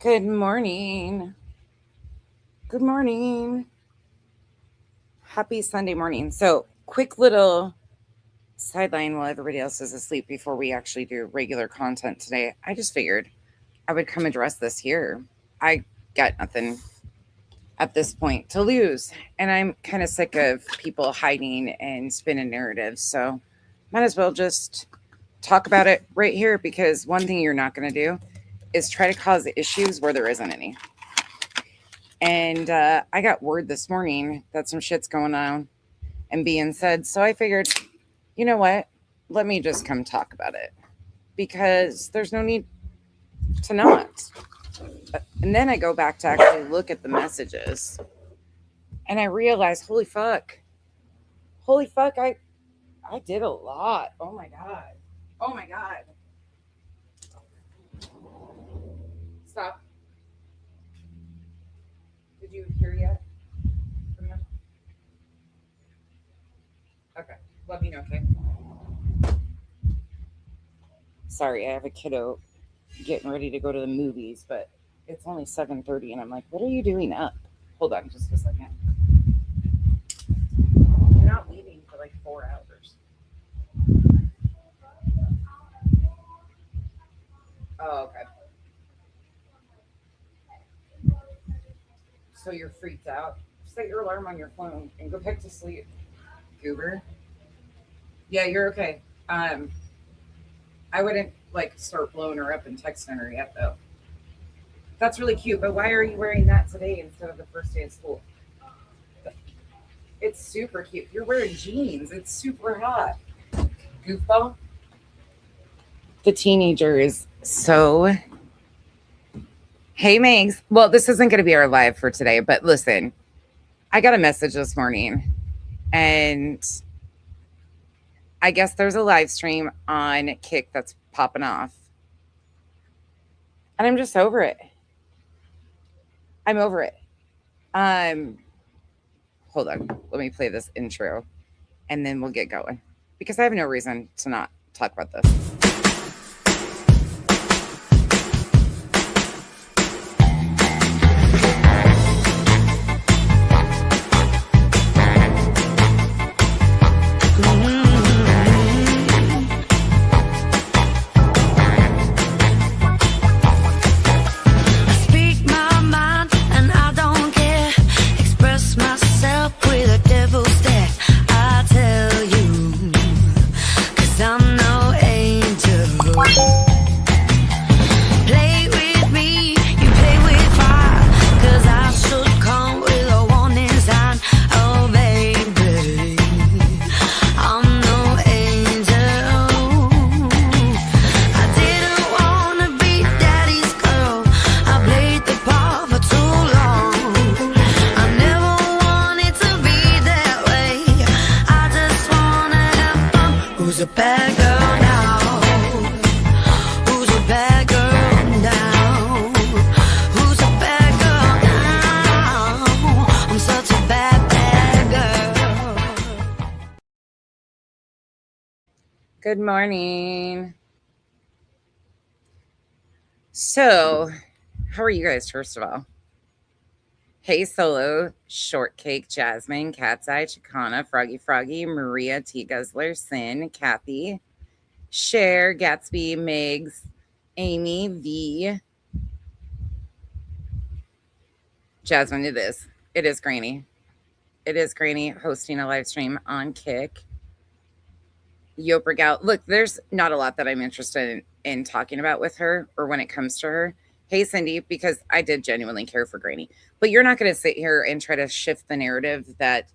Good morning. Good morning. Happy Sunday morning. So, quick little sideline while everybody else is asleep before we actually do regular content today. I just figured I would come address this here. I got nothing at this point to lose, and I'm kind of sick of people hiding and spinning narratives. So, might as well just talk about it right here because one thing you're not going to do is try to cause issues where there isn't any. And I got word this morning that some shit's going on and being said. So I figured, you know what? Let me just come talk about it because there's no need to not. And then I go back to actually look at the messages and I realize, holy fuck, I did a lot. Oh my god. Oh my god. Stop. Did you hear yet? Okay. Let me know, okay? Sorry, I have a kiddo getting ready to go to the movies, but it's only 7:30 and I'm like, "What are you doing up?" Hold on just a second. You're not leaving for like 4 hours. Oh, okay. So you're freaked out. Set your alarm on your phone and go back to sleep. Goober. Yeah, you're okay. Um, I wouldn't like start blowing her up and texting her yet though. That's really cute, but why are you wearing that today instead of the first day of school? It's super cute. You're wearing jeans. It's super hot. Goofball. The teenager is so. Hey, Megs. Well, this isn't going to be our live for today, but listen, I got a message this morning and I guess there's a live stream on Kick that's popping off. And I'm just over it. I'm over it. Um, Hold on. Let me play this intro and then we'll get going because I have no reason to not talk about this. Good morning. So, how are you guys, first of all? Hey, Solo, Shortcake, Jasmine, Cat's Eye, Chicana, Froggy, Maria, T. Guzzler, Sin, Kathy, Cher, Gatsby, Megs, Amy, V. Jasmine, it is. It is Granny. It is Granny hosting a live stream on Kick. Yoper Gal. Look, there's not a lot that I'm interested in talking about with her or when it comes to her. Hey, Cindy, because I did genuinely care for Granny. But you're not going to sit here and try to shift the narrative that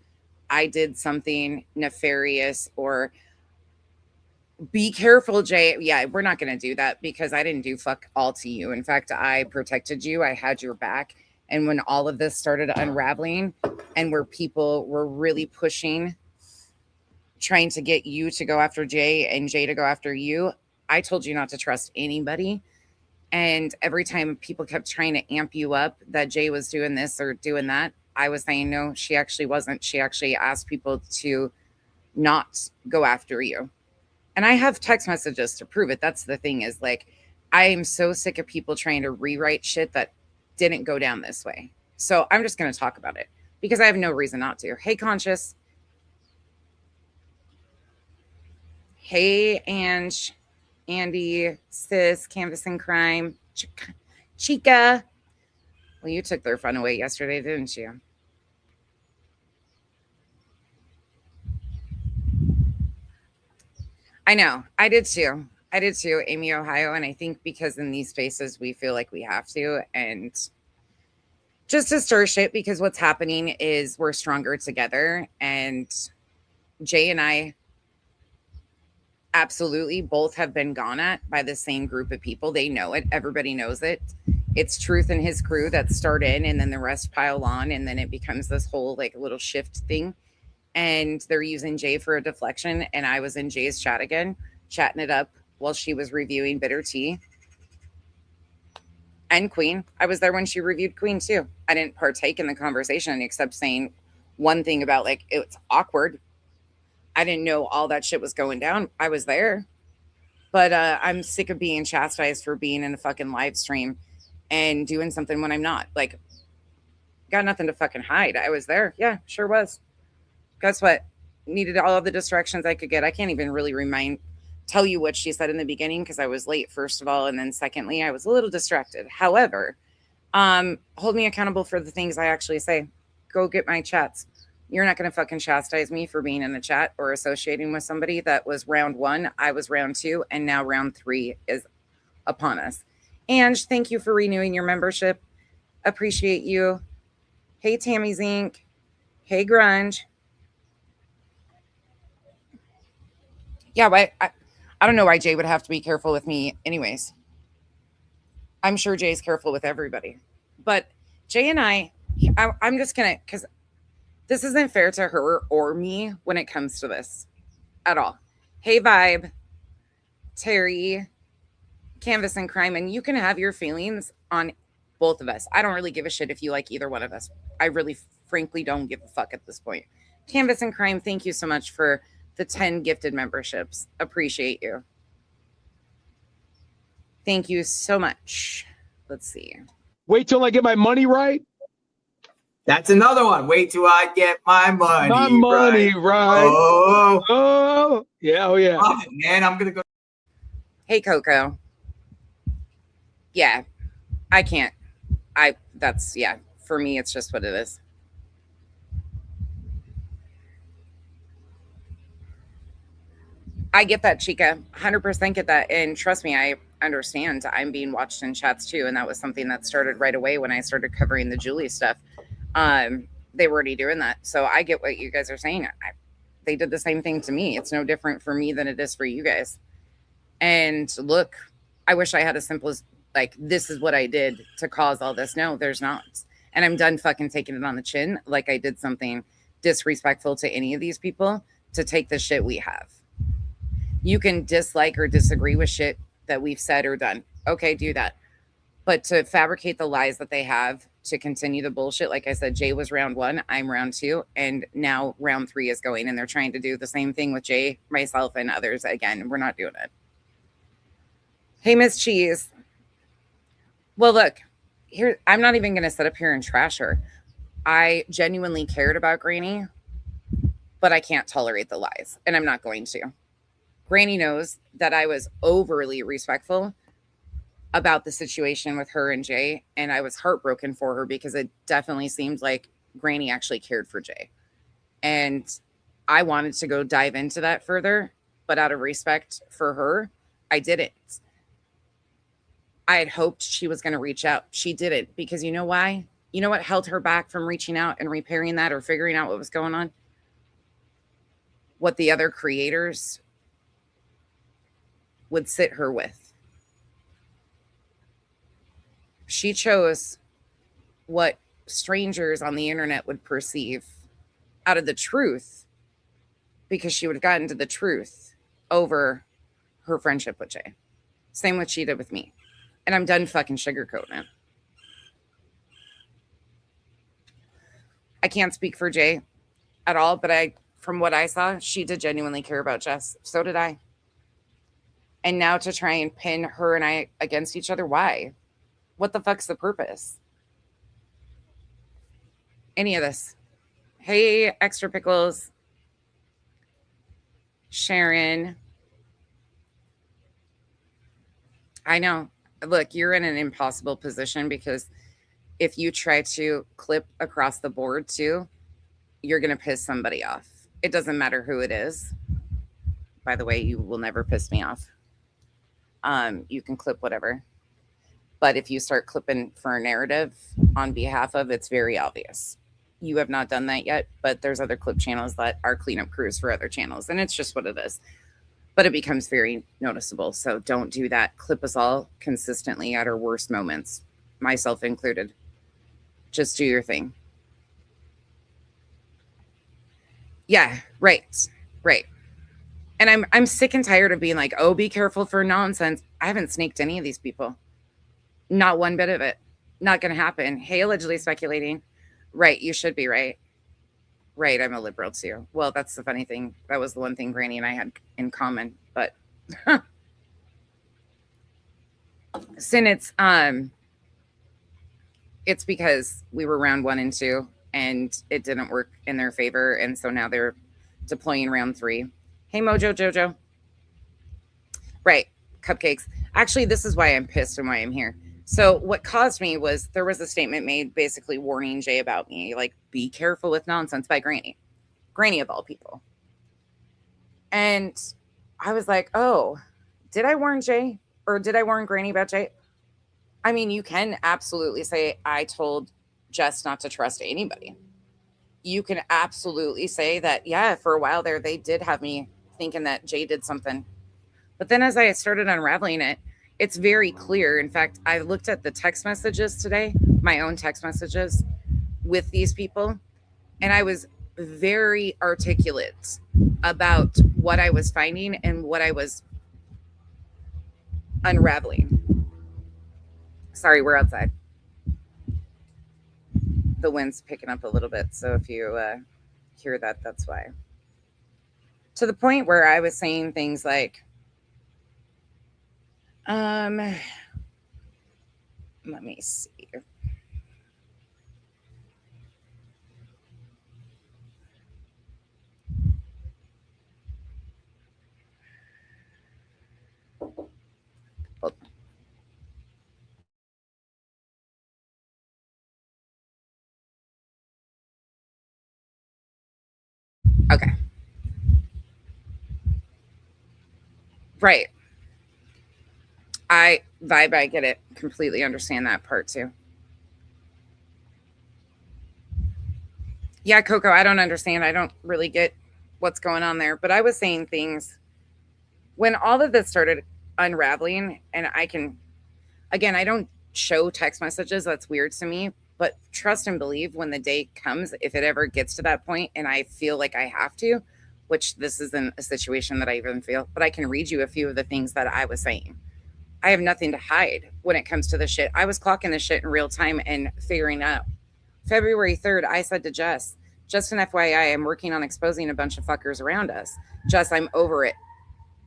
I did something nefarious or be careful, Jay. Yeah, we're not going to do that because I didn't do fuck all to you. In fact, I protected you. I had your back. And when all of this started unraveling and where people were really pushing, trying to get you to go after Jay and Jay to go after you, I told you not to trust anybody. And every time people kept trying to amp you up that Jay was doing this or doing that, I was saying, no, she actually wasn't. She actually asked people to not go after you. And I have text messages to prove it. That's the thing is like, I am so sick of people trying to rewrite shit that didn't go down this way. So I'm just going to talk about it because I have no reason not to. Hey, Conscious. Hey, Ange, Andy, Sis, Canvas and Crime, Chica. Well, you took their fun away yesterday, didn't you? I know. I did too. I did too, Amy, Ohio. And I think because in these spaces, we feel like we have to. And just to stir shit, because what's happening is we're stronger together. And Jay and I absolutely both have been gone at by the same group of people. They know it. Everybody knows it. It's Truth and his crew that start in, and then the rest pile on. And then it becomes this whole like little shift thing. And they're using Jay for a deflection. And I was in Jay's chat again, chatting it up while she was reviewing Bitter Tea and Queen. I was there when she reviewed Queen too. I didn't partake in the conversation except saying one thing about like it's awkward. I didn't know all that shit was going down. I was there. But I'm sick of being chastised for being in a fucking live stream and doing something when I'm not. Like, got nothing to fucking hide. I was there. Yeah, sure was. Guess what? Needed all of the distractions I could get. I can't even really tell you what she said in the beginning because I was late, first of all. And then secondly, I was a little distracted. However, hold me accountable for the things I actually say. Go get my chats. You're not going to fucking chastise me for being in the chat or associating with somebody that was round 1. I was round 2. And now round 3 is upon us. Ange, thank you for renewing your membership. Appreciate you. Hey, Tammy Zink. Hey, Grunge. Yeah, but I don't know why Jay would have to be careful with me anyways. I'm sure Jay's careful with everybody. But Jay and I'm just going to, because this isn't fair to her or me when it comes to this at all. Hey, Vibe, Terry, Canvas and Crime, and you can have your feelings on both of us. I don't really give a shit if you like either one of us. I really, frankly, don't give a fuck at this point. Canvas and Crime, thank you so much for the 10 gifted memberships. Appreciate you. Thank you so much. Let's see. Wait till I get my money right. That's another one. Wait till I get my money. My money right. Oh, yeah. Oh, yeah. Love it, man. I'm gonna go. Hey, Coco. Yeah, I can't. Yeah. For me, it's just what it is. I get that, Chica. 100% get that. And trust me, I understand. I'm being watched in chats too. And that was something that started right away when I started covering the Julie stuff. They were already doing that. So I get what you guys are saying. They did the same thing to me. It's no different for me than it is for you guys. And look, I wish I had a simple, like, this is what I did to cause all this. No, there's not. And I'm done fucking taking it on the chin like I did something disrespectful to any of these people to take the shit we have. You can dislike or disagree with shit that we've said or done. Okay, do that. But to fabricate the lies that they have to continue the bullshit, like I said, Jay was round 1, I'm round 2, and now round 3 is going, and they're trying to do the same thing with Jay, myself, and others. Again, we're not doing it. Hey, Miss Cheese. Well, look, here, I'm not even going to sit up here and trash her. I genuinely cared about Granny, but I can't tolerate the lies, and I'm not going to. Granny knows that I was overly respectful about the situation with her and Jay, and I was heartbroken for her because it definitely seemed like Granny actually cared for Jay. And I wanted to go dive into that further, but out of respect for her, I didn't. I had hoped she was going to reach out. She didn't, because you know why? You know what held her back from reaching out and repairing that or figuring out what was going on? What the other creators would sit her with. She chose what strangers on the internet would perceive out of the truth, because she would have gotten to the truth over her friendship with Jay. Same what she did with me. And I'm done fucking sugarcoating it. I can't speak for Jay at all, but from what I saw, she did genuinely care about Jess. So did I. And now to try and pin her and I against each other, why? What the fuck's the purpose? any of this. Hey, Extra Pickles. Sharon. I know. Look, you're in an impossible position because if you try to clip across the board too, you're going to piss somebody off. It doesn't matter who it is. By the way, you will never piss me off. You can clip whatever. But if you start clipping for a narrative on behalf of, it's very obvious. You have not done that yet, but there's other clip channels that are cleanup crews for other channels, and it's just what it is. But it becomes very noticeable, so don't do that. Clip us all consistently at our worst moments, myself included. Just do your thing. Yeah, right. And I'm sick and tired of being like, oh, be careful for nonsense. I haven't snaked any of these people. Not one bit of it. Not going to happen. Hey, allegedly speculating. Right, you should be right. Right, I'm a liberal too. Well, that's the funny thing. That was the one thing Granny and I had in common. But Sin, it's because we were round 1 and 2 and it didn't work in their favor, and so now they're deploying round 3. Hey, Mojo Jojo. Right, cupcakes. Actually, this is why I'm pissed and why I'm here. So what caused me was there was a statement made basically warning Jay about me, like, be careful with nonsense, by Granny of all people. And I was like, oh, did I warn Jay or did I warn Granny about Jay? I mean, you can absolutely say I told Jess not to trust anybody. You can absolutely say that, yeah, for a while there, they did have me thinking that Jay did something. But then as I started unraveling it, it's very clear. In fact, I looked at the text messages today, my own text messages with these people, and I was very articulate about what I was finding and what I was unraveling. Sorry, we're outside. The wind's picking up a little bit, so if you hear that, that's why. To the point where I was saying things like, let me see. Okay. Right. I get it. Completely understand that part too. Yeah, Coco, I don't understand. I don't really get what's going on there. But I was saying things when all of this started unraveling, and I don't show text messages. That's weird to me. But trust and believe when the day comes, if it ever gets to that point and I feel like I have to, which this isn't a situation that I even feel, but I can read you a few of the things that I was saying. I have nothing to hide when it comes to this shit. I was clocking this shit in real time and figuring out. February 3rd, I said to Jess, just an FYI, I'm working on exposing a bunch of fuckers around us. Jess, I'm over it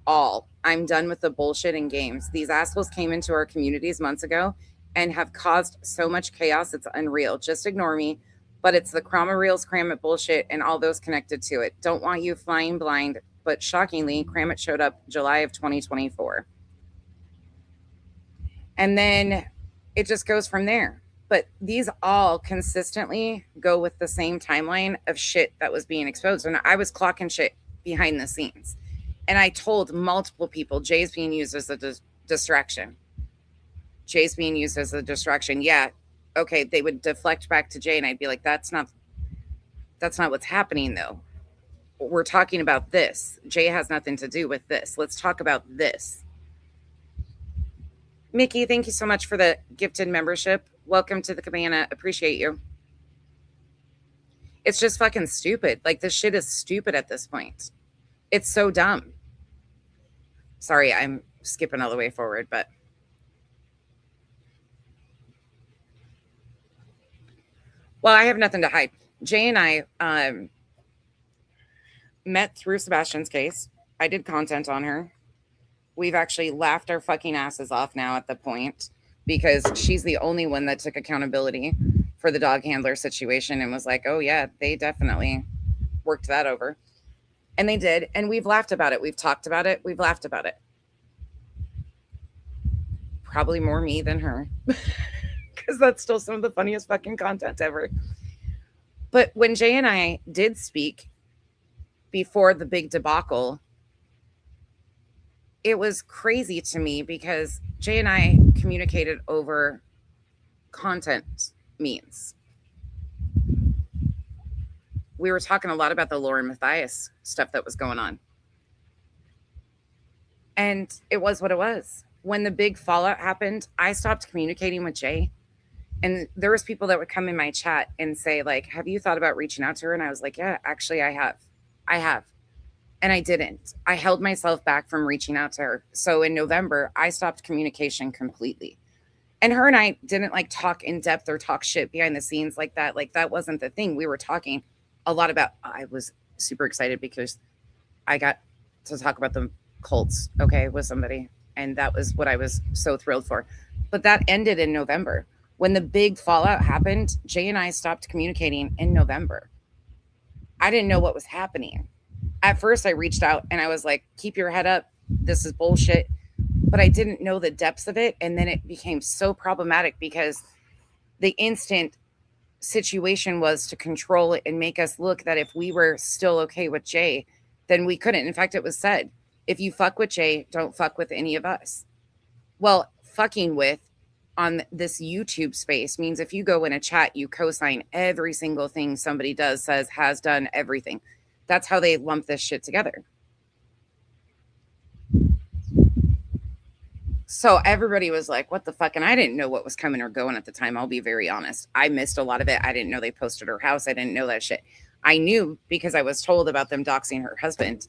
all. I'm done with the bullshit and games. These assholes came into our communities months ago and have caused so much chaos. It's unreal. Just ignore me. But it's the Krama Reels, Kramit bullshit, and all those connected to it. Don't want you flying blind. But shockingly, Kramit showed up July of 2024. And then it just goes from there. But these all consistently go with the same timeline of shit that was being exposed. And I was clocking shit behind the scenes. And I told multiple people, Jay's being used as a distraction. Jay's being used as a distraction. Yeah. Okay. They would deflect back to Jay and I'd be like, that's not what's happening though. We're talking about this. Jay has nothing to do with this. Let's talk about this. Mickey, thank you so much for the gifted membership. Welcome to the cabana. Appreciate you. It's just fucking stupid. Like, this shit is stupid at this point. It's so dumb. Sorry, I'm skipping all the way forward, but well, I have nothing to hide. Jay and I met through Sebastian's case. I did content on her. We've actually laughed our fucking asses off now at the point because she's the only one that took accountability for the dog handler situation and was like, oh yeah, they definitely worked that over. And they did. And we've laughed about it. We've talked about it. We've laughed about it. Probably more me than her. Because that's still some of the funniest fucking content ever. But when Jay and I did speak before the big debacle, it was crazy to me because Jay and I communicated over content means. We were talking a lot about the Lauren Matthias stuff that was going on. And it was what it was. When the big fallout happened, I stopped communicating with Jay. And there was people that would come in my chat and say, like, have you thought about reaching out to her? And I was like, yeah, actually, I have. And I didn't. I held myself back from reaching out to her. So in November, I stopped communication completely. And her and I didn't like talk in depth or talk shit behind the scenes like that. Like that wasn't the thing. We were talking a lot about, I was super excited because I got to talk about the Colts, okay, with somebody. And that was what I was so thrilled for. But that ended in November. When the big fallout happened, Jay and I stopped communicating in November. I didn't know what was happening. At first, I reached out and I was like, keep your head up. This is bullshit. But I didn't know the depths of it. And then it became so problematic because the instant situation was to control it and make us look that if we were still okay with Jay, then we couldn't. In fact, it was said, if you fuck with Jay, don't fuck with any of us. Well, fucking with on this YouTube space means if you go in a chat, you co-sign every single thing somebody does, says, has done, everything. That's how they lump this shit together. So everybody was like, what the fuck? And I didn't know what was coming or going at the time. I'll be very honest. I missed a lot of it. I didn't know they posted her house. I didn't know that shit. I knew because I was told about them doxing her husband.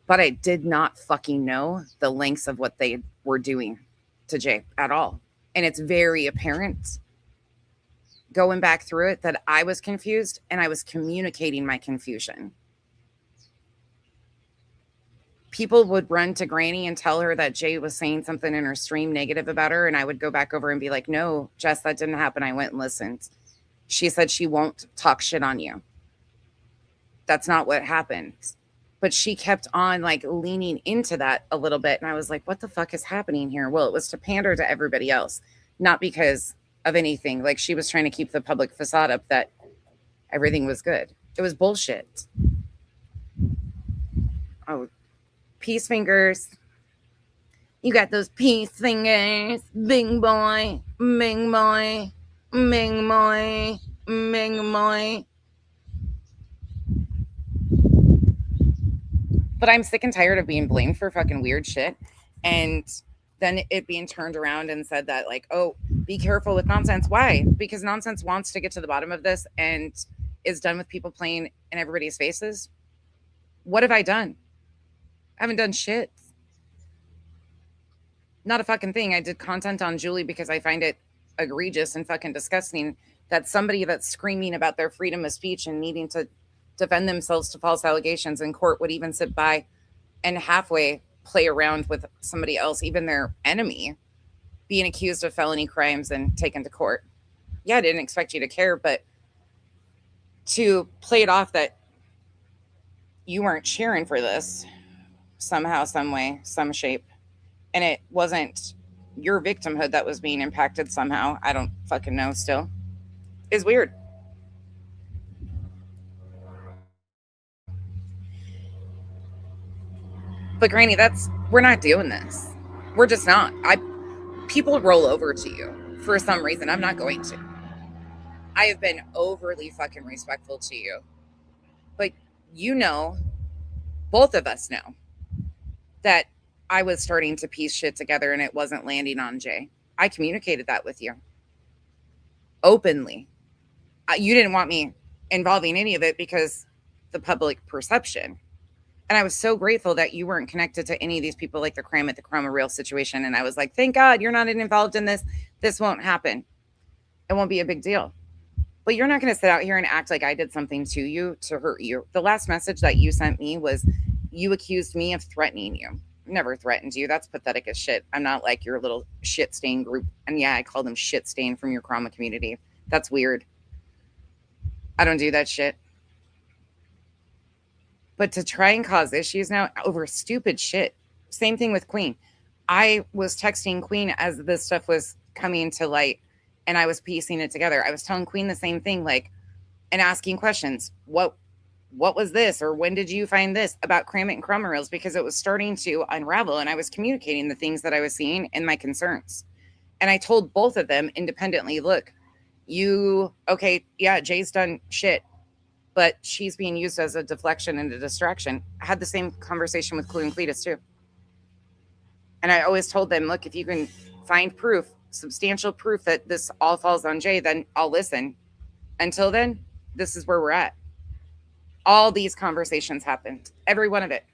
But I did not fucking know the lengths of what they were doing to Jay at all. And it's very apparent going back through it that I was confused and I was communicating my confusion. People would run to Granny and tell her that Jay was saying something in her stream negative about her. And I would go back over and be like, no, Jess, that didn't happen. I went and listened. She said she won't talk shit on you. That's not what happened. But she kept on like leaning into that a little bit. And I was like, what the fuck is happening here? Well, it was to pander to everybody else, not because of anything. Like she was trying to keep the public facade up that everything was good. It was bullshit. Oh, peace fingers. You got those peace fingers. Bing boy, ming boy, ming boy, ming boy. But I'm sick and tired of being blamed for fucking weird shit. And then it being turned around and said that like, oh, be careful with nonsense. Why? Because nonsense wants to get to the bottom of this and is done with people playing in everybody's faces. What have I done? I haven't done shit. Not a fucking thing. I did content on Julie because I find it egregious and fucking disgusting that somebody that's screaming about their freedom of speech and needing to defend themselves to false allegations in court would even sit by and halfway play around with somebody else, even their enemy, being accused of felony crimes and taken to court. Yeah, I didn't expect you to care, but to play it off that you weren't cheering for this somehow, some way, some shape, and it wasn't your victimhood that was being impacted somehow, I don't fucking know still, is weird. But Granny, we're not doing this. We're just not. People roll over to you for some reason. I'm not going to. I have been overly fucking respectful to you. But you know, both of us know that I was starting to piece shit together and it wasn't landing on Jay. I communicated that with you. Openly. You didn't want me involving any of it because the public perception. And I was so grateful that you weren't connected to any of these people like the Cram at the Chroma Real situation. And I was like, thank God you're not involved in this. This won't happen. It won't be a big deal. But you're not going to sit out here and act like I did something to you to hurt you. The last message that you sent me was you accused me of threatening you. never threatened you. That's pathetic as shit. I'm not like your little shit stain group. And yeah, I call them shit stain from your trauma community. That's weird. I don't do that shit. But to try and cause issues now over stupid shit. Same thing with Queen. I was texting Queen as this stuff was coming to light and I was piecing it together. I was telling Queen the same thing, like, and asking questions. What was this? Or when did you find this about Cram It and Crumb Reels? Because it was starting to unravel and I was communicating the things that I was seeing and my concerns. And I told both of them independently, look, okay, yeah, Jay's done shit, but she's being used as a deflection and a distraction. I had the same conversation with Clue and Cletus too. And I always told them, look, if you can find proof, substantial proof that this all falls on Jay, then I'll listen. Until then, this is where we're at. All these conversations happened. Every one of it.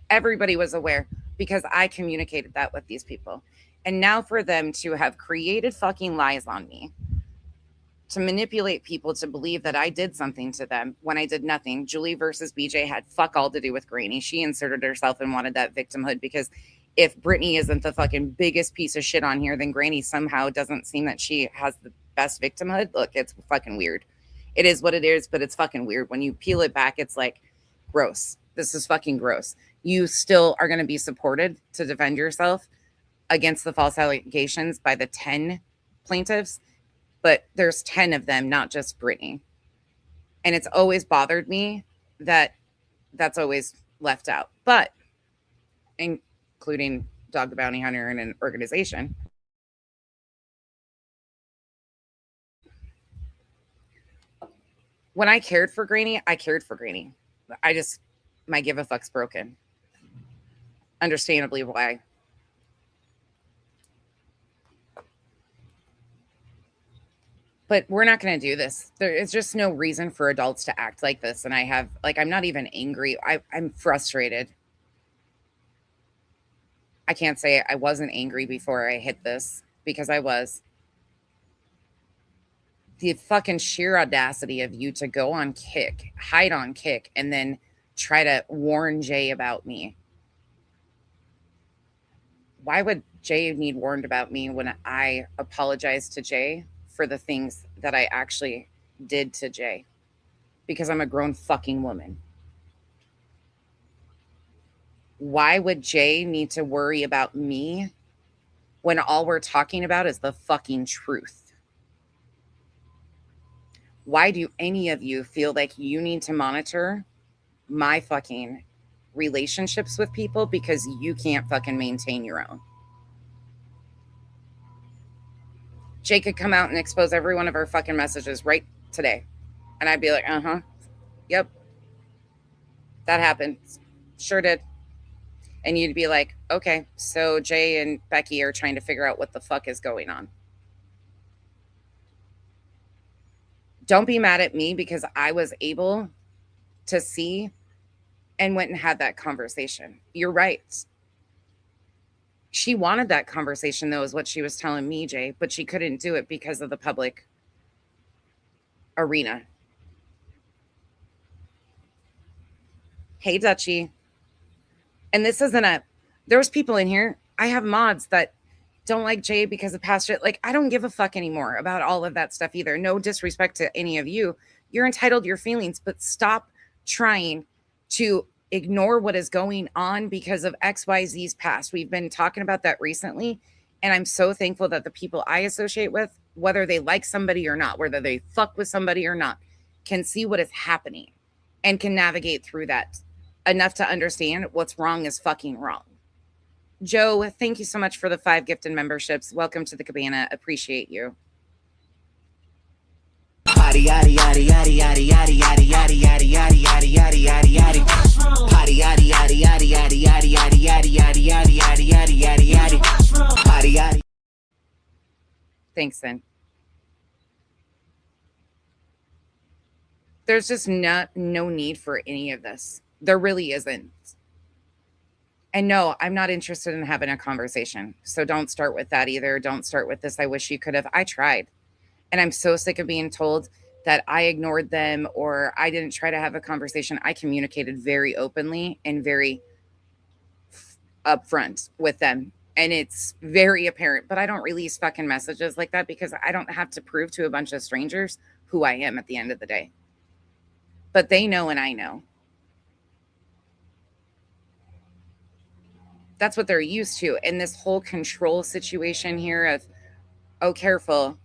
Everybody was aware because I communicated that with these people. And now for them to have created fucking lies on me, to manipulate people to believe that I did something to them when I did nothing. Julie versus BJ had fuck all to do with Granny. She inserted herself and wanted that victimhood because if Brittany isn't the fucking biggest piece of shit on here, then Granny somehow doesn't seem that she has the best victimhood. Look, it's fucking weird. It is what it is, but it's fucking weird. When you peel it back, it's like gross. This is fucking gross. You still are going to be supported to defend yourself against the false allegations by the 10 plaintiffs, but there's 10 of them, not just Brittany. And it's always bothered me that that's always left out, but including Dog the Bounty Hunter and an organization. When I cared for Granny, I cared for Granny. My give a fuck's broken. Understandably why. But we're not going to do this. There is just no reason for adults to act like this. And I'm not even angry. I'm frustrated. I can't say I wasn't angry before I hit this because I was. The fucking sheer audacity of you to go on Kick, hide on Kick, and then try to warn Jay about me. Why would Jay need warned about me when I apologized to Jay for the things that I actually did to Jay? Because I'm a grown fucking woman. Why would Jay need to worry about me when all we're talking about is the fucking truth? Why do any of you feel like you need to monitor my fucking relationships with people because you can't fucking maintain your own? Jay could come out and expose every one of our fucking messages right today. And I'd be like, yep, that happened. Sure did. And you'd be like, okay, so Jay and Becky are trying to figure out what the fuck is going on. Don't be mad at me because I was able to see and went and had that conversation. You're right. She wanted that conversation, though, is what she was telling me, Jay, but she couldn't do it because of the public arena. Hey, Dutchie. And this isn't there's people in here. I have mods that don't like Jay because of past shit. Like, I don't give a fuck anymore about all of that stuff either. No disrespect to any of you. You're entitled to your feelings, but stop trying to ignore what is going on because of XYZ's past. We've been talking about that recently. And I'm so thankful that the people I associate with, whether they like somebody or not, whether they fuck with somebody or not, can see what is happening and can navigate through that enough to understand what's wrong is fucking wrong. Joe, thank you so much for the 5 gifted memberships. Welcome to the cabana. Appreciate you. Thanks, then. There's just no need for any of this. There really isn't. And no, I'm not interested in having a conversation. So don't start with that either. Don't start with this. I wish you could have. I tried. And I'm so sick of being told that I ignored them or I didn't try to have a conversation. I communicated very openly and very up front with them. And it's very apparent, but I don't release fucking messages like that because I don't have to prove to a bunch of strangers who I am at the end of the day. But they know and I know. That's what they're used to. And this whole control situation here of, oh, careful.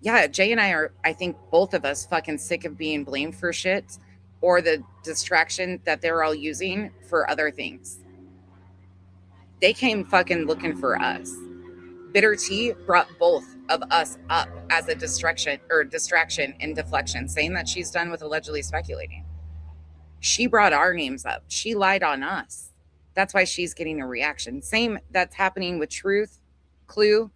Yeah, Jay and I are, I think both of us fucking sick of being blamed for shit or the distraction that they're all using for other things. They came fucking looking for us. Bitter Tea brought both of us up as a distraction and deflection, saying that she's done with allegedly speculating. She brought our names up. She lied on us. That's why she's getting a reaction. Same that's happening with Truth, Clue.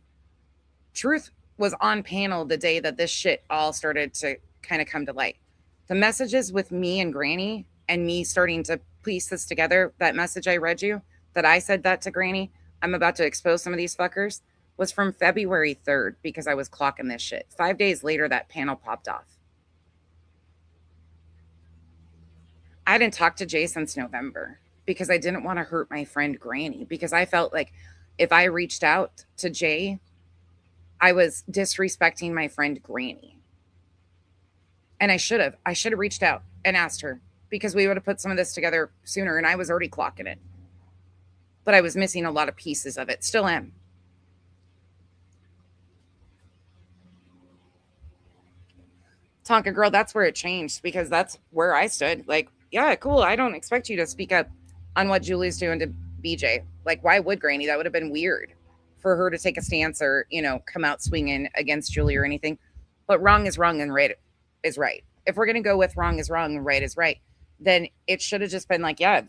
Truth was on panel the day that this shit all started to kind of come to light. The messages with me and Granny and me starting to piece this together, that message I read you, that I said that to Granny, I'm about to expose some of these fuckers, was from February 3rd because I was clocking this shit. 5 days later, that panel popped off. I didn't talk to Jay since November because I didn't want to hurt my friend Granny, because I felt like if I reached out to Jay, I was disrespecting my friend Granny. And I should have reached out and asked her, because we would have put some of this together sooner, and I was already clocking it. But I was missing a lot of pieces of it. Still am. Tonka girl, that's where it changed, because that's where I stood. Like, yeah, cool. I don't expect you to speak up on what Julie's doing to BJ. Like, why would Granny? That would have been weird for her to take a stance or, come out swinging against Julie or anything. But wrong is wrong and right is right. If we're going to go with wrong is wrong and right is right, then it should have just been like, yeah,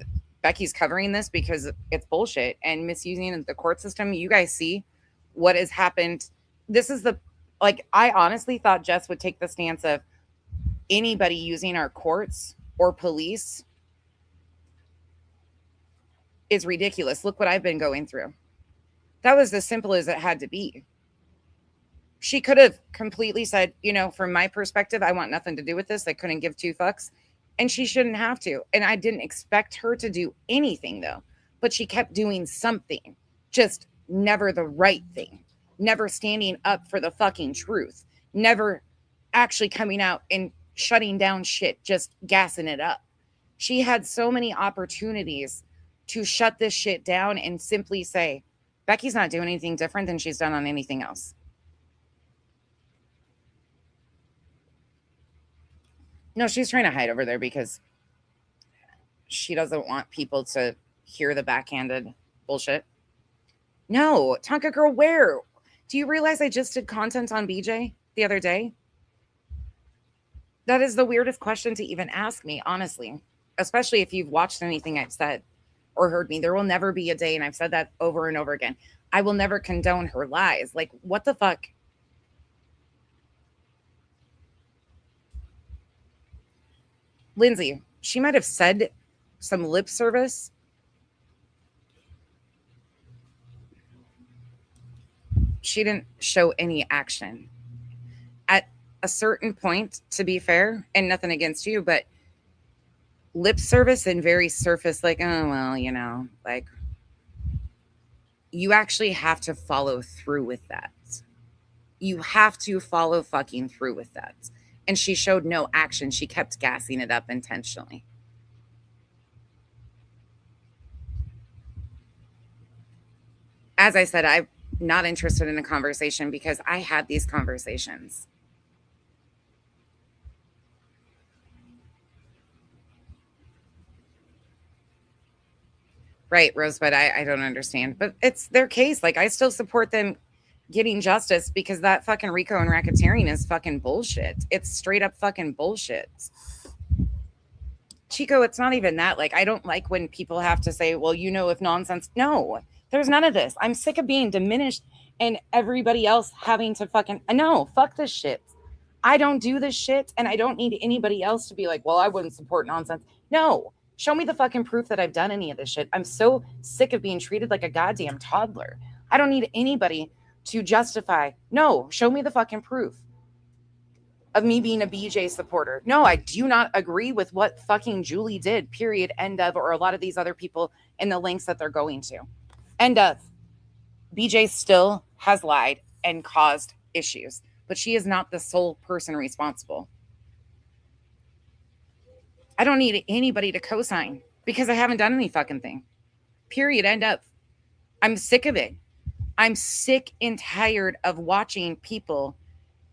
Becky's covering this because it's bullshit and misusing the court system. You guys see what has happened. This is I honestly thought Jess would take the stance of anybody using our courts or police is ridiculous. Look what I've been going through. That was as simple as it had to be. She could have completely said, from my perspective, I want nothing to do with this. I couldn't give two fucks. And she shouldn't have to. And I didn't expect her to do anything, though. But she kept doing something. Just never the right thing. Never standing up for the fucking truth. Never actually coming out and shutting down shit. Just gassing it up. She had so many opportunities to shut this shit down and simply say, Becky's not doing anything different than she's done on anything else. No, she's trying to hide over there because she doesn't want people to hear the backhanded bullshit. No, Tonka girl, where? Do you realize I just did content on BJ the other day? That is the weirdest question to even ask me, honestly, especially if you've watched anything I've said or heard me. There will never be a day, and I've said that over and over again, I will never condone her lies. Like, what the fuck? Lindsay, she might have said some lip service. She didn't show any action. At a certain point, to be fair, and nothing against you, but lip service and very surface, like, oh, well, like, you actually have to follow through with that. You have to follow fucking through with that. And she showed no action. She kept gassing it up intentionally. As I said, I'm not interested in a conversation because I had these conversations. Right, Rosebud, I don't understand. But it's their case. Like, I still support them getting justice because that fucking RICO and racketeering is fucking bullshit. It's straight up fucking bullshit. Chico, it's not even that. Like, I don't like when people have to say, well, if nonsense. No, there's none of this. I'm sick of being diminished and everybody else having to fucking, no, fuck this shit. I don't do this shit and I don't need anybody else to be like, well, I wouldn't support nonsense. No, show me the fucking proof that I've done any of this shit. I'm so sick of being treated like a goddamn toddler. I don't need anybody to justify. No, show me the fucking proof of me being a BJ supporter. No, I do not agree with what fucking Julie did, period, end of, or a lot of these other people and the lengths that they're going to. End of. BJ still has lied and caused issues, but she is not the sole person responsible. I don't need anybody to co-sign because I haven't done any fucking thing. Period. End of. I'm sick of it. I'm sick and tired of watching people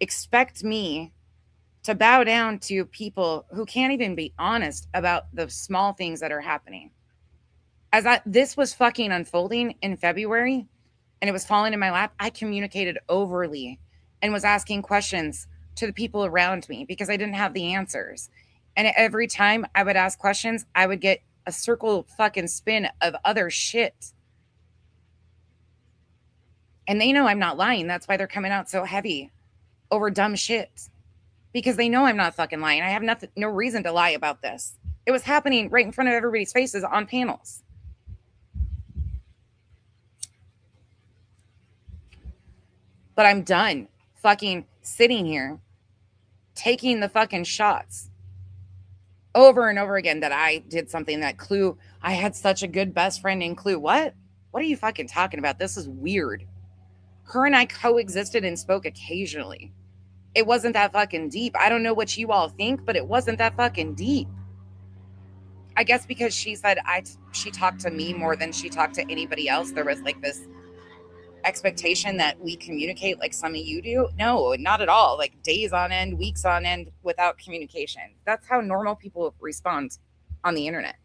expect me to bow down to people who can't even be honest about the small things that are happening. This was fucking unfolding in February and it was falling in my lap, I communicated overly and was asking questions to the people around me because I didn't have the answers. And every time I would ask questions, I would get a circle fucking spin of other shit. And they know I'm not lying. That's why they're coming out so heavy over dumb shit. Because they know I'm not fucking lying. I have no reason to lie about this. It was happening right in front of everybody's faces on panels. But I'm done fucking sitting here taking the fucking shots over and over again that I did something that Clue, I had such a good best friend in Clue. What? What are you fucking talking about? This is weird. Her and I coexisted and spoke occasionally. It wasn't that fucking deep. I don't know what you all think, but it wasn't that fucking deep. I guess because she said she talked to me more than she talked to anybody else. There was like this expectation that we communicate like some of you do. No, not at all. Like days on end, weeks on end without communication. That's how normal people respond on the internet.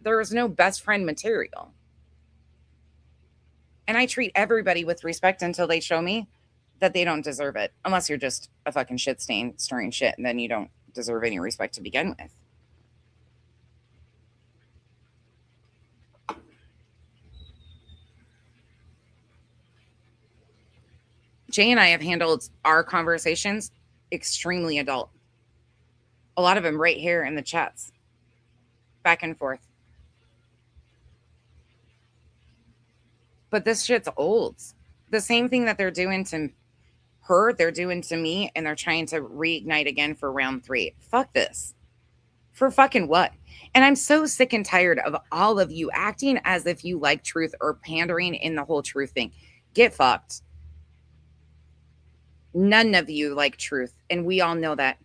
There is no best friend material. And I treat everybody with respect until they show me that they don't deserve it. Unless you're just a fucking shit stain stirring shit, and then you don't deserve any respect to begin with. Jay and I have handled our conversations extremely adult. A lot of them right here in the chats. Back and forth. But this shit's old. The same thing that they're doing to her, they're doing to me, and they're trying to reignite again for round 3. Fuck this. For fucking what? And I'm so sick and tired of all of you acting as if you like truth or pandering in the whole truth thing. Get fucked. None of you like truth, and we all know that.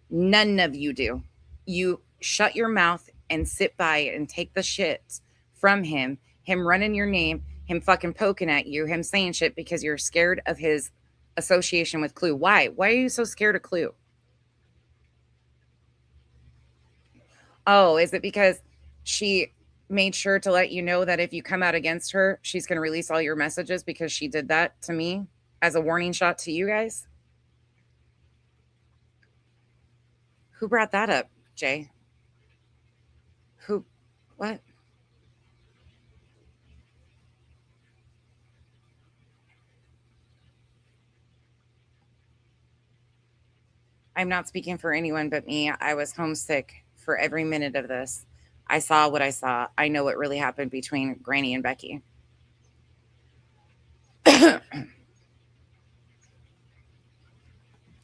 None of you do. You shut your mouth and sit by and take the shit from him running your name, him fucking poking at you, him saying shit because you're scared of his association with Clue. Why? Why are you so scared of Clue? Oh, is it because she made sure to let you know that if you come out against her, she's going to release all your messages because she did that to me as a warning shot to you guys? Who brought that up, Jay? Who? What? I'm not speaking for anyone but me. I was homesick for every minute of this. I saw what I saw. I know what really happened between Granny and Becky.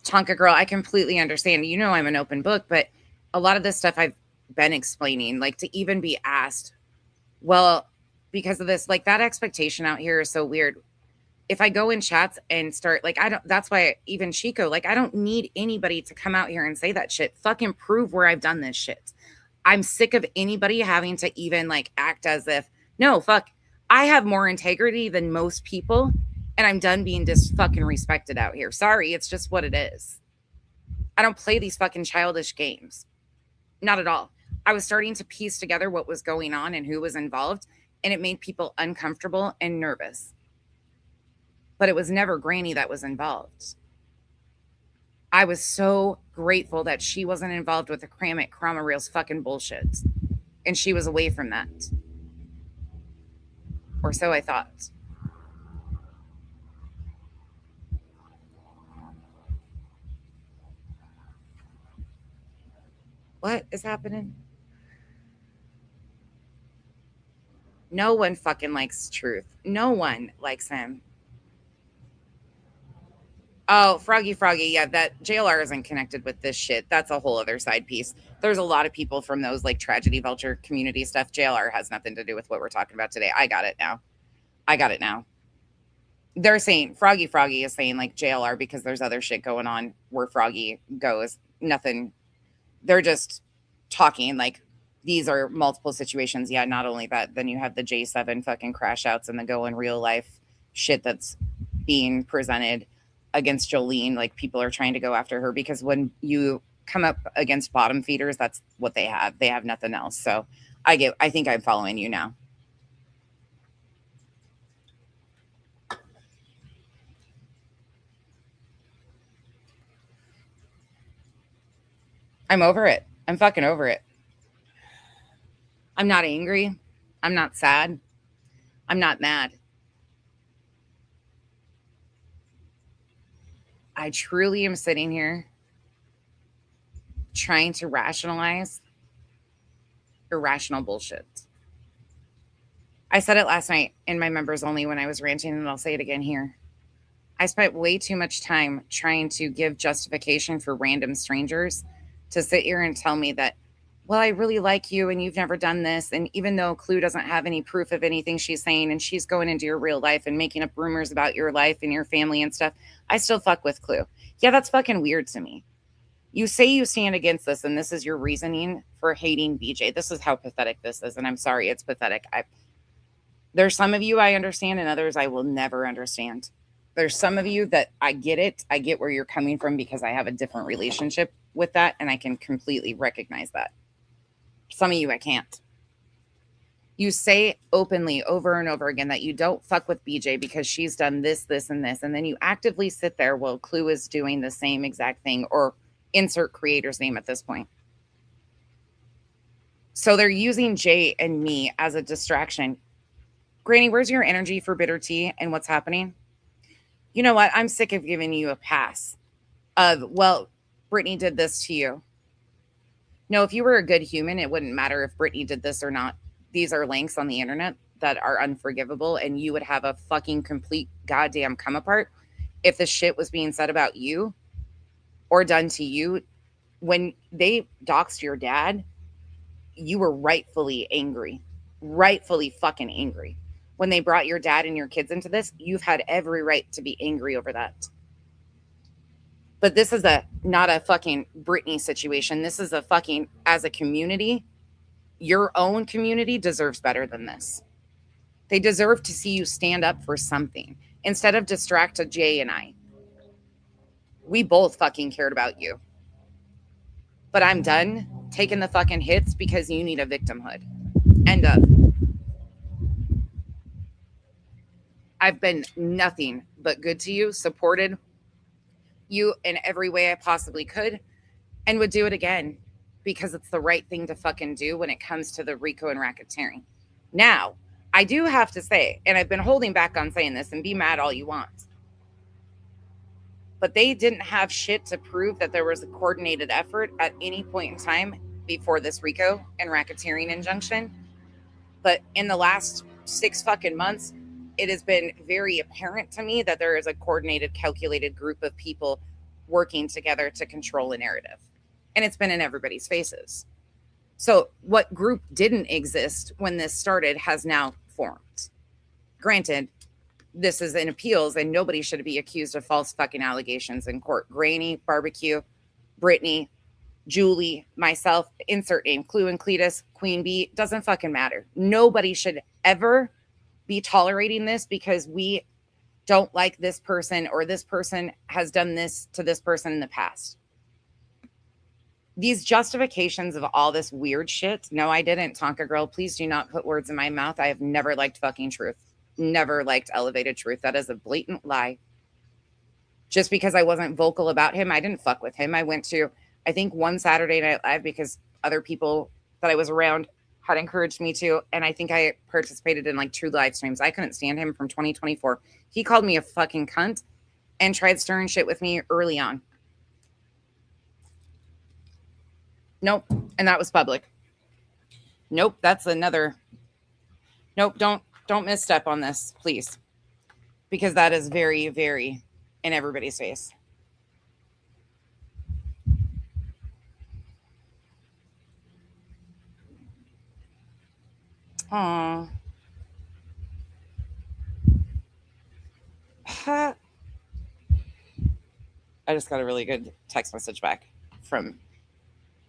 Tonka girl, I completely understand. You know I'm an open book, but a lot of this stuff I've been explaining, like to even be asked, well, because of this, like that expectation out here is so weird. If I go in chats and start, like, that's why even Chico, like, I don't need anybody to come out here and say that shit. Fucking prove where I've done this shit. I'm sick of anybody having to even like act as if, no, fuck, I have more integrity than most people. And I'm done being just fucking respected out here. Sorry, it's just what it is. I don't play these fucking childish games. Not at all. I was starting to piece together what was going on and who was involved, and it made people uncomfortable and nervous. But it was never Granny that was involved. I was so grateful that she wasn't involved with the Krama Reels fucking bullshit. And she was away from that. Or so I thought. What is happening? No one fucking likes truth. No one likes him. Oh, Froggy. Yeah, that JLR isn't connected with this shit. That's a whole other side piece. There's a lot of people from those like tragedy vulture community stuff. JLR has nothing to do with what we're talking about today. I got it now. They're saying Froggy is saying like JLR because there's other shit going on where Froggy goes. Nothing. They're just talking like these are multiple situations. Yeah, not only that, then you have the J7 fucking crash outs and the go in real life shit that's being presented against Jolene. Like people are trying to go after her because when you come up against bottom feeders, that's what they have. They have nothing else. So I think I'm following you now. I'm over it. I'm fucking over it. I'm not angry. I'm not sad. I'm not mad. I truly am sitting here trying to rationalize irrational bullshit. I said it last night in my members only when I was ranting, and I'll say it again here. I spent way too much time trying to give justification for random strangers to sit here and tell me that, well, I really like you and you've never done this. And even though Clue doesn't have any proof of anything she's saying and she's going into your real life and making up rumors about your life and your family and stuff, I still fuck with Clue. Yeah, that's fucking weird to me. You say you stand against this and this is your reasoning for hating BJ. This is how pathetic this is. And I'm sorry, it's pathetic. There's some of you I understand and others I will never understand. There's some of you that I get it. I get where you're coming from because I have a different relationship with that and I can completely recognize that. Some of you I can't. You say openly over and over again that you don't fuck with BJ because she's done this, this, and this. And then you actively sit there while Clue is doing the same exact thing or insert creator's name at this point. So they're using Jay and me as a distraction. Granny, where's your energy for bitter tea and what's happening? You know what? I'm sick of giving you a pass of, well, Brittany did this to you. No, if you were a good human, it wouldn't matter if Brittany did this or not. These are links on the internet that are unforgivable, and you would have a fucking complete goddamn come apart if the shit was being said about you or done to you. When they doxed your dad, you were rightfully angry, rightfully fucking angry. When they brought your dad and your kids into this, you've had every right to be angry over that. But this is not a fucking Britney situation. This is a fucking, as a community, your own community deserves better than this. They deserve to see you stand up for something instead of distract to Jay and I. We both fucking cared about you. But I'm done taking the fucking hits because you need a victimhood. End of. I've been nothing but good to you, supported you in every way I possibly could, and would do it again because it's the right thing to fucking do when it comes to the RICO and racketeering. Now, I do have to say, and I've been holding back on saying this, and be mad all you want, but they didn't have shit to prove that there was a coordinated effort at any point in time before this RICO and racketeering injunction. But in the last 6 fucking months, it has been very apparent to me that there is a coordinated, calculated group of people working together to control a narrative. And it's been in everybody's faces. So what group didn't exist when this started has now formed. Granted, this is in appeals and nobody should be accused of false fucking allegations in court. Granny, Barbecue, Brittany, Julie, myself, insert name, Clue and Cletus, Queen Bee, doesn't fucking matter. Nobody should ever be tolerating this because we don't like this person or this person has done this to this person in the past. These justifications of all this weird shit. No, I didn't, Tonka girl. Please do not put words in my mouth. I have never liked fucking truth. Never liked elevated truth. That is a blatant lie. Just because I wasn't vocal about him, I didn't fuck with him. I went to, I think, one Saturday Night Live because other people that I was around had encouraged me to. And I think I participated in like 2 live streams. I couldn't stand him from 2024. He called me a fucking cunt and tried stirring shit with me early on. Nope. And that was public. Nope. That's another. Nope. Don't misstep on this, please. Because that is very, very in everybody's face. Aw. I just got a really good text message back from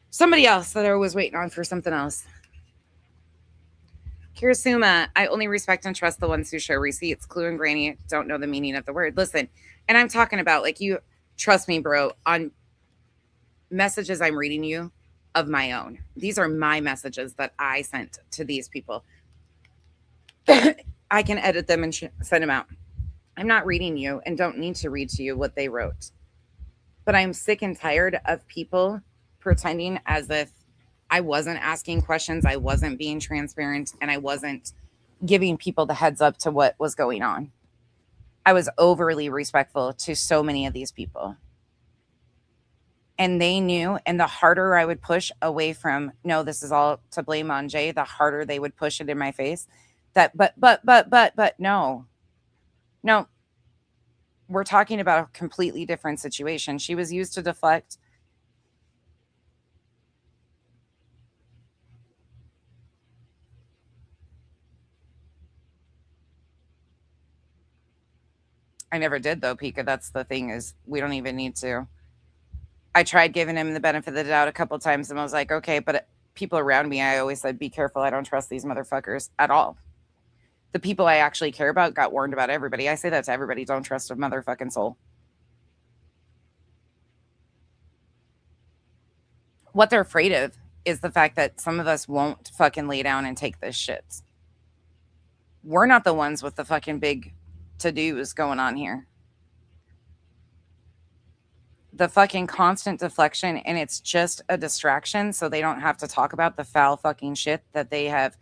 somebody else that I was waiting on for something else. Kirasuma, I only respect and trust the ones who show receipts. Clue and Granny don't know the meaning of the word. Listen, and I'm talking about, like, you trust me, bro, on messages I'm reading you of my own. These are my messages that I sent to these people. I can edit them and send them out. I'm not reading you and don't need to read to you what they wrote. But I'm sick and tired of people pretending as if I wasn't asking questions, I wasn't being transparent, and I wasn't giving people the heads up to what was going on. I was overly respectful to so many of these people. And they knew, and the harder I would push away from, no, this is all to blame on Jay, the harder they would push it in my face. That, but, no. No, we're talking about a completely different situation. She was used to deflect. I never did, though, Pika. That's the thing, is we don't even need to. I tried giving him the benefit of the doubt a couple times, and I was like, okay, but people around me, I always said, be careful. I don't trust these motherfuckers at all. The people I actually care about got warned about everybody. I say that to everybody. Don't trust a motherfucking soul. What they're afraid of is the fact that some of us won't fucking lay down and take this shit. We're not the ones with the fucking big to-dos going on here. The fucking constant deflection, and it's just a distraction so they don't have to talk about the foul fucking shit that they have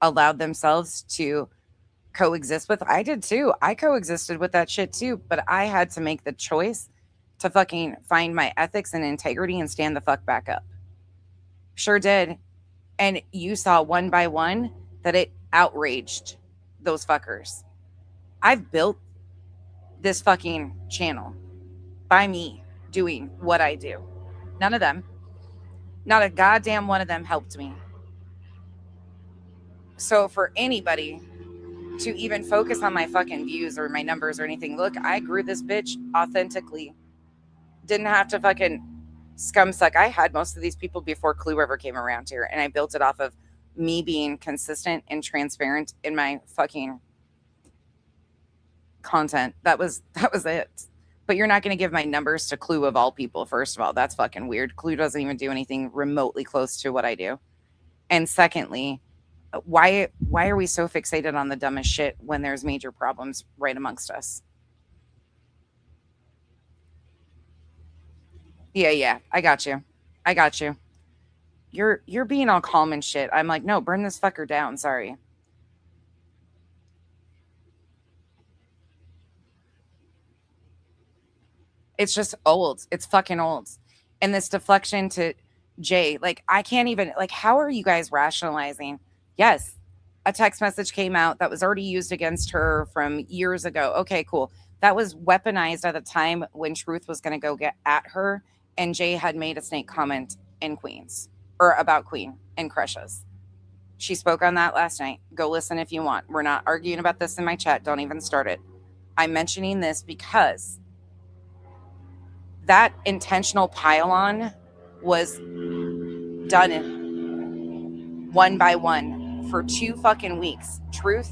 allowed themselves to coexist with. I did too. I coexisted with that shit too, but I had to make the choice to fucking find my ethics and integrity and stand the fuck back up. Sure did. And you saw one by one that it outraged those fuckers. I've built this fucking channel by me doing what I do. None of them, not a goddamn one of them helped me. So for anybody to even focus on my fucking views or my numbers or anything, look, I grew this bitch authentically. Didn't have to fucking scum suck. I had most of these people before Clue ever came around here, and I built it off of me being consistent and transparent in my fucking content. That was it. But you're not going to give my numbers to Clue of all people. First of all, that's fucking weird. Clue doesn't even do anything remotely close to what I do. And secondly, why are we so fixated on the dumbest shit when there's major problems right amongst us? Yeah, I got you. You're being all calm and shit. I'm like, no, burn this fucker down. Sorry. It's just old. It's fucking old. And this deflection to Jay, like, I can't even, like, how are you guys rationalizing? Yes, a text message came out that was already used against her from years ago. Okay, cool. That was weaponized at a time when Truth was going to go get at her, and Jay had made a snake comment in Queens, or about Queen and crushes. She spoke on that last night. Go listen if you want. We're not arguing about this in my chat. Don't even start it. I'm mentioning this because that intentional pile-on was done one by one for 2 fucking weeks. Truth,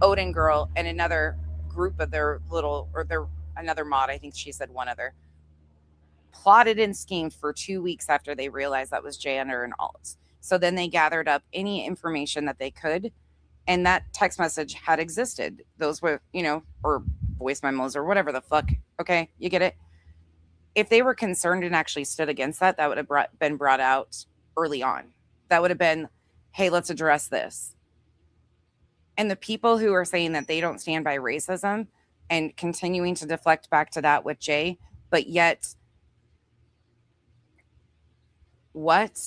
Odin Girl, and another group of their little, or their another mod, I think she said one other, plotted and schemed for 2 weeks after they realized that was Jay under an alt. So then they gathered up any information that they could, and that text message had existed. Those were, or voice memos or whatever the fuck. Okay, you get it? If they were concerned and actually stood against that, that would have been brought out early on. That would have been, hey, let's address this. And the people who are saying that they don't stand by racism and continuing to deflect back to that with Jay, but yet, what?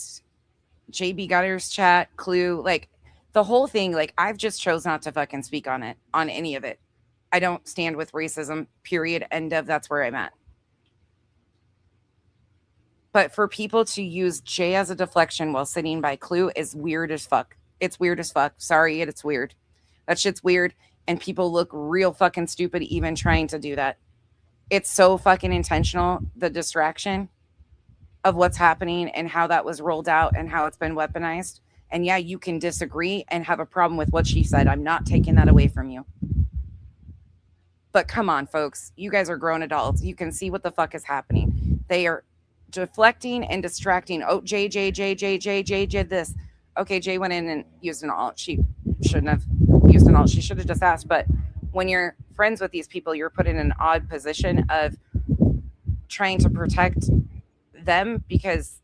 JB Gutter's chat, Clue, like, the whole thing, like, I've just chose not to fucking speak on it, on any of it. I don't stand with racism, period, end of, that's where I'm at. But for people to use Jay as a deflection while sitting by Clue is weird as fuck. It's weird as fuck. Sorry, it's weird. That shit's weird. And people look real fucking stupid even trying to do that. It's so fucking intentional, the distraction of what's happening and how that was rolled out and how it's been weaponized. And yeah, you can disagree and have a problem with what she said. I'm not taking that away from you. But come on, folks. You guys are grown adults. You can see what the fuck is happening. They are deflecting and distracting. Oh, Jay did this. Okay, Jay went in and used an alt. She shouldn't have used an alt. She should have just asked. But when you're friends with these people, you're put in an odd position of trying to protect them because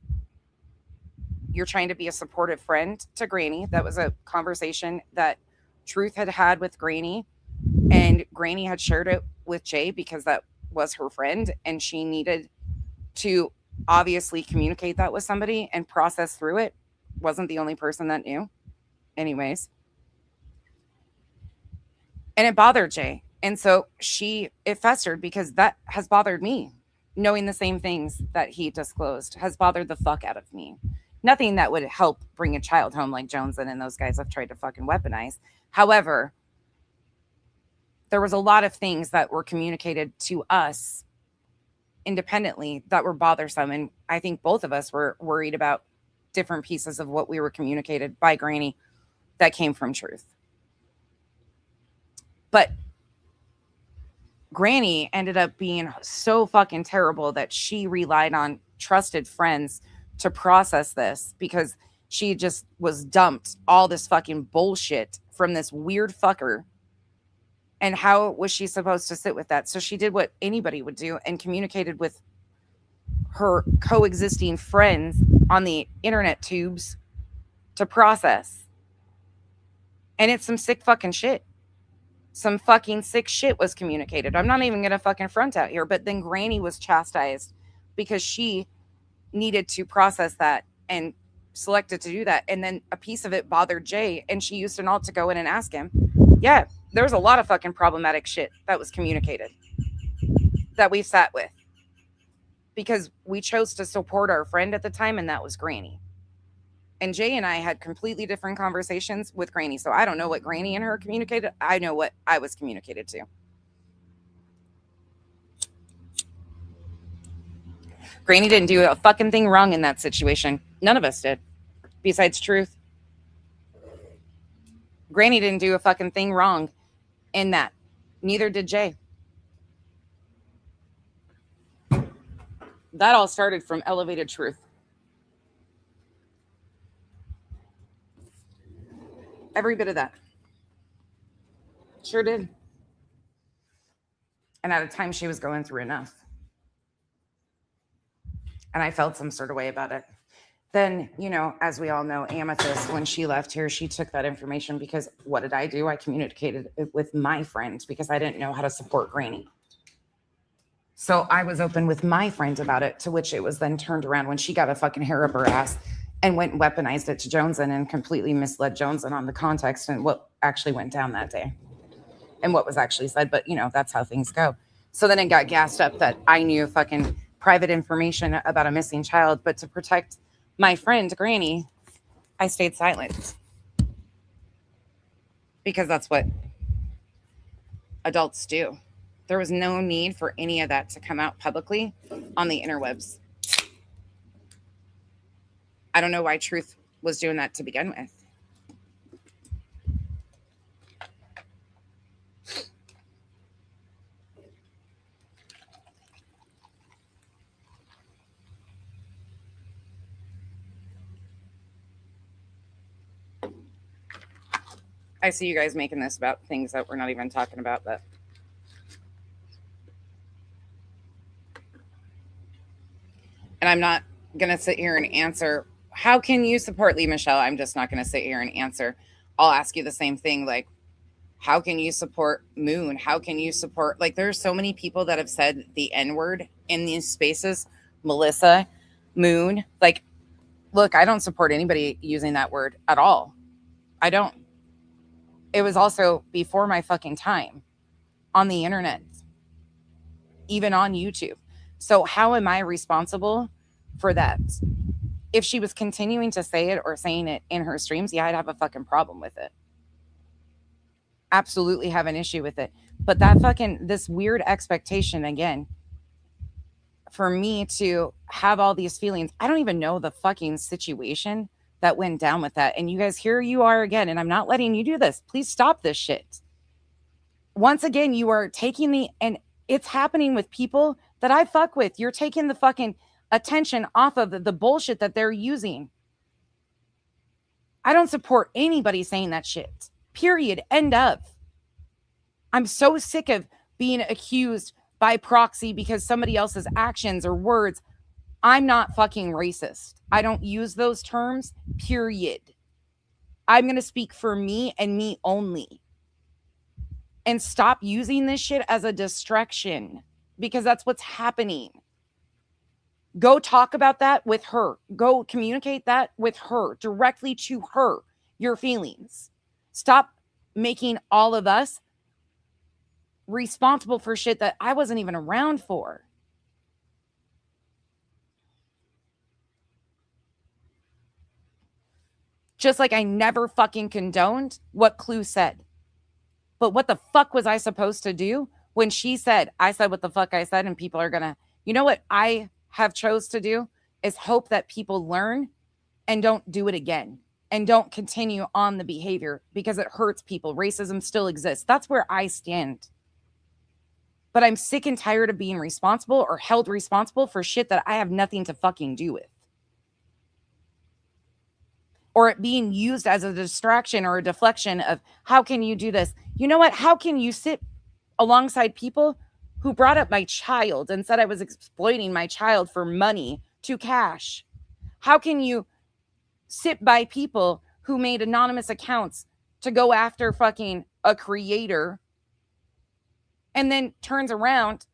you're trying to be a supportive friend to Granny. That was a conversation that Truth had with Granny, and Granny had shared it with Jay because that was her friend, and she needed to obviously communicate that with somebody and process through it. Wasn't the only person that knew. Anyways. And it bothered Jay. And so it festered because that has bothered me. Knowing the same things that he disclosed has bothered the fuck out of me. Nothing that would help bring a child home like Jones and those guys have tried to fucking weaponize. However, there was a lot of things that were communicated to us independently that were bothersome. And I think both of us were worried about different pieces of what we were communicated by Granny that came from Truth. But Granny ended up being so fucking terrible that she relied on trusted friends to process this because she just was dumped all this fucking bullshit from this weird fucker. And how was she supposed to sit with that? So she did what anybody would do and communicated with her coexisting friends on the internet tubes to process. And it's some sick fucking shit. Some fucking sick shit was communicated. I'm not even going to fucking front out here. But then Granny was chastised because she needed to process that and selected to do that. And then a piece of it bothered Jay. And she used an alt to go in and ask him. Yeah, there was a lot of fucking problematic shit that was communicated that we sat with. Because we chose to support our friend at the time. And that was Granny. And Jay and I had completely different conversations with Granny. So I don't know what Granny and her communicated. I know what I was communicated to. Granny didn't do a fucking thing wrong in that situation. None of us did. Besides Truth. Granny didn't do a fucking thing wrong in that. Neither did Jay. That all started from elevated truth. Every bit of that. Sure did. And at a time she was going through enough. And I felt some sort of way about it. Then, you know, as we all know, Amethyst, when she left here, she took that information because what did I do? I communicated it with my friends because I didn't know how to support Granny. So I was open with my friends about it, to which it was then turned around when she got a fucking hair up her ass and went and weaponized it to Joneson and completely misled Joneson on the context and what actually went down that day and what was actually said. But, you know, that's how things go. So then it got gassed up that I knew fucking private information about a missing child. But to protect my friend, Granny, I stayed silent. Because that's what adults do. There was no need for any of that to come out publicly on the interwebs. I don't know why Truth was doing that to begin with. I see you guys making this about things that we're not even talking about, but and I'm not going to sit here and answer, how can you support Lee Michelle? I'm just not going to sit here and answer. I'll ask you the same thing. Like, how can you support Moon? How can you support, like, there's so many people that have said the N-word in these spaces. Melissa, Moon, like, look, I don't support anybody using that word at all. I don't. It was also before my fucking time. on the internet, even on YouTube. So how am I responsible for that? If she was continuing to say it or saying it in her streams, yeah, I'd have a fucking problem with it. Absolutely have an issue with it. But that fucking, this weird expectation again, for me to have all these feelings, I don't even know the fucking situation that went down with that. And you guys, here you are again, and I'm not letting you do this. Please stop this shit. Once again, you are taking and it's happening with people that I fuck with. You're taking the fucking attention off of the bullshit that they're using. I don't support anybody saying that shit. Period. End of. I'm so sick of being accused by proxy because somebody else's actions or words. I'm not fucking racist. I don't use those terms. Period. I'm going to speak for me and me only. And stop using this shit as a distraction, because that's what's happening. Go talk about that with her. Go communicate that with her, directly to her, your feelings. Stop making all of us responsible for shit that I wasn't even around for. Just like I never fucking condoned what Clue said. But what the fuck was I supposed to do when she said, I said what the fuck I said, and people are gonna, you know what I have chose to do is hope that people learn and don't do it again and don't continue on the behavior because it hurts people. Racism still exists. That's where I stand. But I'm sick and tired of being responsible or held responsible for shit that I have nothing to fucking do with. Or it being used as a distraction or a deflection of, how can you do this? You know what? How can you sit alongside people who brought up my child and said I was exploiting my child for money to cash? How can you sit by people who made anonymous accounts to go after fucking a creator and then turns around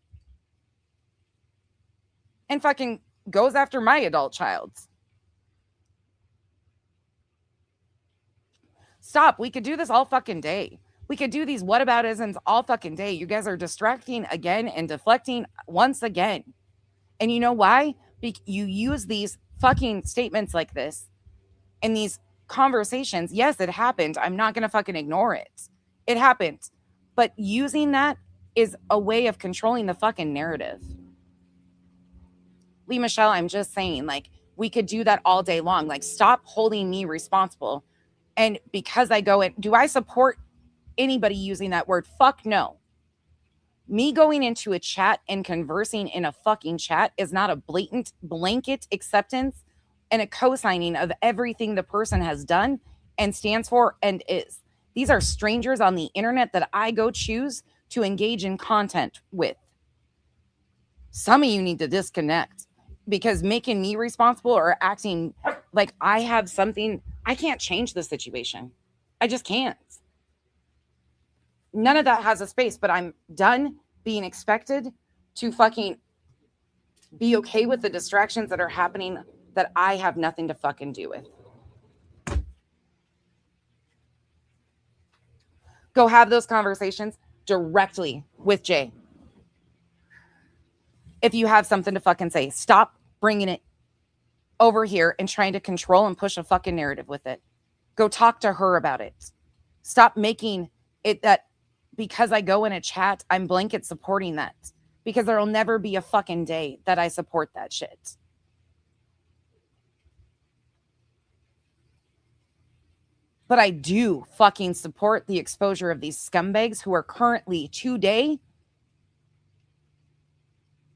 and fucking goes after my adult child? Stop. We could do this all fucking day. We could do these whataboutisms all fucking day. You guys are distracting again and deflecting once again. And you know why? You use these fucking statements like this in these conversations. Yes, it happened. I'm not going to fucking ignore it. It happened. But using that is a way of controlling the fucking narrative. Lee Michelle, I'm just saying, like, we could do that all day long. Like, stop holding me responsible. And because I go in, do I support anybody using that word? Fuck no. Me going into a chat and conversing in a fucking chat is not a blatant blanket acceptance and a co-signing of everything the person has done and stands for and is. These are strangers on the internet that I go choose to engage in content with. Some of you need to disconnect, because making me responsible or acting like I have something, I can't change the situation. I just can't. None of that has a space, but I'm done being expected to fucking be okay with the distractions that are happening that I have nothing to fucking do with. Go have those conversations directly with Jay. If you have something to fucking say, stop bringing it over here and trying to control and push a fucking narrative with it. Go talk to her about it. Stop making it that because I go in a chat, I'm blanket supporting that, because there will never be a fucking day that I support that shit. But I do fucking support the exposure of these scumbags who are currently today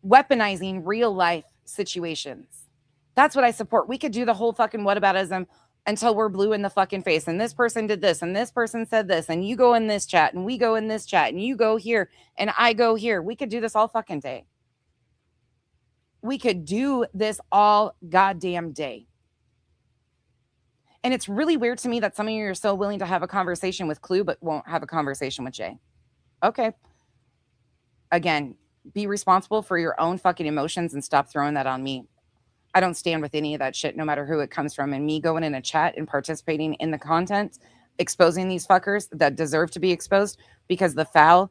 weaponizing real life situations. That's what I support. We could do the whole fucking whataboutism until we're blue in the fucking face. And this person did this, and this person said this, and you go in this chat, and we go in this chat, and you go here, and I go here. We could do this all fucking day. We could do this all goddamn day. And it's really weird to me that some of you are so willing to have a conversation with Clue, but won't have a conversation with Jay. Okay. Again, be responsible for your own fucking emotions and stop throwing that on me. I don't stand with any of that shit, no matter who it comes from. And me going in a chat and participating in the content, exposing these fuckers that deserve to be exposed, because the foul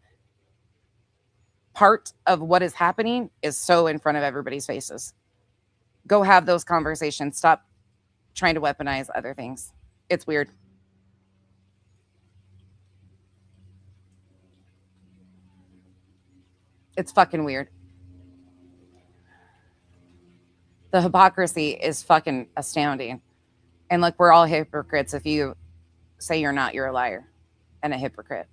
part of what is happening is so in front of everybody's faces. Go have those conversations. Stop trying to weaponize other things. It's weird. It's fucking weird. The hypocrisy is fucking astounding. And look, we're all hypocrites. If you say you're not, you're a liar and a hypocrite.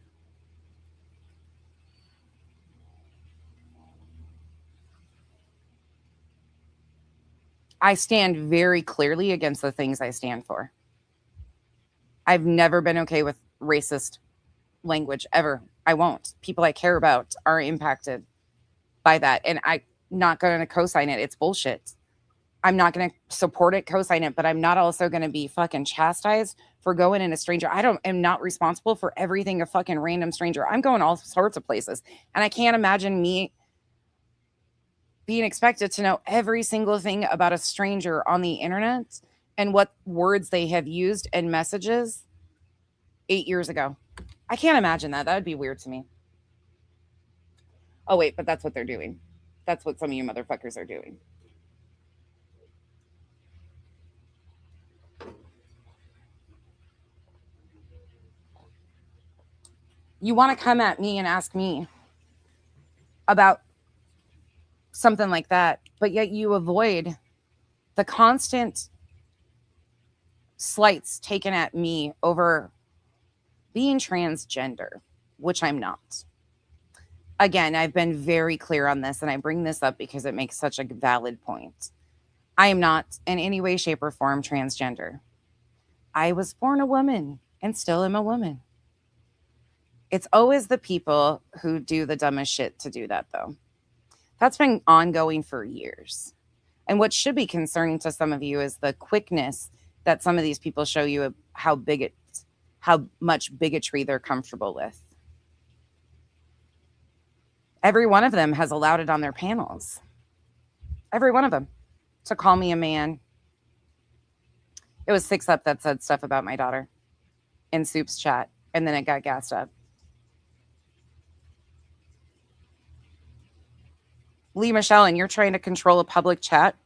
I stand very clearly against the things I stand for. I've never been okay with racist language ever. I won't. People I care about are impacted by that. And I'm not going to co-sign it. It's bullshit. I'm not going to support it, co-sign it, but I'm not also going to be fucking chastised for going in a stranger. am not responsible for everything a fucking random stranger. I'm going all sorts of places. And I can't imagine me being expected to know every single thing about a stranger on the internet and what words they have used in messages 8 years ago. I can't imagine that. That would be weird to me. Oh, wait, but that's what they're doing. That's what some of you motherfuckers are doing. You want to come at me and ask me about something like that, but yet you avoid the constant slights taken at me over being transgender, which I'm not. Again, I've been very clear on this, and I bring this up because it makes such a valid point. I am not in any way, shape, or form transgender. I was born a woman and still am a woman. It's always the people who do the dumbest shit to do that, though. That's been ongoing for years. And what should be concerning to some of you is the quickness that some of these people show you how much bigotry they're comfortable with. Every one of them has allowed it on their panels. Every one of them. To call me a man. It was Six Up that said stuff about my daughter in Soup's chat, and then it got gassed up. Lee Michelle, and you're trying to control a public chat?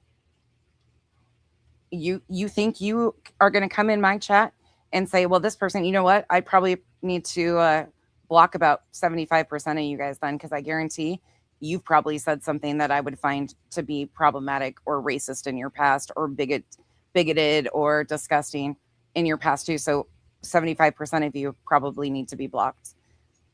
You think you are going to come in my chat and say, well, this person, you know what? I probably need to block about 75% of you guys then, because I guarantee you've probably said something that I would find to be problematic or racist in your past, or bigoted or disgusting in your past too. So 75% of you probably need to be blocked,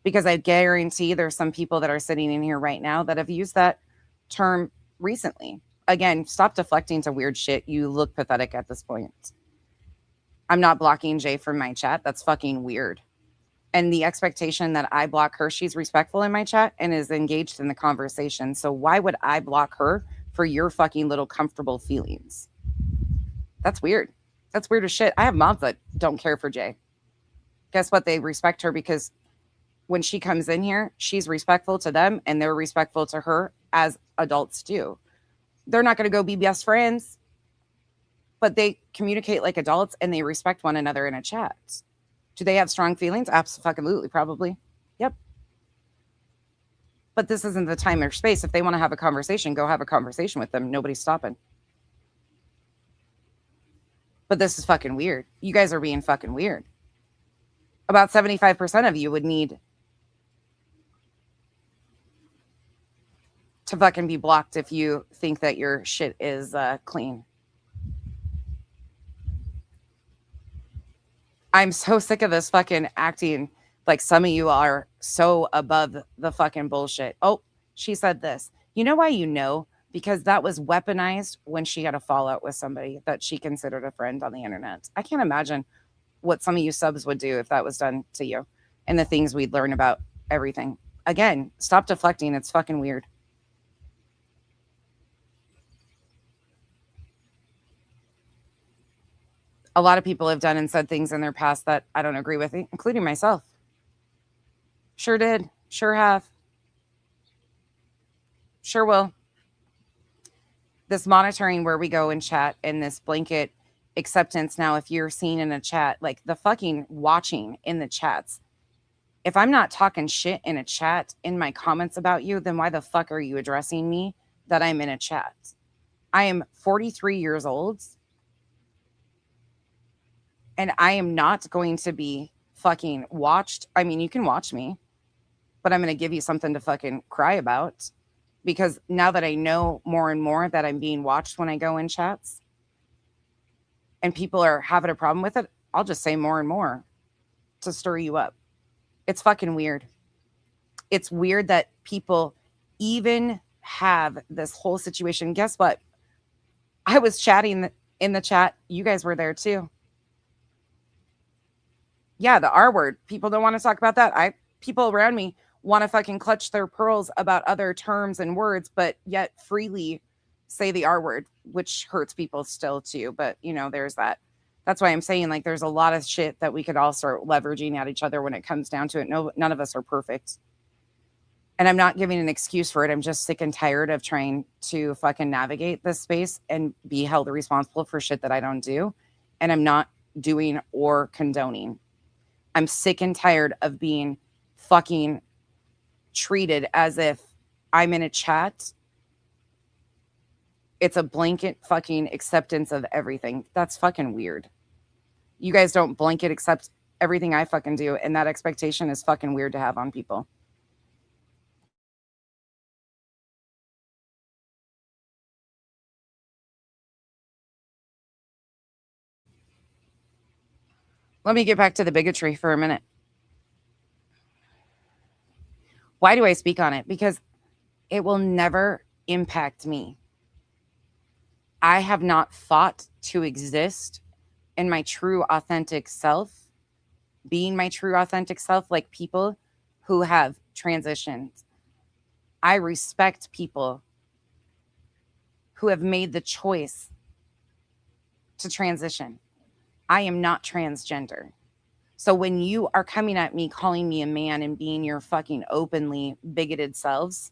because I guarantee there's some people that are sitting in here right now that have used that term recently. Again, stop deflecting to weird shit. You look pathetic at this point. I'm not blocking Jay from my chat. That's fucking weird. And the expectation that I block her, she's respectful in my chat and is engaged in the conversation. So why would I block her for your fucking little comfortable feelings? That's weird. That's weird as shit. I have moms that don't care for Jay. Guess what? They respect her because when she comes in here, she's respectful to them and they're respectful to her, as adults do. They're not going to go be best friends, but they communicate like adults and they respect one another in a chat. Do they have strong feelings? Absolutely, probably. Yep. But this isn't the time or space. If they want to have a conversation, go have a conversation with them. Nobody's stopping. But this is fucking weird. You guys are being fucking weird. About 75% of you would need to fucking be blocked if you think that your shit is clean. I'm so sick of this fucking acting like some of you are so above the fucking bullshit. Oh, she said this. You know why you know? Because that was weaponized when she had a fallout with somebody that she considered a friend on the internet. I can't imagine what some of you subs would do if that was done to you, and the things we'd learn about everything. Again, stop deflecting. It's fucking weird. A lot of people have done and said things in their past that I don't agree with, including myself. Sure did. Sure have. Sure will. This monitoring where we go and chat, and this blanket acceptance now, if you're seen in a chat, like the fucking watching in the chats If I'm not talking shit in a chat in my comments about you, then why the fuck are you addressing me that I'm in a chat? I am 43 years old and I am not going to be fucking watched. I mean, you can watch me, but I'm going to give you something to fucking cry about, because now that I know more and more that I'm being watched when I go in chats and people are having a problem with it, I'll just say more and more to stir you up. It's fucking weird. It's weird that people even have this whole situation. Guess what? I was chatting in the chat. You guys were there too. Yeah, the R word. People don't want to talk about that. People around me want to fucking clutch their pearls about other terms and words, but yet freely say the R word, which hurts people still too. But you know, there's that. That's why I'm saying, like, there's a lot of shit that we could all start leveraging at each other when it comes down to it. No, none of us are perfect. And I'm not giving an excuse for it. I'm just sick and tired of trying to fucking navigate this space and be held responsible for shit that I don't do. And I'm not doing or condoning. I'm sick and tired of being fucking treated as if I'm in a chat. It's a blanket fucking acceptance of everything. That's fucking weird. You guys don't blanket accept everything I fucking do. And that expectation is fucking weird to have on people. Let me get back to the bigotry for a minute. Why do I speak on it? Because it will never impact me. I have not fought to exist in my true authentic self, being my true authentic self, like people who have transitioned. I respect people who have made the choice to transition. I am not transgender. So when you are coming at me, calling me a man and being your fucking openly bigoted selves,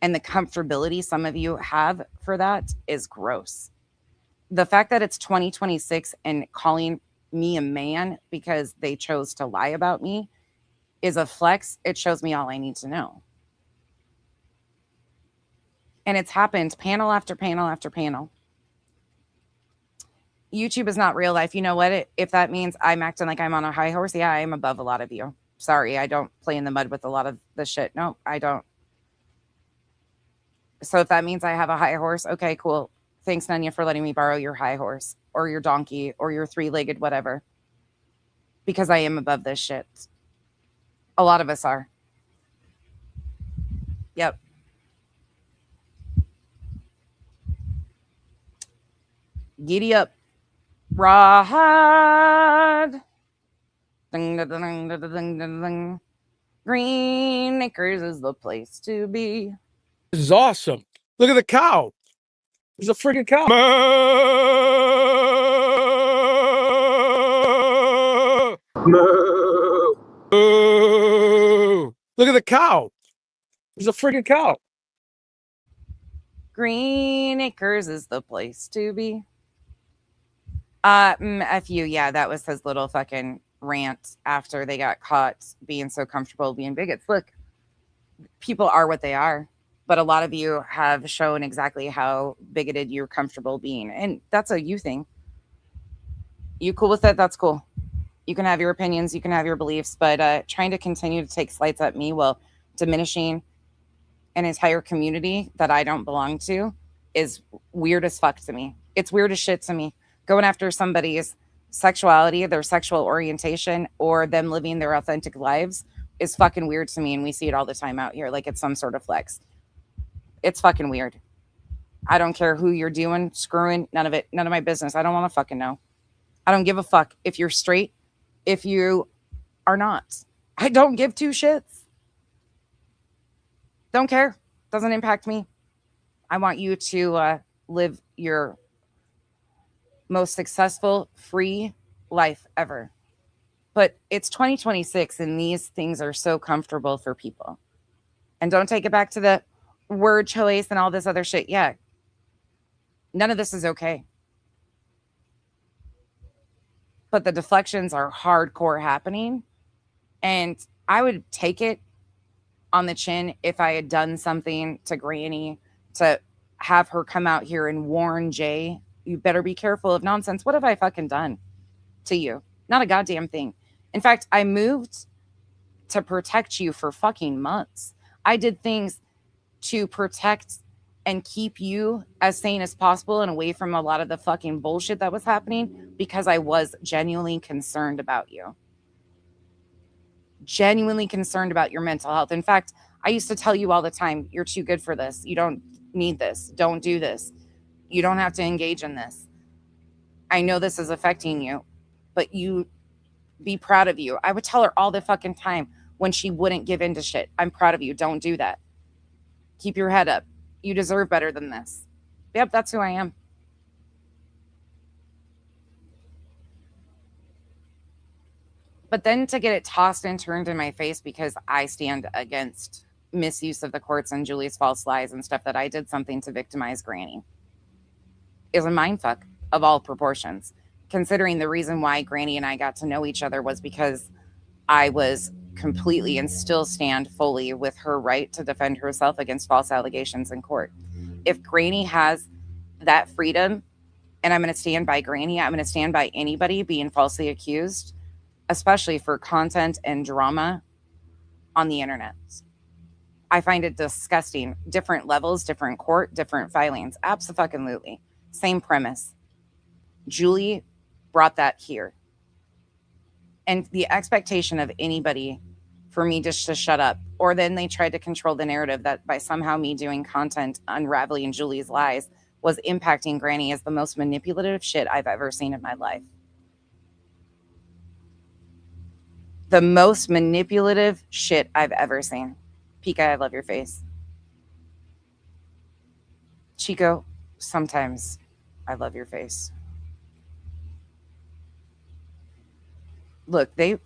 and the comfortability some of you have for that is gross. The fact that it's 2026 and calling me a man because they chose to lie about me is a flex. It shows me all I need to know. And it's happened panel after panel after panel. YouTube is not real life. You know what? If that means I'm acting like I'm on a high horse, yeah, I am above a lot of you. Sorry, I don't play in the mud with a lot of the shit. No, I don't. So if that means I have a high horse, okay, cool. Thanks, Nanya, for letting me borrow your high horse or your donkey or your three-legged whatever. Because I am above this shit. A lot of us are. Yep. Giddy up. Rawhide. Ding, ding, ding, ding, ding, ding, ding. Green Acres is the place to be. This is awesome. Look at the cow. There's a freaking cow. Look at the cow. There's a freaking cow. Green Acres is the place to be. F you, yeah, that was his little fucking rant after they got caught being so comfortable being bigots. Look, people are what they are, but a lot of you have shown exactly how bigoted you're comfortable being, and that's a you thing. You cool with it? That's cool. You can have your opinions, you can have your beliefs, but trying to continue to take slights at me while diminishing an entire community that I don't belong to is weird as fuck to me. It's weird as shit to me. Going after somebody's sexuality, their sexual orientation, or them living their authentic lives is fucking weird to me. And we see it all the time out here. Like it's some sort of flex. It's fucking weird. I don't care who you're doing, screwing, none of it. None of my business. I don't want to fucking know. I don't give a fuck if you're straight, if you are not. I don't give two shits. Don't care. Doesn't impact me. I want you to live your most successful, free life ever. But it's 2026 and these things are so comfortable for people. And don't take it back to the word choice and all this other shit. Yeah. None of this is okay. But the deflections are hardcore happening. And I would take it on the chin if I had done something to Granny to have her come out here and warn Jay, you better be careful of nonsense. What have I fucking done to you? Not a goddamn thing. In fact, I moved to protect you for fucking months. I did things to protect and keep you as sane as possible and away from a lot of the fucking bullshit that was happening because I was genuinely concerned about you. Genuinely concerned about your mental health. In fact, I used to tell you all the time, you're too good for this. You don't need this. Don't do this. You don't have to engage in this. I know this is affecting you, but you be proud of you. I would tell her all the fucking time when she wouldn't give in to shit. I'm proud of you. Don't do that. Keep your head up. You deserve better than this. Yep, that's who I am. But then to get it tossed and turned in my face because I stand against misuse of the courts and Julie's false lies and stuff that I did something to victimize Granny is a mindfuck of all proportions. Considering the reason why Granny and I got to know each other was because I was completely and still stand fully with her right to defend herself against false allegations in court. If Granny has that freedom, and I'm going to stand by Granny, I'm going to stand by anybody being falsely accused, especially for content and drama on the internet. I find it disgusting. Different levels, different court, different filings. Abso-fucking-lutely. Same premise. Julie brought that here. And the expectation of anybody for me just to shut up, or then they tried to control the narrative that by somehow me doing content unraveling Julie's lies was impacting Granny is the most manipulative shit I've ever seen in my life. The most manipulative shit I've ever seen. Pika, I love your face. Chico, sometimes I love your face. Look, they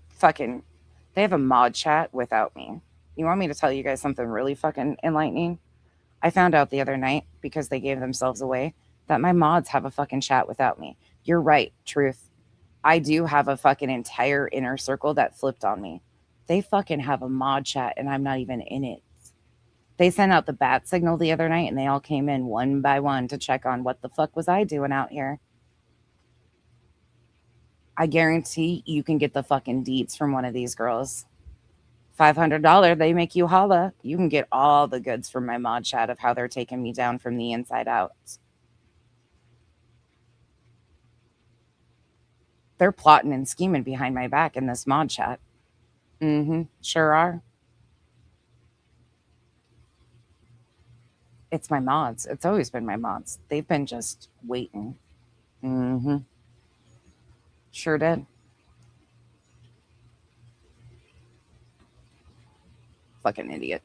have a mod chat without me. You want me to tell you guys something really fucking enlightening? I found out the other night, because they gave themselves away, that my mods have a fucking chat without me. You're right, truth. I do have a fucking entire inner circle that flipped on me. They fucking have a mod chat and I'm not even in it. They sent out the bat signal the other night and they all came in one by one to check on what the fuck was I doing out here. I guarantee you can get the fucking deets from one of these girls. $500, they make you holla. You can get all the goods from my mod chat of how they're taking me down from the inside out. They're plotting and scheming behind my back in this mod chat. Sure are. It's my mods. It's always been my mods. They've been just waiting. Sure did. Fucking idiot.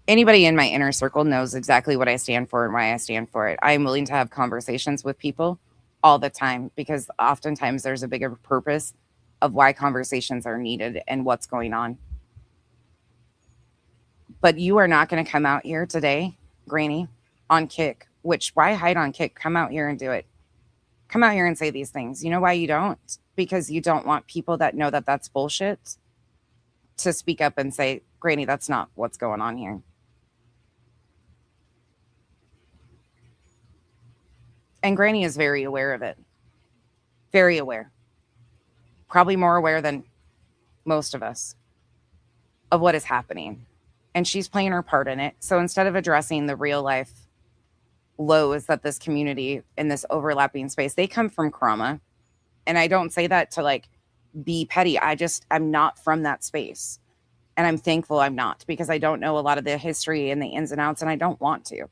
Anybody in my inner circle knows exactly what I stand for and why I stand for it. I am willing to have conversations with people all the time because oftentimes there's a bigger purpose of why conversations are needed and what's going on. But you are not going to come out here today, Granny, on Kick, which why hide on Kick? Come out here and do it. Come out here and say these things. You know why you don't? Because you don't want people that know that that's bullshit to speak up and say, Granny, that's not what's going on here. And Granny is very aware of it. Very aware. Probably more aware than most of us of what is happening. And she's playing her part in it. So instead of addressing the real life lows that this community in this overlapping space, they come from trauma. And I don't say that to like be petty. I'm not from that space. And I'm thankful I'm not, because I don't know a lot of the history and the ins and outs, and I don't want to.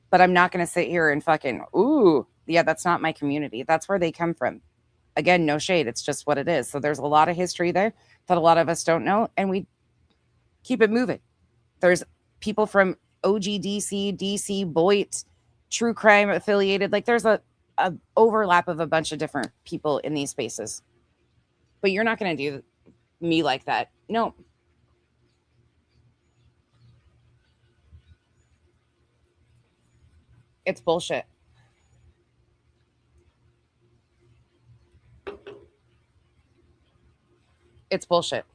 But I'm not going to sit here and fucking, ooh, yeah, that's not my community. That's where they come from. Again, no shade. It's just what it is. So there's a lot of history there that a lot of us don't know, and we keep it moving. There's people from OGDC, DC, Boyd, true crime affiliated. Like there's a overlap of a bunch of different people in these spaces. But you're not going to do me like that. No. It's bullshit. It's bullshit.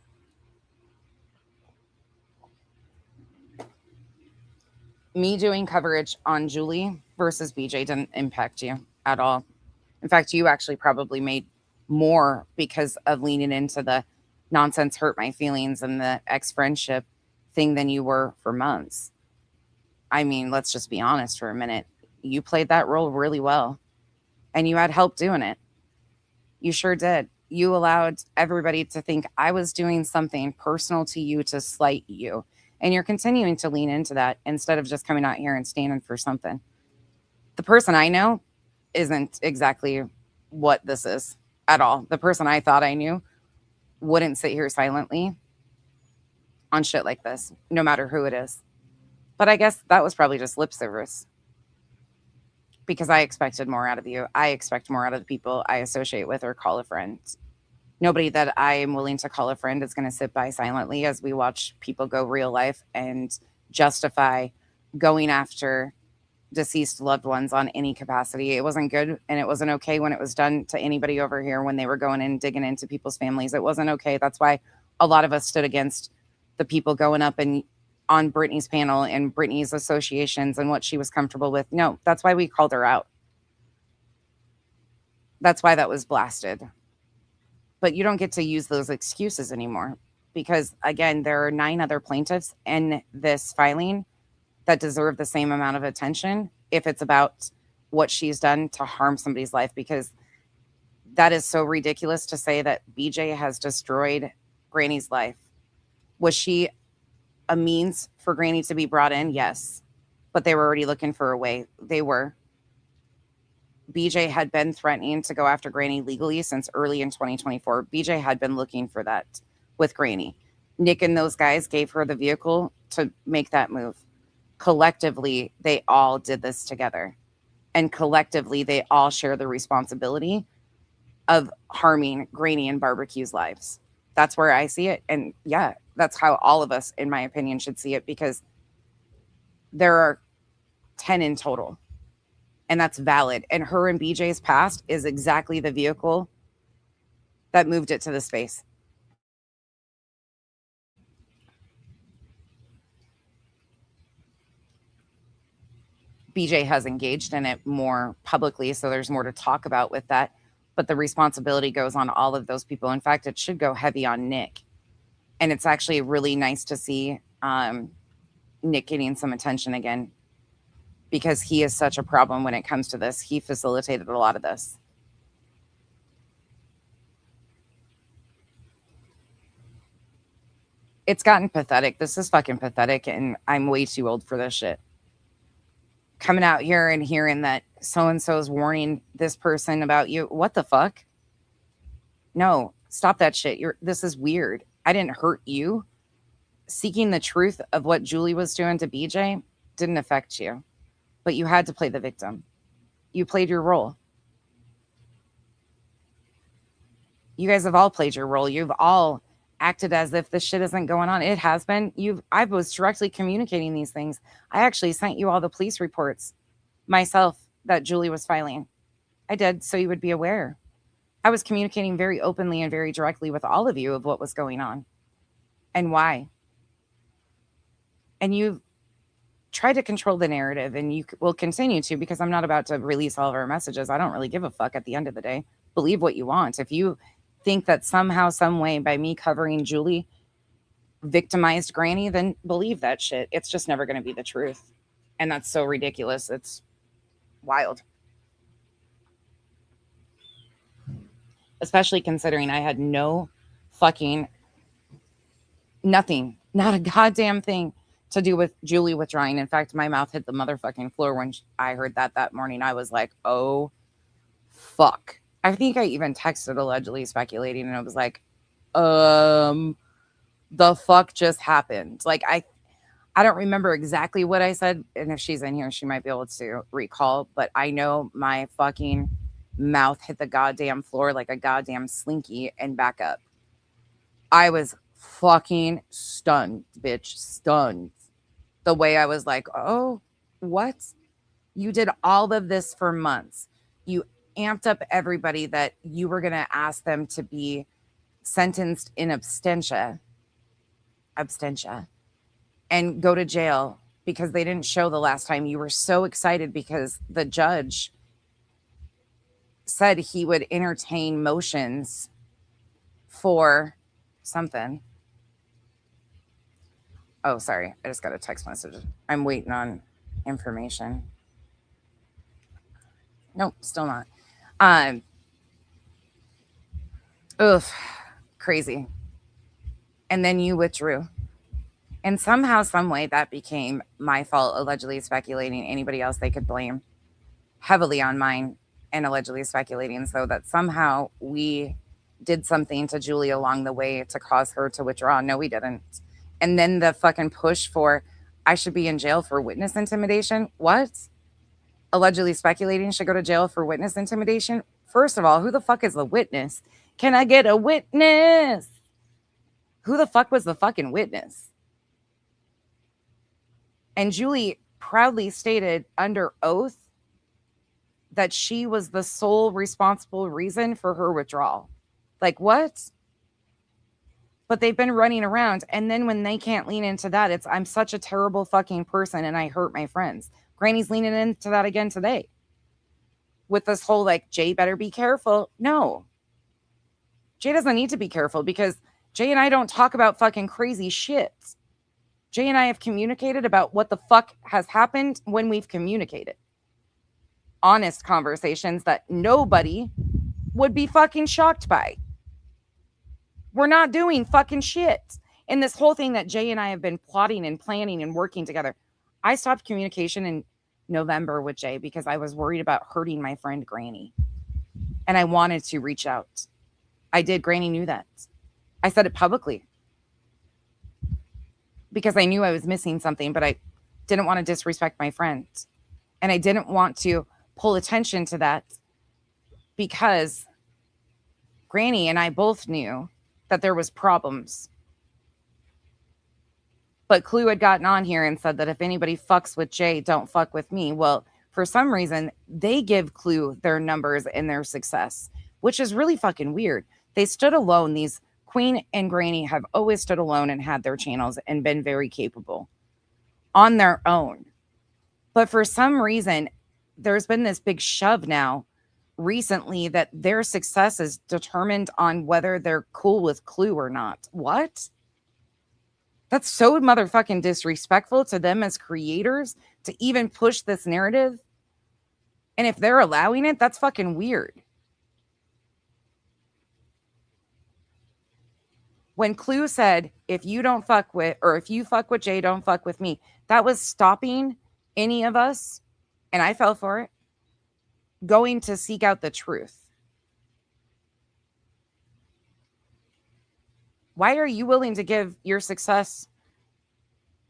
Me doing coverage on Julie versus BJ didn't impact you at all. In fact, you actually probably made more because of leaning into the nonsense hurt my feelings and the ex friendship thing than you were for months. I mean, let's just be honest for a minute. You played that role really well and you had help doing it. You sure did. You allowed everybody to think I was doing something personal to you to slight you. And you're continuing to lean into that instead of just coming out here and standing for something. The person I know isn't exactly what this is at all. The person I thought I knew wouldn't sit here silently on shit like this, no matter who it is. But I guess that was probably just lip service because I expected more out of you. I expect more out of the people I associate with or call a friend. Nobody that I am willing to call a friend is going to sit by silently as we watch people go real life and justify going after deceased loved ones on any capacity. It wasn't good and it wasn't okay when it was done to anybody over here when they were going in digging into people's families. It wasn't okay. That's why a lot of us stood against the people going up and on Brittany's panel and Brittany's associations and what she was comfortable with. No, that's why we called her out. That's why that was blasted. But you don't get to use those excuses anymore because, again, there are 9 other plaintiffs in this filing that deserve the same amount of attention if it's about what she's done to harm somebody's life, because that is so ridiculous to say that BJ has destroyed Granny's life. Was she a means for Granny to be brought in? Yes. But they were already looking for a way. They were. BJ had been threatening to go after Granny legally since early in 2024. BJ had been looking for that with Granny. Nick and those guys gave her the vehicle to make that move. Collectively, they all did this together. And collectively, they all share the responsibility of harming Granny and Barbecue's lives. That's where I see it. And yeah, that's how all of us, in my opinion, should see it, because there are 10 in total. And that's valid. And her and BJ's past is exactly the vehicle that moved it to the space. BJ has engaged in it more publicly, so there's more to talk about with that. But the responsibility goes on all of those people. In fact, it should go heavy on Nick. And it's actually really nice to see Nick getting some attention again, because he is such a problem when it comes to this. He facilitated a lot of this. It's gotten pathetic. This is fucking pathetic, and I'm way too old for this shit. Coming out here and hearing that so-and-so is warning this person about you. What the fuck? No, stop that shit. This is weird. I didn't hurt you. Seeking the truth of what Julie was doing to BJ didn't affect you. But you had to play the victim. You played your role. You guys have all played your role. You've all acted as if this shit isn't going on. It has been. I was directly communicating these things. I actually sent you all the police reports myself that Julie was filing. I did, so you would be aware. I was communicating very openly and very directly with all of you of what was going on and why. And you try to control the narrative, and you will continue to, because I'm not about to release all of our messages. I don't really give a fuck at the end of the day. Believe what you want. If you think that somehow, some way, by me covering Julie victimized Granny, then believe that shit. It's just never going to be the truth. And that's so ridiculous. It's wild. Especially considering I had no fucking nothing, not a goddamn thing to do with Julie withdrawing. In fact, my mouth hit the motherfucking floor when I heard that morning. I was like, oh, fuck. I think I even texted allegedly speculating, and it was like, the fuck just happened? Like, I don't remember exactly what I said, and if she's in here, she might be able to recall, but I know my fucking mouth hit the goddamn floor like a goddamn slinky and back up. I was fucking stunned, bitch, stunned. The way I was like, oh, what? You did all of this for months. You amped up everybody that you were going to ask them to be sentenced in absentia, and go to jail because they didn't show the last time. You were so excited because the judge said he would entertain motions for something. Oh, sorry. I just got a text message. I'm waiting on information. Nope, still not. Oof, crazy. And then you withdrew. And somehow, some way, that became my fault, allegedly speculating anybody else they could blame heavily on mine and allegedly speculating, so that somehow we did something to Julie along the way to cause her to withdraw. No, we didn't. And then the fucking push for I should be in jail for witness intimidation. What? Allegedly speculating should go to jail for witness intimidation? First of all, who the fuck is the witness? Can I get a witness? Who the fuck was the fucking witness? And Julie proudly stated under oath that she was the sole responsible reason for her withdrawal. Like, what? But they've been running around. And then when they can't lean into that, it's I'm such a terrible fucking person and I hurt my friends. Granny's leaning into that again today. With this whole like, Jay better be careful. No. Jay doesn't need to be careful because Jay and I don't talk about fucking crazy shit. Jay and I have communicated about what the fuck has happened when we've communicated. Honest conversations that nobody would be fucking shocked by. We're not doing fucking shit. And this whole thing that Jay and I have been plotting and planning and working together. I stopped communication in November with Jay because I was worried about hurting my friend Granny. And I wanted to reach out. I did. Granny knew that. I said it publicly. Because I knew I was missing something, but I didn't want to disrespect my friend. And I didn't want to pull attention to that because Granny and I both knew that there was problems. But Clue had gotten on here and said that if anybody fucks with Jay, don't fuck with me. Well, for some reason, they give Clue their numbers and their success, which is really fucking weird. They stood alone. These Queen and Granny have always stood alone and had their channels and been very capable on their own. But for some reason, there's been this big shove now recently that their success is determined on whether they're cool with Clue or not. What? That's so motherfucking disrespectful to them as creators to even push this narrative. And if they're allowing it, that's fucking weird. When Clue said, if you don't fuck with, or if you fuck with Jay, don't fuck with me, that was stopping any of us, and I fell for it, going to seek out the truth. Why are you willing to give your success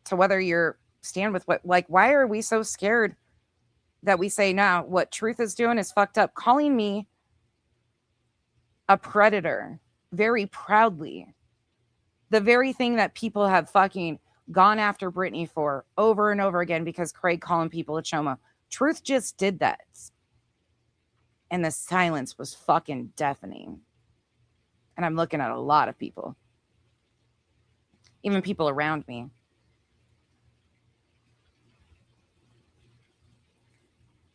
to whether you're stand with what, like, why are we so scared that we say, now what truth is doing is fucked up? Calling me a predator very proudly. The very thing that people have fucking gone after Britney for over and over again because Craig calling people a choma. Truth just did that. And the silence was fucking deafening. And I'm looking at a lot of people. Even people around me.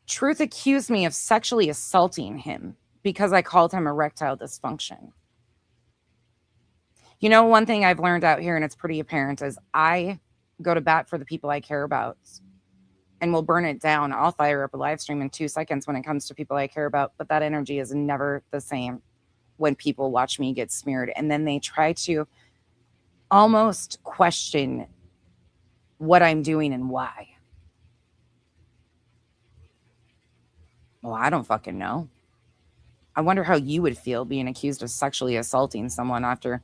Truth accused me of sexually assaulting him because I called him erectile dysfunction. You know, one thing I've learned out here, and it's pretty apparent, is I go to bat for the people I care about and will burn it down. I'll fire up a live stream in 2 seconds when it comes to people I care about, but that energy is never the same when people watch me get smeared. And then they try to almost question what I'm doing and why. Well, I don't fucking know. I wonder how you would feel being accused of sexually assaulting someone after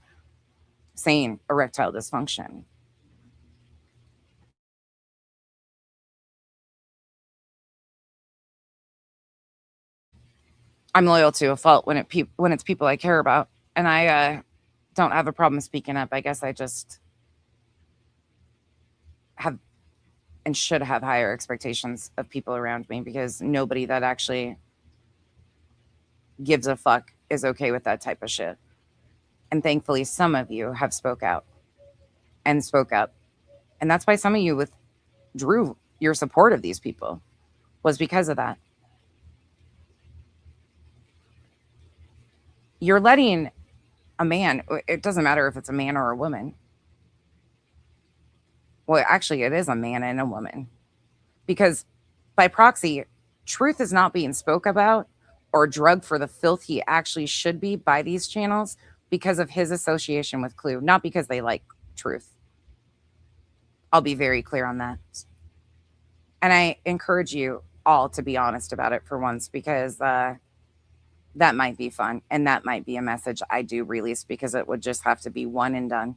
saying erectile dysfunction. I'm loyal to a fault when it's people I care about, and I don't have a problem speaking up. I guess I just have and should have higher expectations of people around me because nobody that actually gives a fuck is okay with that type of shit. And thankfully, some of you have spoke out and spoke up. And that's why some of you withdrew your support of these people, was because of that. You're letting a man, it doesn't matter if it's a man or a woman. Well, actually, it is a man and a woman. Because by proxy, truth is not being spoke about or drugged for the filth he actually should be by these channels because of his association with Clue, not because they like truth. I'll be very clear on that. And I encourage you all to be honest about it for once, because that might be fun. And that might be a message I do release, because it would just have to be one and done.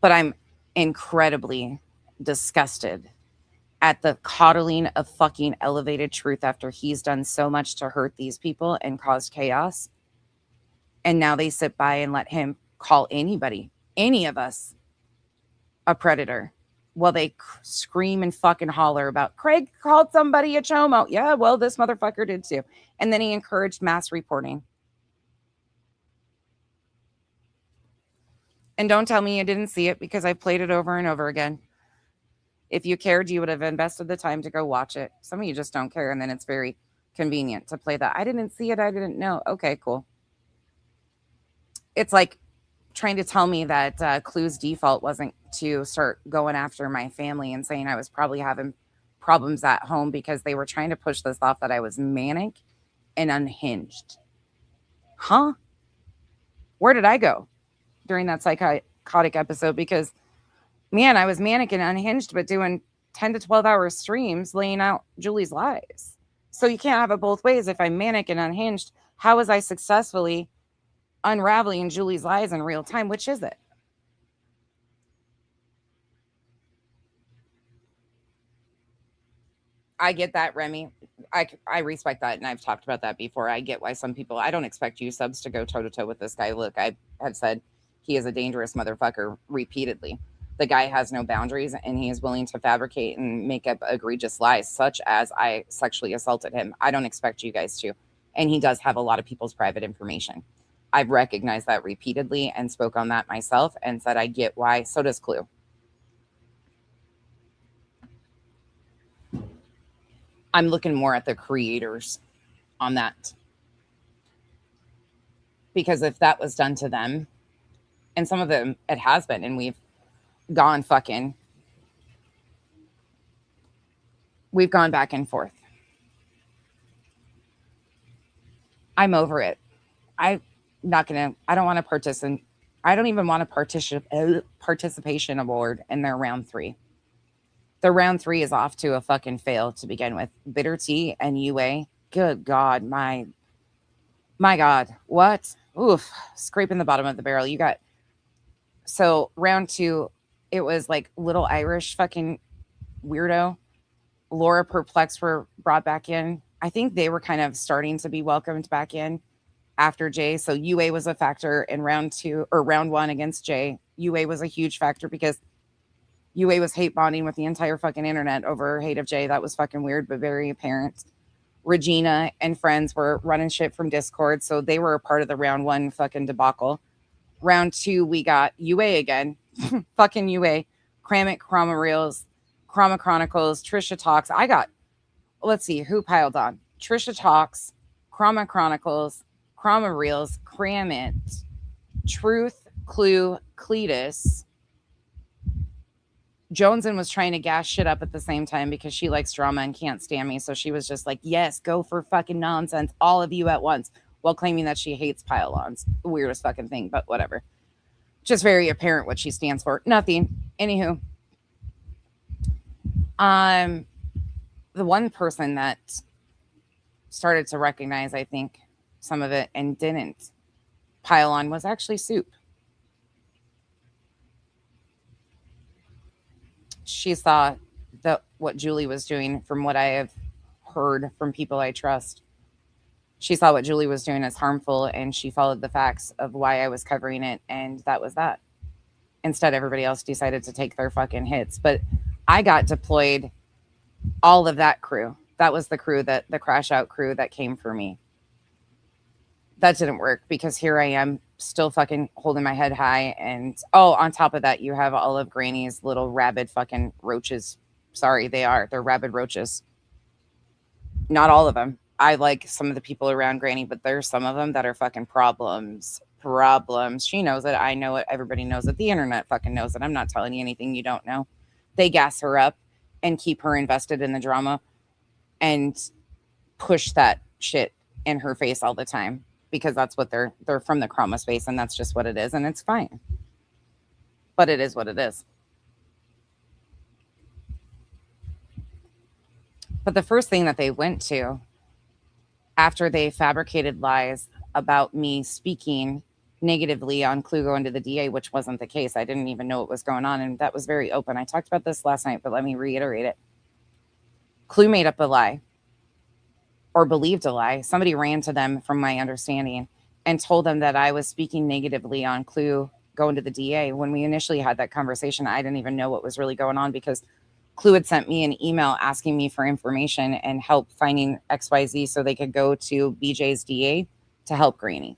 But I'm incredibly disgusted at the coddling of fucking elevated truth after he's done so much to hurt these people and caused chaos. And now they sit by and let him call anybody, any of us, a predator. Well, they scream and fucking holler about Craig called somebody a chomo. Yeah, well, this motherfucker did too. And then he encouraged mass reporting. And don't tell me you didn't see it, because I played it over and over again. If you cared, you would have invested the time to go watch it. Some of you just don't care, and then it's very convenient to play that. I didn't see it. I didn't know. Okay, cool. It's like trying to tell me that Clue's default wasn't to start going after my family and saying I was probably having problems at home because they were trying to push this off that I was manic and unhinged. Huh? Where did I go during that psychotic episode? Because, man, I was manic and unhinged, but doing 10 to 12 hour streams laying out Julie's lies. So you can't have it both ways. If I'm manic and unhinged, how was I successfully unraveling Julie's lies in real time? Which is it? I get that, Remy. I respect that, and I've talked about that before. I get why some people, I don't expect you subs to go toe-to-toe with this guy. Look, I have said he is a dangerous motherfucker repeatedly. The guy has no boundaries, and he is willing to fabricate and make up egregious lies, such as I sexually assaulted him. I don't expect you guys to. And he does have a lot of people's private information. I've recognized that repeatedly and spoke on that myself and said I get why. So does Clue. I'm looking more at the creators on that. Because if that was done to them, and some of them it has been, and we've gone back and forth. I'm over it. I don't want to participate. I don't even want a participation award in their round 3. The round 3 is off to a fucking fail to begin with. Bitter Tea and UA. Good God, my God. What? Oof. Scraping the bottom of the barrel. You got, so round 2, it was like Little Irish fucking weirdo. Laura Perplex were brought back in. I think they were kind of starting to be welcomed back in after Jay. So UA was a factor in round 1 against Jay. UA was a huge factor because UA was hate bonding with the entire fucking internet over hate of Jay. That was fucking weird, but very apparent. Regina and friends were running shit from Discord, so they were a part of the round 1 fucking debacle. Round 2, we got UA again. Fucking UA. Kramik, Chroma Reels, Chroma Chronicles, Trisha Talks. Let's see, who piled on? Trisha Talks, Chroma Chronicles, Chroma Reels, Kramit, Truth, Clue, Cletus. Joneson was trying to gas shit up at the same time because she likes drama and can't stand me. So she was just like, yes, go for fucking nonsense, all of you at once, while claiming that she hates pile-ons. The weirdest fucking thing, but whatever. Just very apparent what she stands for. Nothing. Anywho. The one person that started to recognize, I think, some of it and didn't pile on was actually Soup. She saw what Julie was doing, from what I have heard from people I trust. She saw what Julie was doing as harmful, and she followed the facts of why I was covering it, and that was that. Instead, everybody else decided to take their fucking hits. But I got deployed, all of that crew. That was the crew, the crash out crew that came for me. that didn't work because here I am still fucking holding my head high. And oh, on top of that, you have all of Granny's little rabid fucking roaches. Sorry, they're rabid roaches. Not all of them. I like some of the people around Granny, but there's some of them that are fucking problems. She knows it. I know it. Everybody knows it. The internet fucking knows it. I'm not telling you anything you don't know. They gas her up and keep her invested in the drama and push that shit in her face all the time because that's what they're from the chroma space, and that's just what it is, and it's fine. But it is what it is. But the first thing that they went to after they fabricated lies about me speaking negatively on Clue going to the DA, which wasn't the case. I didn't even know what was going on, and that was very open. I talked about this last night, but let me reiterate it. Clue made up a lie or believed a lie. Somebody ran to them, from my understanding, and told them that I was speaking negatively on Clue going to the DA. When we initially had that conversation, I didn't even know what was really going on because Clue had sent me an email asking me for information and help finding XYZ so they could go to BJ's DA to help Granny.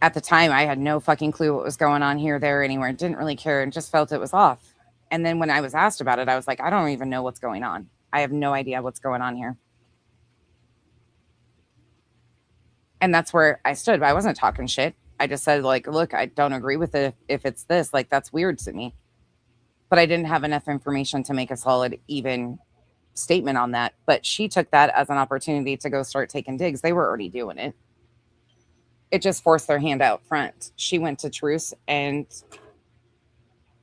At the time, I had no fucking clue what was going on here, there, anywhere. Didn't really care and just felt it was off. And then when I was asked about it, I was like, I don't even know what's going on. I have no idea what's going on here. And that's where I stood. I wasn't talking shit. I just said, like, look, I don't agree with it if it's this. Like, that's weird to me. But I didn't have enough information to make a solid, even statement on that. But she took that as an opportunity to go start taking digs. They were already doing it. It just forced their hand out front. She went to truce and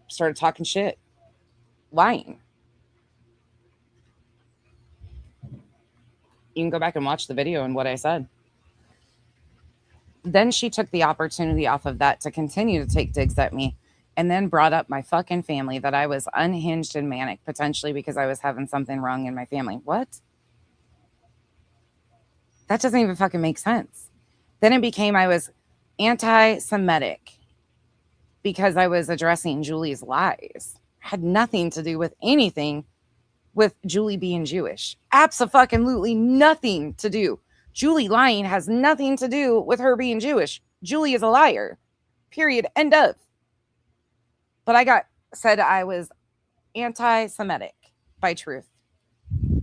started talking shit, lying. You can go back and watch the video and what I said. Then she took the opportunity off of that to continue to take digs at me, and then brought up my fucking family, that I was unhinged and manic, potentially because I was having something wrong in my family. What? That doesn't even fucking make sense. Then it became I was anti-Semitic because I was addressing Julie's lies. Had nothing to do with anything with Julie being Jewish. Absolutely nothing to do. Julie lying has nothing to do with her being Jewish. Julie is a liar. Period. End of. But I said I was anti-Semitic by truth.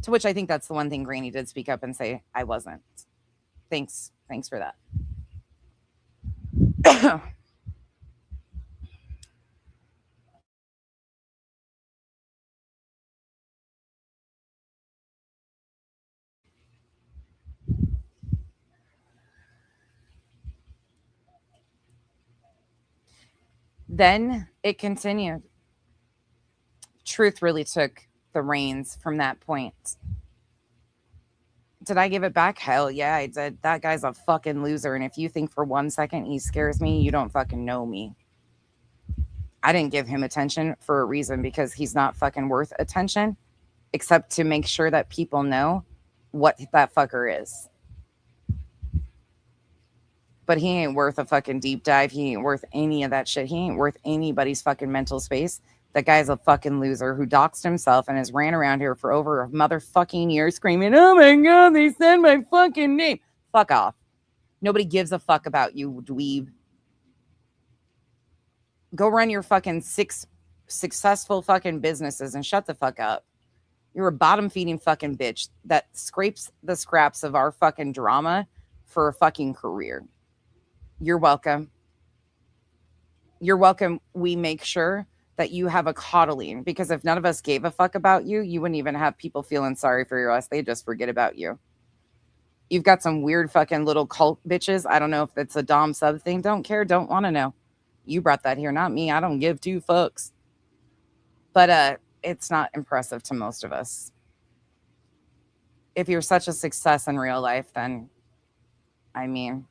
To which I think that's the one thing Granny did speak up and say I wasn't. Thanks for that. Then it continued. Truth really took the reins from that point. Did I give it back? Hell yeah, I did. That guy's a fucking loser. And if you think for 1 second he scares me, you don't fucking know me. I didn't give him attention for a reason, because he's not fucking worth attention, except to make sure that people know what that fucker is. But he ain't worth a fucking deep dive. He ain't worth any of that shit. He ain't worth anybody's fucking mental space. That guy's a fucking loser who doxed himself and has ran around here for over a motherfucking year screaming, oh my God, they said my fucking name. Fuck off. Nobody gives a fuck about you, dweeb. Go run your fucking 6 successful fucking businesses and shut the fuck up. You're a bottom feeding fucking bitch that scrapes the scraps of our fucking drama for a fucking career. You're welcome. You're welcome. We make sure that you have a coddling, because if none of us gave a fuck about you, you wouldn't even have people feeling sorry for your ass. They just forget about you. You've got some weird fucking little cult bitches. I don't know if it's a dom sub thing. Don't care. Don't want to know. You brought that here, not me. I don't give 2 fucks. But it's not impressive to most of us. If you're such a success in real life, then, I mean,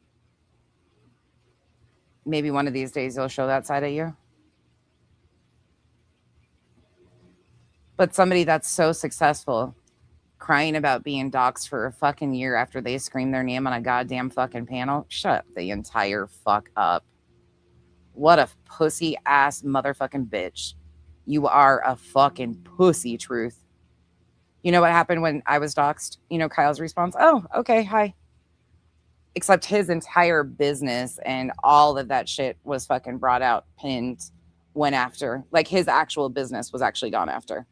maybe one of these days you'll show that side of you. But somebody that's so successful, crying about being doxxed for a fucking year after they scream their name on a goddamn fucking panel, shut the entire fuck up. What a pussy ass motherfucking bitch. You are a fucking pussy, Truth. You know what happened when I was doxxed? You know Kyle's response? Oh, okay, hi. except his entire business and all of that shit was fucking brought out, pinned, went after. Like his actual business was actually gone after.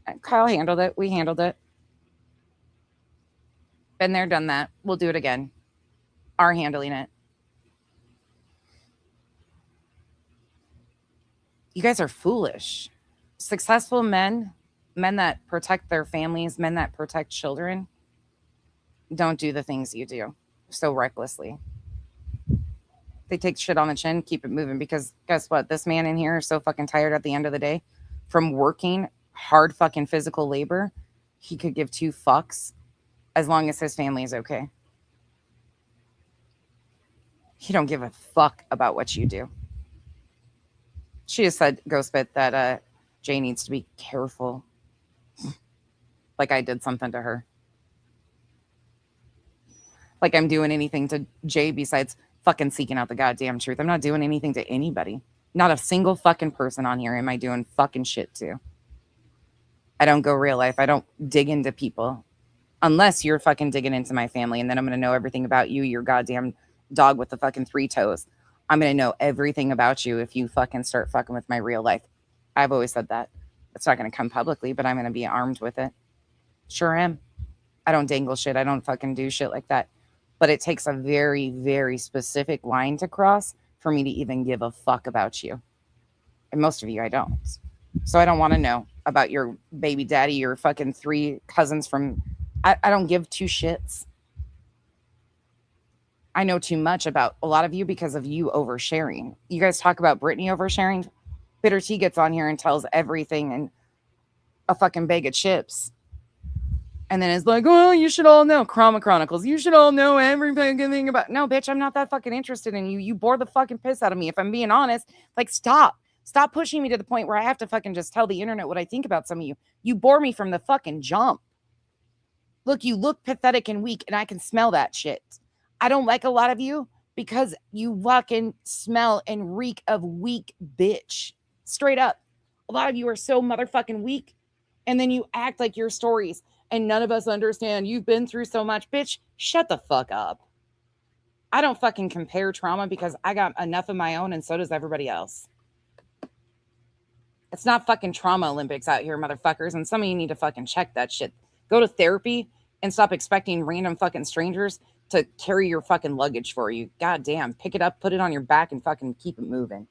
And Kyle handled it. We handled it. Been there, done that. We'll do it again. Are handling it. You guys are foolish. Successful men that protect their families, men that protect children, don't do the things you do so recklessly. They take shit on the chin, keep it moving, because guess what? This man in here is so fucking tired at the end of the day from working hard fucking physical labor. He could give two fucks as long as his family is okay. He don't give a fuck about what you do. She just said, Ghostbit, that Jay needs to be careful. Like I did something to her. Like I'm doing anything to Jay besides fucking seeking out the goddamn truth. I'm not doing anything to anybody. Not a single fucking person on here am I doing fucking shit to. I don't go real life. I don't dig into people. Unless you're fucking digging into my family, and then I'm going to know everything about you, your goddamn dog with the fucking 3 toes. I'm going to know everything about you if you fucking start fucking with my real life. I've always said that. It's not going to come publicly, but I'm going to be armed with it. Sure am. I don't dangle shit. I don't fucking do shit like that. But it takes a very, very specific line to cross for me to even give a fuck about you. And most of you, I don't. So I don't want to know about your baby daddy, your fucking 3 cousins from... I don't give 2 shits. I know too much about a lot of you because of you oversharing. You guys talk about Brittany oversharing. Bitter T gets on here and tells everything in a fucking bag of chips. And then it's like, oh, you should all know. Chroma Chronicles. You should all know every fucking thing about... No, bitch, I'm not that fucking interested in you. You bore the fucking piss out of me. If I'm being honest, like, stop. Stop pushing me to the point where I have to fucking just tell the internet what I think about some of you. You bore me from the fucking jump. Look, you look pathetic and weak, and I can smell that shit. I don't like a lot of you because you fucking smell and reek of weak bitch. Straight up. A lot of you are so motherfucking weak, and then you act like your stories, and none of us understand. You've been through so much. Bitch, shut the fuck up. I don't fucking compare trauma because I got enough of my own, and so does everybody else. It's not fucking trauma Olympics out here, motherfuckers, and some of you need to fucking check that shit. Go to therapy and stop expecting random fucking strangers to carry your fucking luggage for you. God damn. Pick it up, put it on your back, and fucking keep it moving.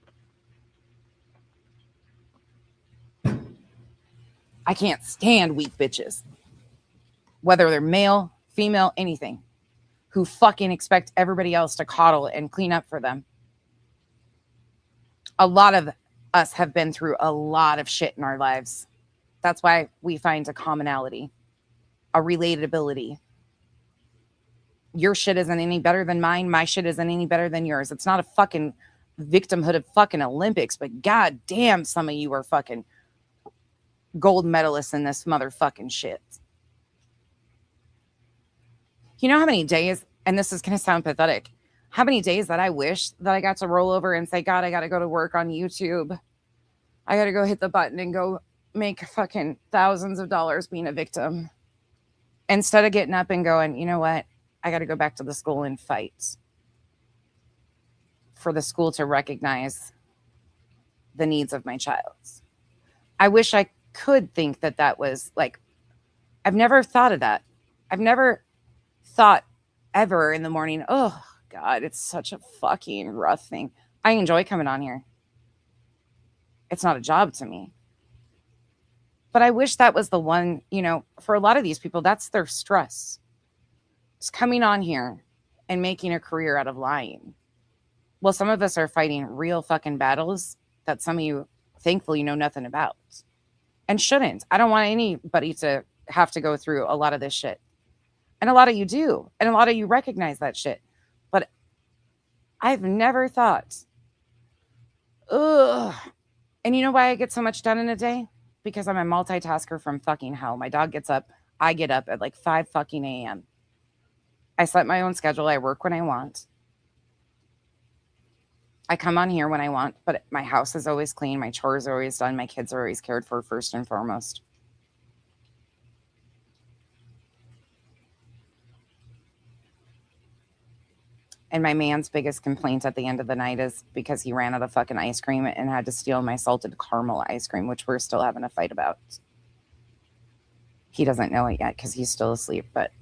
I can't stand weak bitches. Whether they're male, female, anything. Who fucking expect everybody else to coddle and clean up for them. A lot of us have been through a lot of shit in our lives. That's why we find a commonality. A relatability. Your shit isn't any better than mine. My shit isn't any better than yours. It's not a fucking victimhood of fucking Olympics, but god damn, some of you are fucking gold medalists in this motherfucking shit. You know how many days, and this is going to sound pathetic, how many days that I wish that I got to roll over and say, God, I got to go to work on YouTube. I got to go hit the button and go make fucking thousands of dollars being a victim. Instead of getting up and going, you know what? I got to go back to the school and fight for the school to recognize the needs of my child. I wish I could think that that was like, I've never thought of that. I've never thought ever in the morning, oh God, it's such a fucking rough thing. I enjoy coming on here. It's not a job to me. But I wish that was the one, you know, for a lot of these people, that's their stress. It's coming on here and making a career out of lying. Well, some of us are fighting real fucking battles that some of you, thankfully, know nothing about. And shouldn't. I don't want anybody to have to go through a lot of this shit. And a lot of you do. And a lot of you recognize that shit. But I've never thought, ugh. And you know why I get so much done in a day? Because I'm a multitasker from fucking hell. My dog gets up. I get up at like 5 fucking a.m. I set my own schedule. I work when I want. I come on here when I want, but my house is always clean. My chores are always done. My kids are always cared for first and foremost. And my man's biggest complaint at the end of the night is because he ran out of fucking ice cream and had to steal my salted caramel ice cream, which we're still having a fight about. He doesn't know it yet because he's still asleep, but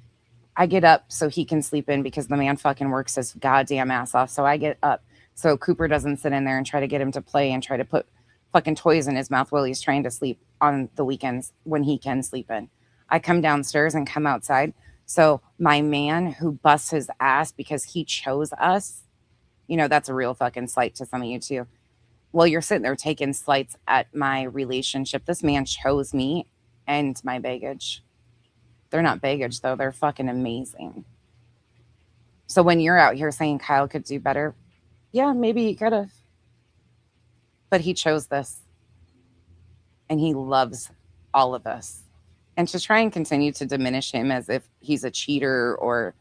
I get up so he can sleep in because the man fucking works his goddamn ass off. So I get up so Cooper doesn't sit in there and try to get him to play and try to put fucking toys in his mouth while he's trying to sleep on the weekends when he can sleep in. I come downstairs and come outside. So my man who busts his ass because he chose us, you know, that's a real fucking slight to some of you too. Well, you're sitting there taking slights at my relationship. This man chose me and my baggage. They're not baggage though. They're fucking amazing. So when you're out here saying Kyle could do better, yeah, maybe he could have. But he chose this. And he loves all of us. And to try and continue to diminish him as if he's a cheater or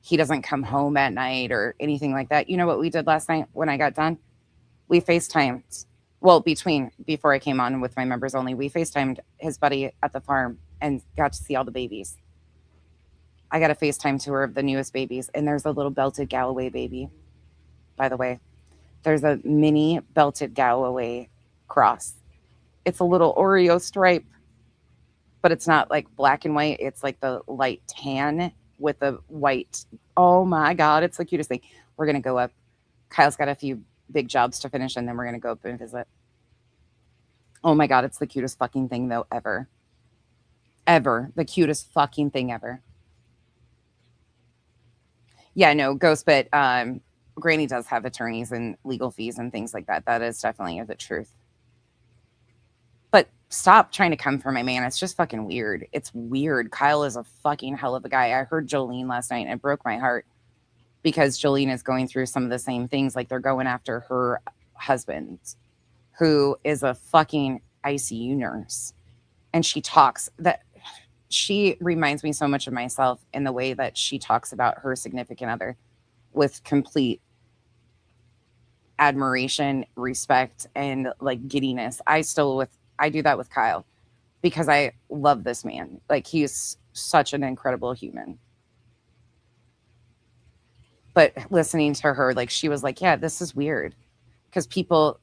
he doesn't come home at night or anything like that. You know what we did last night when I got done? We FaceTimed. Well, before I came on with my members only, we FaceTimed his buddy at the farm and got to see all the babies. I got a FaceTime tour of the newest babies, and there's a little belted Galloway baby, by the way. There's a mini belted Galloway cross. It's a little Oreo stripe, but it's not like black and white. It's like the light tan with the white. Oh my God, it's the cutest thing. We're going to go up. Kyle's got a few big jobs to finish, and then we're going to go up and visit. Oh my God, it's the cutest fucking thing, though, ever. Ever. The cutest fucking thing ever. Yeah, no, Ghost, but Granny does have attorneys and legal fees and things like that. That is definitely the truth. But stop trying to come for my man. It's just fucking weird. It's weird. Kyle is a fucking hell of a guy. I heard Jolene last night and it broke my heart because Jolene is going through some of the same things. Like they're going after her husband, who is a fucking ICU nurse. And she talks that she reminds me so much of myself in the way that she talks about her significant other with complete admiration, respect, and like giddiness. I do that with Kyle because I love this man. Like he's such an incredible human. But listening to her, like she was like, yeah, this is weird because people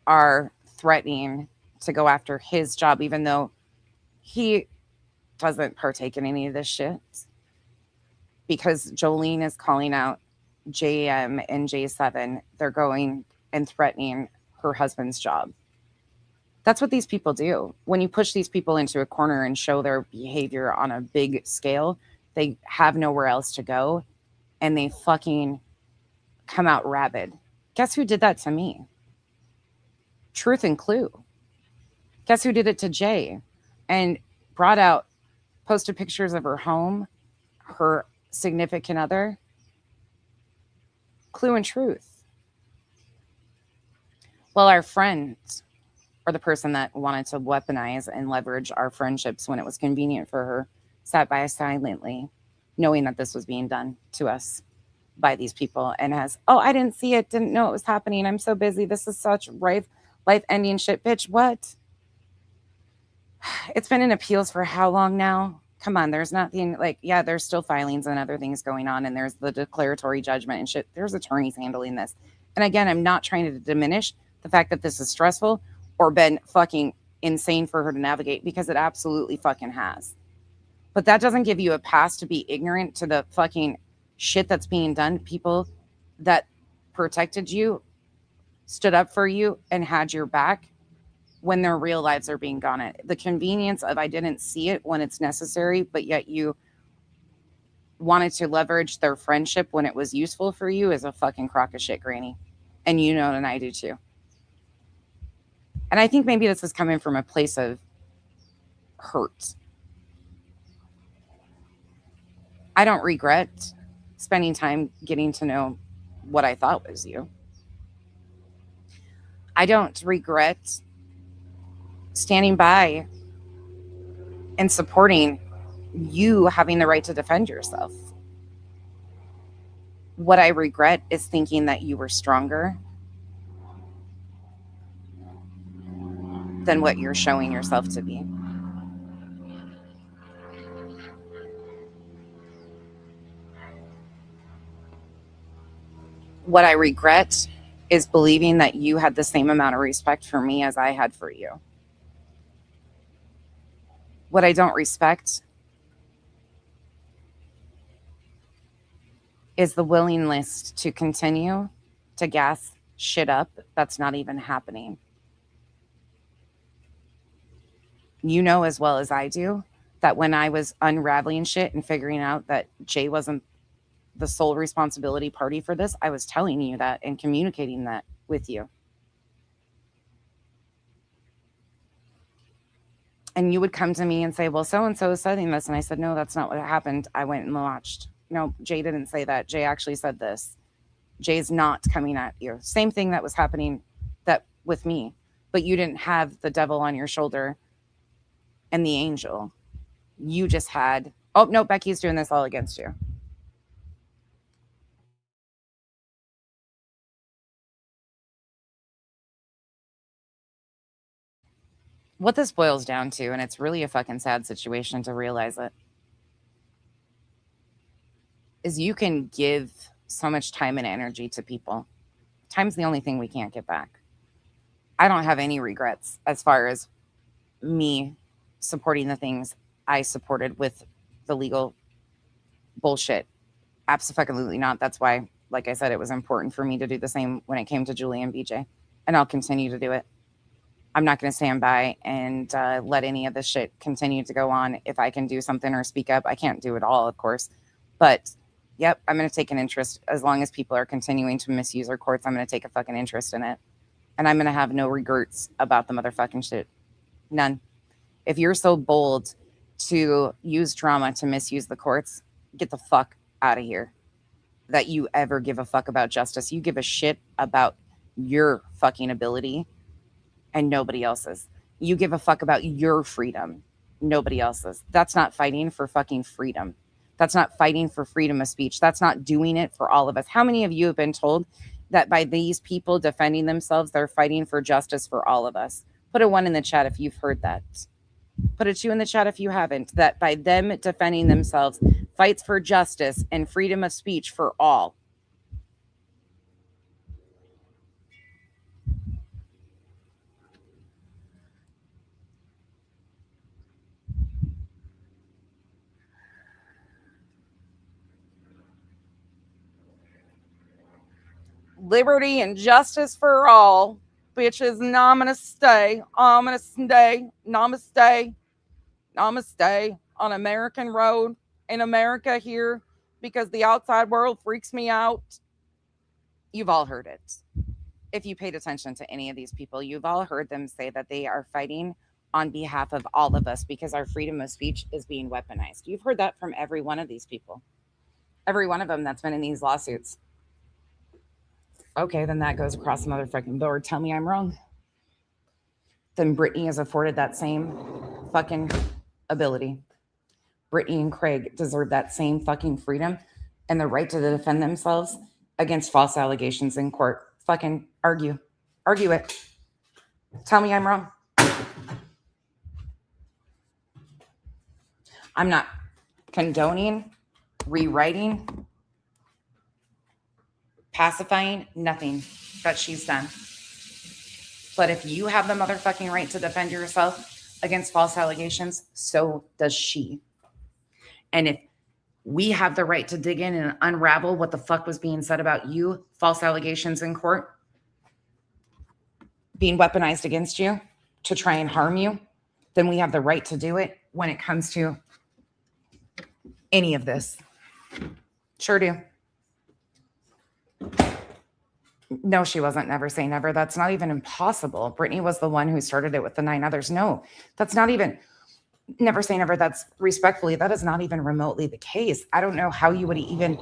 are threatening to go after his job, even though he doesn't partake in any of this shit. Because Jolene is calling out JM and J7. They're going and threatening her husband's job. That's what these people do. When you push these people into a corner and show their behavior on a big scale, they have nowhere else to go and they fucking come out rabid. Guess who did that to me? Truth and Clue. Guess who did it to Jay? And posted pictures of her home, her significant other. Clue and Truth. Well, our friends, or the person that wanted to weaponize and leverage our friendships when it was convenient for her, sat by us silently, knowing that this was being done to us by these people. And I didn't see it, didn't know it was happening. I'm so busy. This is such life-ending shit. Bitch, what? It's been in appeals for how long now? Come on, there's nothing like, yeah, there's still filings and other things going on. And there's the declaratory judgment and shit. There's attorneys handling this. And again, I'm not trying to diminish the fact that this is stressful or been fucking insane for her to navigate, because it absolutely fucking has. But that doesn't give you a pass to be ignorant to the fucking shit that's being done. People that protected you, stood up for you, and had your back when their real lives are being gone at. The convenience of I didn't see it when it's necessary, but yet you wanted to leverage their friendship when it was useful for you is a fucking crock of shit, Granny. And you know, and I do too. And I think maybe this is coming from a place of hurt. I don't regret spending time getting to know what I thought was you. I don't regret standing by and supporting you having the right to defend yourself. What I regret is thinking that you were stronger than what you're showing yourself to be. What I regret is believing that you had the same amount of respect for me as I had for you. What I don't respect is the willingness to continue to gas shit up that's not even happening. You know as well as I do that when I was unraveling shit and figuring out that Jay wasn't the sole responsibility party for this, I was telling you that and communicating that with you. And you would come to me and say, well, so-and-so is saying this. And I said, no, that's not what happened. I went and watched. No, Jay didn't say that. Jay actually said this. Jay's not coming at you. Same thing that was happening that with me, but you didn't have the devil on your shoulder and the angel. You just had, oh, no, Becky's doing this all against you. What this boils down to, and it's really a fucking sad situation to realize it, is you can give so much time and energy to people. Time's the only thing we can't get back. I don't have any regrets as far as me supporting the things I supported with the legal bullshit. Absolutely not. That's why, like I said, it was important for me to do the same when it came to Julie and BJ. And I'll continue to do it. I'm not going to stand by and let any of this shit continue to go on. If I can do something or speak up, I can't do it all, of course. But, yep, I'm going to take an interest. As long as people are continuing to misuse our courts, I'm going to take a fucking interest in it. And I'm going to have no regrets about the motherfucking shit. None. If you're so bold to use drama to misuse the courts, get the fuck out of here. That you ever give a fuck about justice. You give a shit about your fucking ability and nobody else's. You give a fuck about your freedom, nobody else's. That's not fighting for fucking freedom. That's not fighting for freedom of speech. That's not doing it for all of us. How many of you have been told that by these people defending themselves, they're fighting for justice for all of us? Put a 1 in the chat if you've heard that. Put a 2 in the chat if you haven't. That by them defending themselves, fights for justice and freedom of speech for all. Liberty and justice for all. Bitches, namaste. Namaste. Namaste. Namaste on American road in America here because the outside world freaks me out. You've all heard it. If you paid attention to any of these people, you've all heard them say that they are fighting on behalf of all of us because our freedom of speech is being weaponized. You've heard that from every one of these people. Every one of them that's been in these lawsuits. Okay, then that goes across the motherfucking board. Tell me I'm wrong. Then Brittany is afforded that same fucking ability. Brittany and Craig deserve that same fucking freedom and the right to defend themselves against false allegations in court. Fucking argue. Argue it. Tell me I'm wrong. I'm not condoning, rewriting, pacifying, nothing that she's done. But if you have the motherfucking right to defend yourself against false allegations, so does she. And if we have the right to dig in and unravel what the fuck was being said about you, false allegations in court, being weaponized against you to try and harm you, then we have the right to do it when it comes to any of this. Sure do. No, she wasn't. Never say never. That's not even impossible. Brittany was the one who started it with the 9 others. No, that's not even, never say never. That's respectfully, that is not even remotely the case. I don't know how you would even,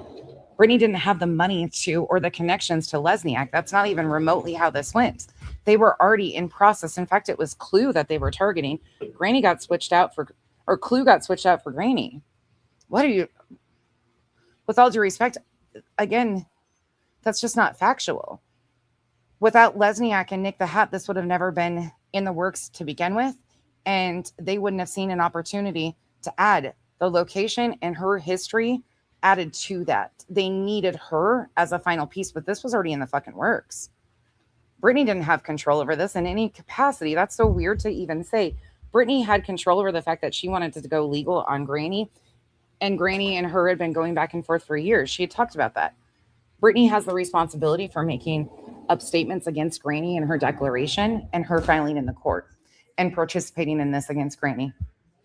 Brittany didn't have the money to, or the connections to Lesniak. That's not even remotely how this went. They were already in process. In fact, it was Clue that they were targeting. Granny got switched out for, or Clue got switched out for Granny. What are you, with all due respect, again, that's just not factual. Without Lesniak and Nick the Hat, this would have never been in the works to begin with. And they wouldn't have seen an opportunity to add the location and her history added to that. They needed her as a final piece, but this was already in the fucking works. Brittany didn't have control over this in any capacity. That's so weird to even say. Brittany had control over the fact that she wanted to go legal on Granny, and Granny and her had been going back and forth for years. She had talked about that. Brittany has the responsibility for making up statements against Granny in her declaration and her filing in the court and participating in this against Granny.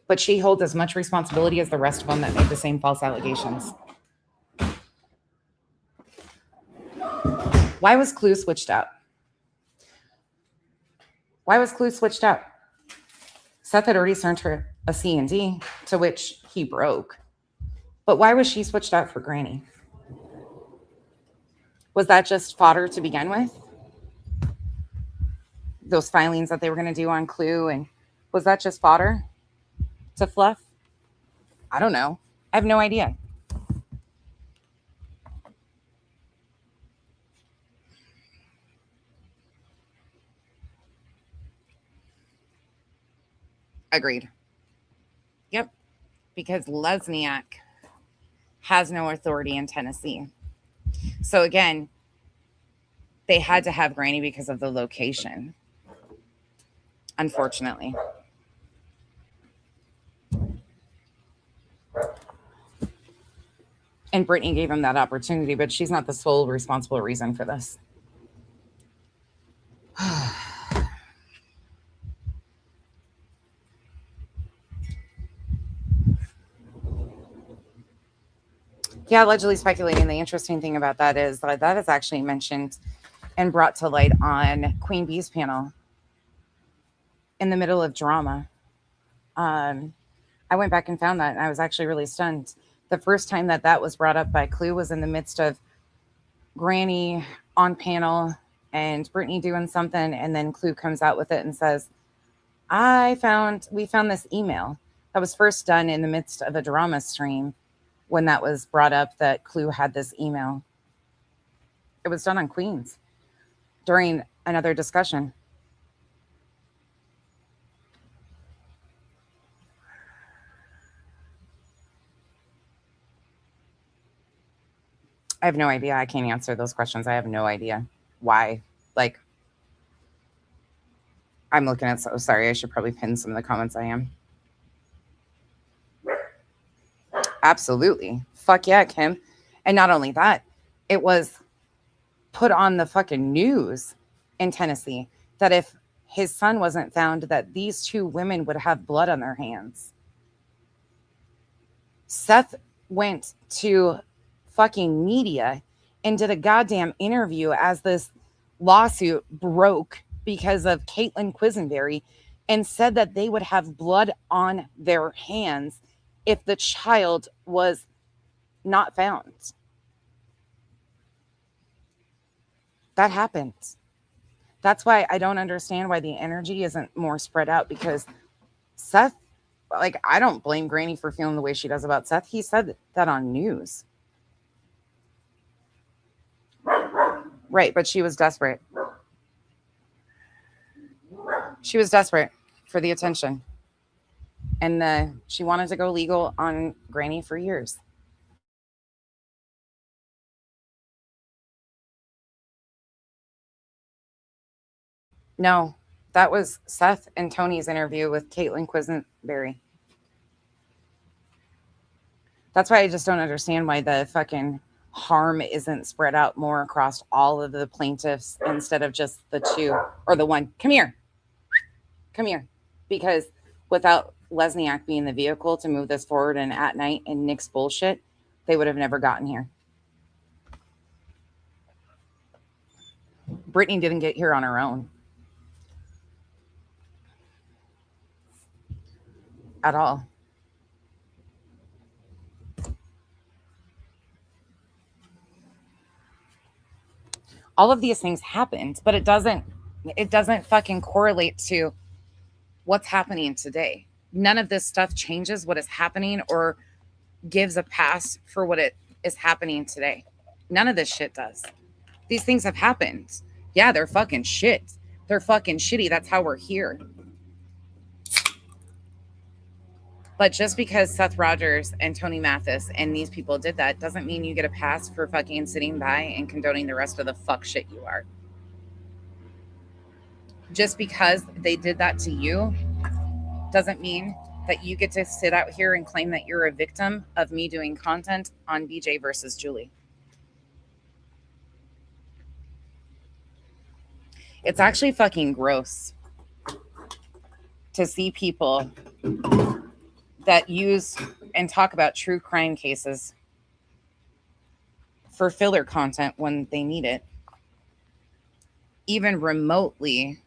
But she holds as much responsibility as the rest of them that made the same false allegations. Why was Clue switched out? Why was Clue switched out? Seth had already sent her a C&D, to which he broke. But why was she switched out for Granny? Was that just fodder to begin with? Those filings that they were going to do on Clue, and was that just fodder to fluff? I don't know. I have no idea. Agreed. Yep. Because Lesniak has no authority in Tennessee. So again, they had to have Granny because of the location. Unfortunately. And Brittany gave him that opportunity, but she's not the sole responsible reason for this. Yeah, allegedly speculating. The interesting thing about that is that is actually mentioned and brought to light on Queen Bee's panel in the middle of drama. I went back and found that, and I was actually really stunned. The first time that was brought up by Clue was in the midst of Granny on panel and Brittany doing something, and then Clue comes out with it and says, we found this email that was first done in the midst of a drama stream. When that was brought up that Clue had this email. It was done on Queens during another discussion. I have no idea. I can't answer those questions. I have no idea why. Like, I'm looking at, so sorry, I should probably pin some of the comments. I am. Absolutely. Fuck yeah, Kim. And not only that, it was put on the fucking news in Tennessee that if his son wasn't found, that these two women would have blood on their hands. Seth went to fucking media and did a goddamn interview as this lawsuit broke because of Caitlin Quisenberry, and said that they would have blood on their hands if the child was not found. That happened. That's why I don't understand why the energy isn't more spread out, because Seth, like, I don't blame Granny for feeling the way she does about Seth. He said that on news. Right, but she was desperate. She was desperate for the attention. And she wanted to go legal on Granny for years. No, that was Seth and Tony's interview with Caitlin Quisenberry. That's why I just don't understand why the fucking harm isn't spread out more across all of the plaintiffs instead of just the two or the one. Come here. Come here. Because without Lesniak being the vehicle to move this forward and at night and Nick's bullshit, they would have never gotten here. Brittany didn't get here on her own. At all. All of these things happened, but it doesn't fucking correlate to what's happening today. None of this stuff changes what is happening or gives a pass for what it is happening today. None of this shit does. These things have happened. Yeah, they're fucking shit. They're fucking shitty. That's how we're here. But just because Seth Rogers and Tony Mathis and these people did that doesn't mean you get a pass for fucking sitting by and condoning the rest of the fuck shit you are. Just because they did that to you doesn't mean that you get to sit out here and claim that you're a victim of me doing content on BJ versus Julie. It's actually fucking gross to see people that use and talk about true crime cases for filler content when they need it, even remotely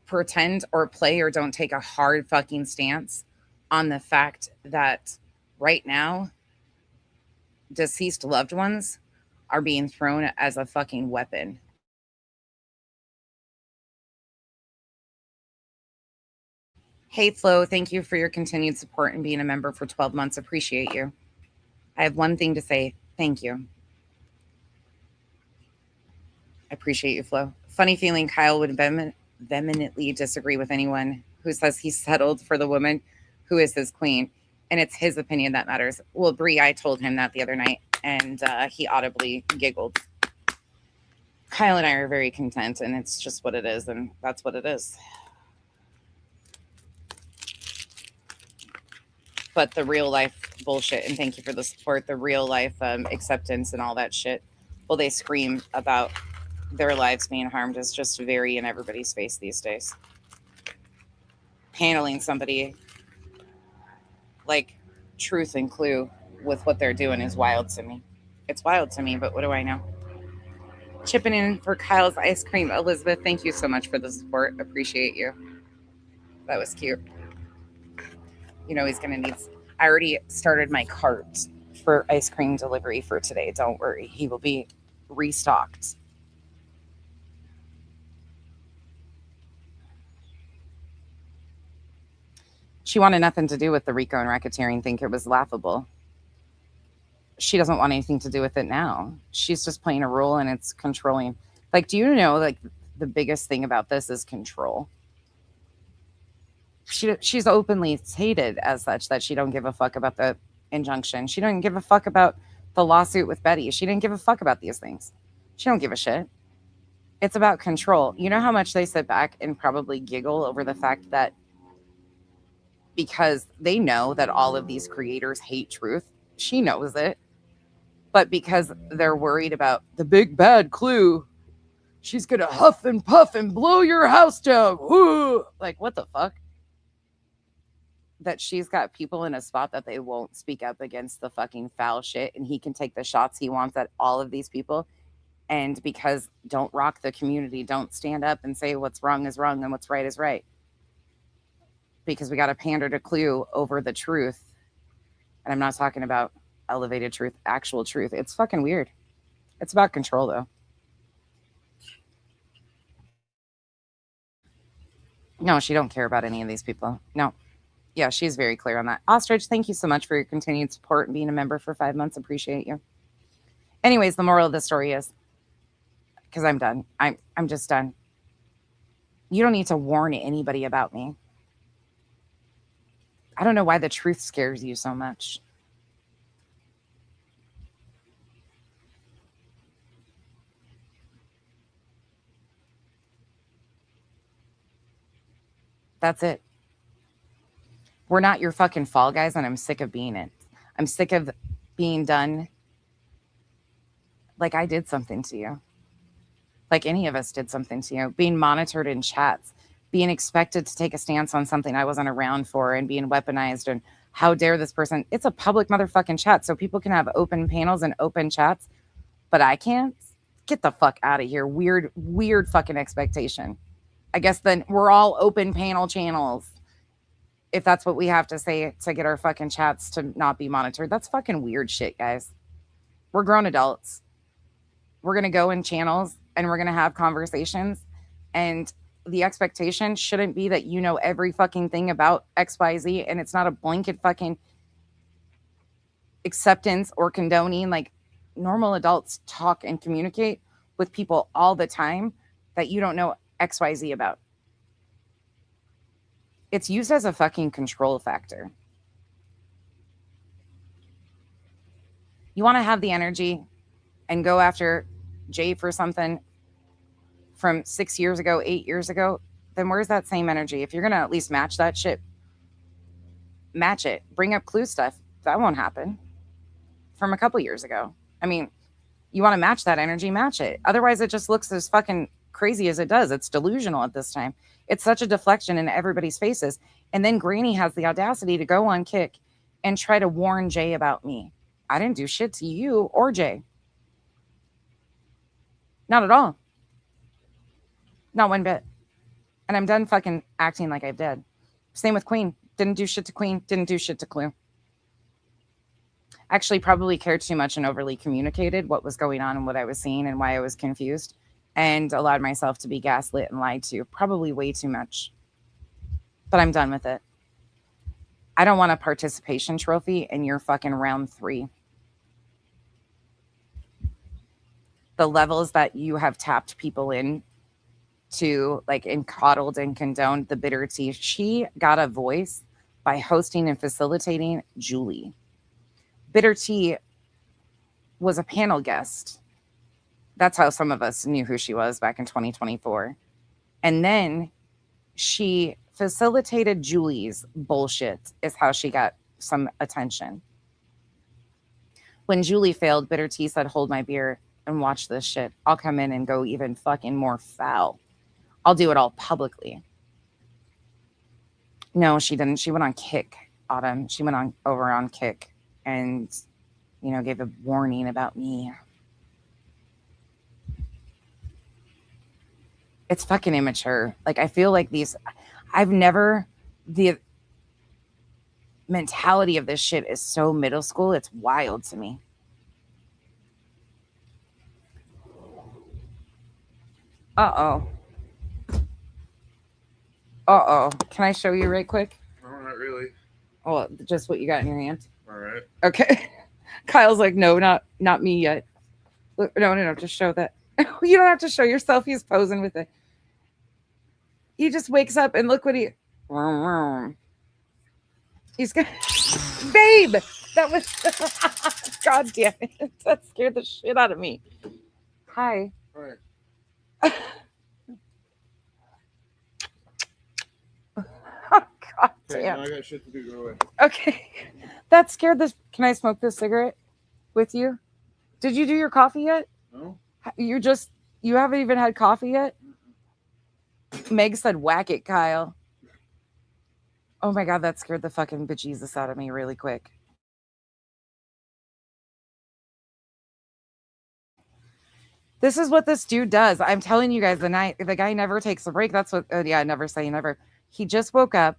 pretend or play or don't take a hard fucking stance on the fact that right now deceased loved ones are being thrown as a fucking weapon. Hey Flo, thank you for your continued support and being a member for 12 months. Appreciate you. I have one thing to say. Thank you. I appreciate you, Flo. Funny feeling Kyle would vehemently disagree with anyone who says he's settled for the woman who is his queen, and it's his opinion that matters. Well, Bree, I told him that the other night, and he audibly giggled. Kyle and I are very content, and it's just what it is, and that's what it is. But the real life bullshit, and thank you for the support, the real life acceptance and all that shit, well, they scream about their lives being harmed is just very in everybody's face these days. Handling somebody like Truth and Clue with what they're doing is wild to me. It's wild to me, but what do I know? Chipping in for Kyle's ice cream. Elizabeth, thank you so much for the support. Appreciate you. That was cute. You know, he's going to need... I already started my cart for ice cream delivery for today. Don't worry. He will be restocked. She wanted nothing to do with the RICO and racketeering thing. It was laughable. She doesn't want anything to do with it now. She's just playing a role and it's controlling. Like, do you know, like, the biggest thing about this is control? She's openly stated as such that she don't give a fuck about the injunction. She don't give a fuck about the lawsuit with Betty. She didn't give a fuck about these things. She don't give a shit. It's about control. You know how much they sit back and probably giggle over the fact that because they know that all of these creators hate truth. She knows it. But because they're worried about the big bad Clue, she's going to huff and puff and blow your house down. Woo! Like, what the fuck? That she's got people in a spot that they won't speak up against the fucking foul shit, and he can take the shots he wants at all of these people. And because don't rock the community, don't stand up and say what's wrong is wrong and what's right is right. Because we got to pander to Clue over the truth. And I'm not talking about elevated truth, actual truth. It's fucking weird. It's about control, though. No, she don't care about any of these people. No. Yeah, she's very clear on that. Ostrich, thank you so much for your continued support and being a member for 5 months. Appreciate you. Anyways, the moral of the story is, because I'm done. I'm just done. You don't need to warn anybody about me. I don't know why the truth scares you so much. That's it. We're not your fucking fall guys, and I'm sick of being it. I'm sick of being done like I did something to you. Like any of us did something to you. Being monitored in chats. Being expected to take a stance on something I wasn't around for and being weaponized. And how dare this person? It's a public motherfucking chat, so people can have open panels and open chats, but I can't? Get the fuck out of here. Weird fucking expectation. I guess then we're all open panel channels. If that's what we have to say to get our fucking chats to not be monitored. That's fucking weird shit, guys. We're grown adults. We're going to go in channels and we're going to have conversations. And the expectation shouldn't be that you know every fucking thing about XYZ. And it's not a blanket fucking acceptance or condoning. Like, normal adults talk and communicate with people all the time that you don't know XYZ about. It's used as a fucking control factor. You want to have the energy and go after Jay for something from 6 years ago, 8 years ago, then where's that same energy? If you're going to at least match that shit, match it. Bring up clue stuff. That won't happen from a couple years ago. I mean, you want to match that energy, match it. Otherwise, it just looks as fucking crazy as it does. It's delusional at this time. It's such a deflection in everybody's faces. And then Granny has the audacity to go on Kick and try to warn Jay about me. I didn't do shit to you or Jay. Not at all. Not one bit. And I'm done fucking acting like I'm dead. Same with Queen. Didn't do shit to Queen. Didn't do shit to Clue. Actually, probably cared too much and overly communicated what was going on and what I was seeing and why I was confused, and allowed myself to be gaslit and lied to. Probably way too much. But I'm done with it. I don't want a participation trophy in your fucking round 3. The levels that you have tapped people in to, like, and coddled and condoned the bitter tea. She got a voice by hosting and facilitating Julie. Bitter Tea was a panel guest. That's how some of us knew who she was back in 2024. And then she facilitated Julie's bullshit is how she got some attention. When Julie failed, Bitter Tea said, hold my beer and watch this shit. I'll come in and go even fucking more foul. I'll do it all publicly. No, she didn't. She went on Kick, Autumn. She went over on Kick and, you know, gave a warning about me. It's fucking immature. Like, I feel like the mentality of this shit is so middle school. It's wild to me. Uh-oh. Can I show you right quick? No, not really. Oh, just what you got in your hand? All right. Okay. Kyle's like, no, not me yet. Look, no, just show that. You don't have to show yourself. He's posing with it. He just wakes up and look what he's got. Babe, that was, God damn it. That scared the shit out of me. Hi. All right. God Okay, damn. now I got shit to do. Go away. Okay. That scared this. Can I smoke this cigarette with you? Did you do your coffee yet? No. You haven't even had coffee yet? Meg said, whack it, Kyle. Oh my God, that scared the fucking bejesus out of me really quick. This is what this dude does. I'm telling you guys, the guy never takes a break. That's what, never say never. He just woke up,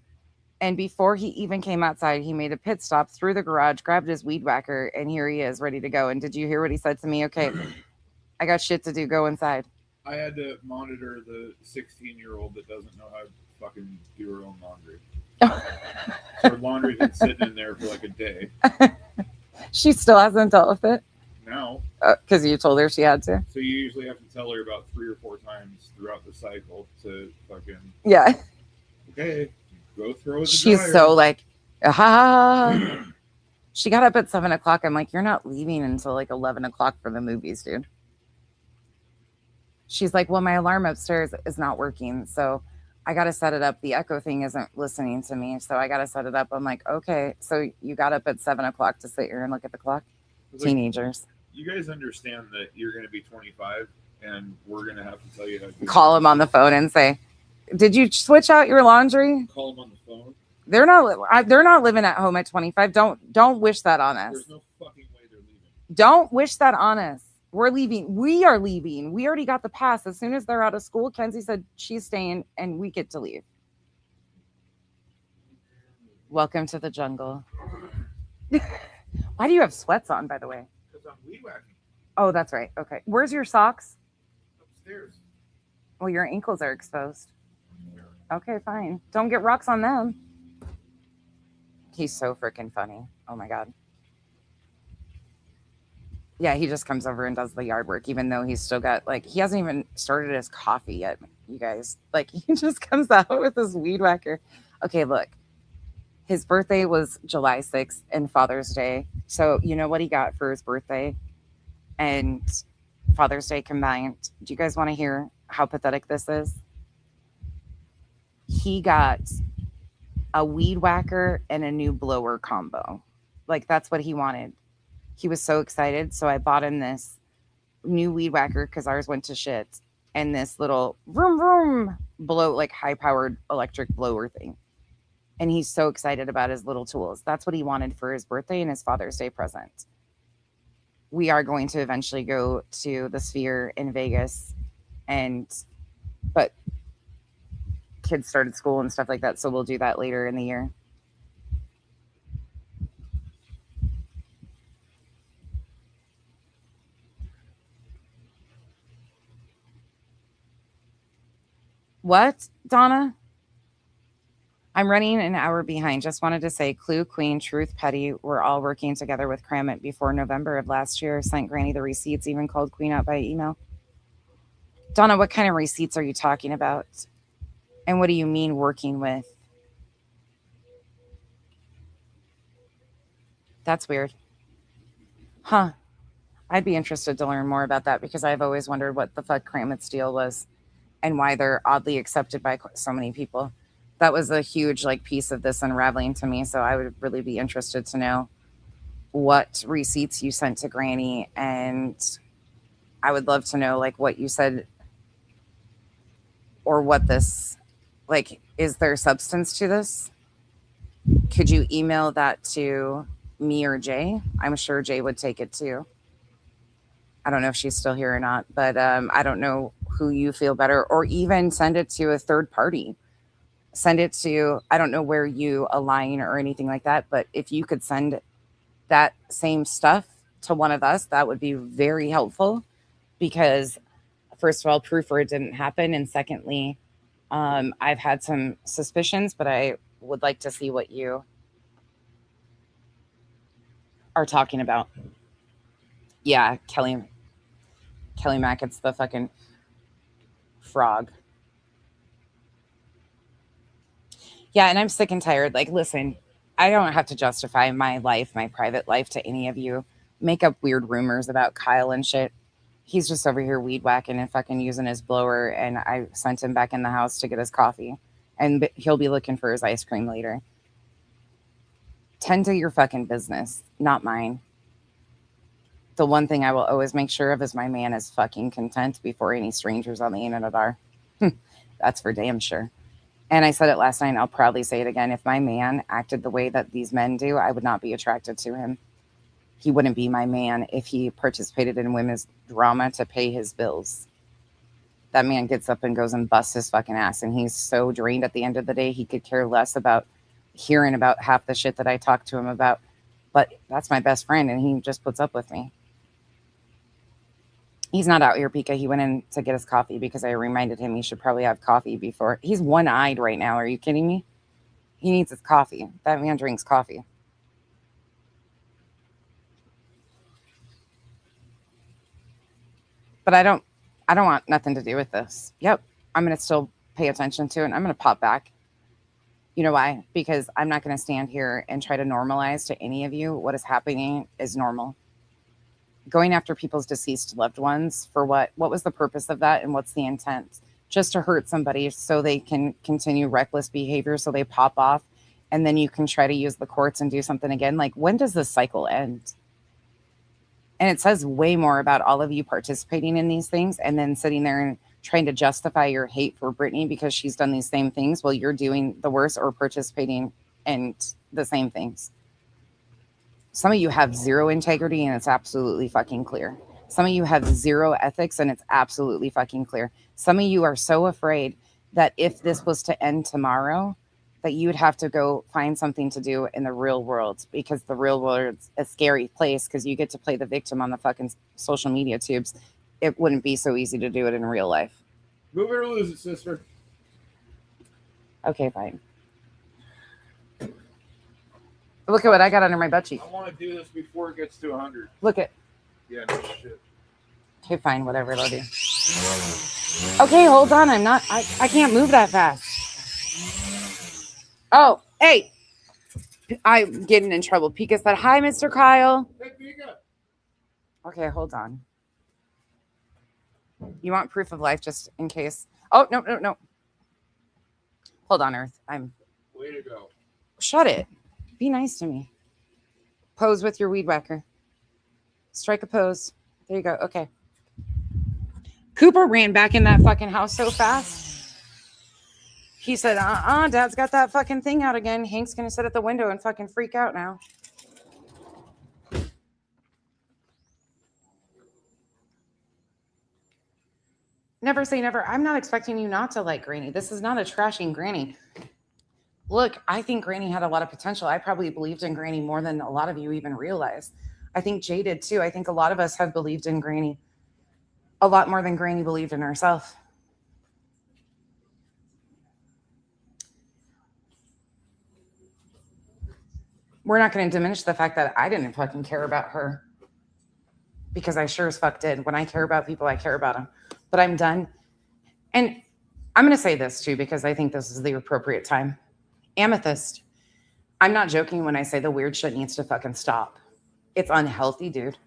and before he even came outside, he made a pit stop through the garage, grabbed his weed whacker, and here he is, ready to go. And did you hear what he said to me? Okay, I got shit to do. Go inside. I had to monitor the 16-year-old that doesn't know how to fucking do her own laundry. So her laundry's been sitting in there for like a day. She still hasn't dealt with it? Now. Because you told her she had to? So you usually have to tell her about 3 or 4 times throughout the cycle to fucking... Yeah. Okay, go throw it. She's so like, She got up at 7 o'clock. I'm like, you're not leaving until like 11 o'clock for the movies, dude. She's like, well, my alarm upstairs is not working, so I got to set it up. The echo thing isn't listening to me, so I got to set it up. I'm like, okay, so you got up at 7 o'clock to sit here and look at the clock? Teenagers. Like, you guys understand that you're going to be 25, and we're going to have to tell you how to call them on the phone and say, did you switch out your laundry? Call them on the phone. They're not living at home at 25. Don't wish that on us. There's no fucking way they're leaving. Don't wish that on us. We're leaving. We are leaving. We already got the pass. As soon as they're out of school, Kenzie said she's staying and we get to leave. Welcome to the jungle. Why do you have sweats on, by the way? Because I'm weed whacking. Oh, that's right. Okay. Where's your socks? Upstairs. Well, your ankles are exposed. Okay, fine. Don't get rocks on them. He's so freaking funny. Oh my God. Yeah, he just comes over and does the yard work, even though he's still got, like, he hasn't even started his coffee yet, you guys. Like, he just comes out with his weed whacker. Okay, look. His birthday was July 6th and Father's Day. So, you know what he got for his birthday and Father's Day combined? Do you guys want to hear how pathetic this is? He got a weed whacker and a new blower combo. Like, that's what he wanted. He was so excited. So I bought him this new weed whacker because ours went to shit, and this little vroom vroom blow, like high powered electric blower thing. And he's so excited about his little tools. That's what he wanted for his birthday and his Father's Day present. We are going to eventually go to the Sphere in Vegas, but kids started school and stuff like that, so we'll do that later in the year. What, Donna? I'm running an hour behind. Just wanted to say Clue, Queen, Truth, Petty were all working together with Cram It before November of last year. Sent Granny the receipts, even called Queen out by email. Donna, what kind of receipts are you talking about? And what do you mean working with? That's weird. Huh. I'd be interested to learn more about that because I've always wondered what the fuck Cram It's deal was and why they're oddly accepted by so many people. That was a huge piece of this unraveling to me. So I would really be interested to know what receipts you sent to Granny, and I would love to know what you said or what this is there substance to this? Could you email that to me or Jay? I'm sure Jay would take it too. I don't know if she's still here or not, but I don't know who you feel better, or even send it to a third party. Send it to, I don't know where you align or anything like that, but if you could send that same stuff to one of us, that would be very helpful because, first of all, proof where it didn't happen. And secondly, I've had some suspicions, but I would like to see what you are talking about. Yeah, Kelly Mack, it's the fucking frog. Yeah, and I'm sick and tired. Listen, I don't have to justify my life, my private life to any of you. Make up weird rumors about Kyle and shit. He's just over here weed whacking and fucking using his blower, and I sent him back in the house to get his coffee. And he'll be looking for his ice cream later. Tend to your fucking business, not mine. The one thing I will always make sure of is my man is fucking content before any strangers on the internet are. That's for damn sure. And I said it last night, and I'll proudly say it again. If my man acted the way that these men do, I would not be attracted to him. He wouldn't be my man if he participated in women's drama to pay his bills. That man gets up and goes and busts his fucking ass, and he's so drained at the end of the day, he could care less about hearing about half the shit that I talk to him about. But that's my best friend, and he just puts up with me. He's not out here, Pika. He went in to get his coffee because I reminded him he should probably have coffee before. He's one-eyed right now. Are you kidding me? He needs his coffee. That man drinks coffee. But I don't want nothing to do with this. Yep. I'm going to still pay attention to it. And I'm going to pop back. You know why? Because I'm not going to stand here and try to normalize to any of you what is happening is normal. Going after people's deceased loved ones for what? What was the purpose of that? And what's the intent? Just to hurt somebody so they can continue reckless behavior, so they pop off, and then you can try to use the courts and do something again. When does this cycle end? And it says way more about all of you participating in these things and then sitting there and trying to justify your hate for Brittany because she's done these same things while you're doing the worst or participating in the same things. Some of you have zero integrity, and it's absolutely fucking clear. Some of you have zero ethics, and it's absolutely fucking clear. Some of you are so afraid that if this was to end tomorrow, that you would have to go find something to do in the real world, because the real world's a scary place because you get to play the victim on the fucking social media tubes. It wouldn't be so easy to do it in real life. Move it or lose it, sister. Okay, fine. Look at what I got under my butt cheek. I want to do this before it gets to 100. Look at. Yeah, no shit. Okay, fine, whatever, love you. Okay, hold on. I can't move that fast. Oh, hey. I'm getting in trouble. Pika said, hi, Mr. Kyle. Hey, Pika. Okay, hold on. You want proof of life just in case? Oh, no. Hold on, Earth. Way to go. Shut it. Be nice to me. Pose with your weed whacker. Strike a pose. There you go. Okay. Cooper ran back in that fucking house so fast. He said, Dad's got that fucking thing out again. Hank's gonna sit at the window and fucking freak out now. Never say never. I'm not expecting you not to like Granny. This is not a trashing Granny. Look, I think Granny had a lot of potential. I probably believed in Granny more than a lot of you even realize. I think Jay did too. I think a lot of us have believed in Granny a lot more than Granny believed in herself. We're not going to diminish the fact that I didn't fucking care about her, because I sure as fuck did. When I care about people, I care about them. But I'm done. And I'm going to say this too, because I think this is the appropriate time. Amethyst. I'm not joking when I say the weird shit needs to fucking stop. It's unhealthy, dude.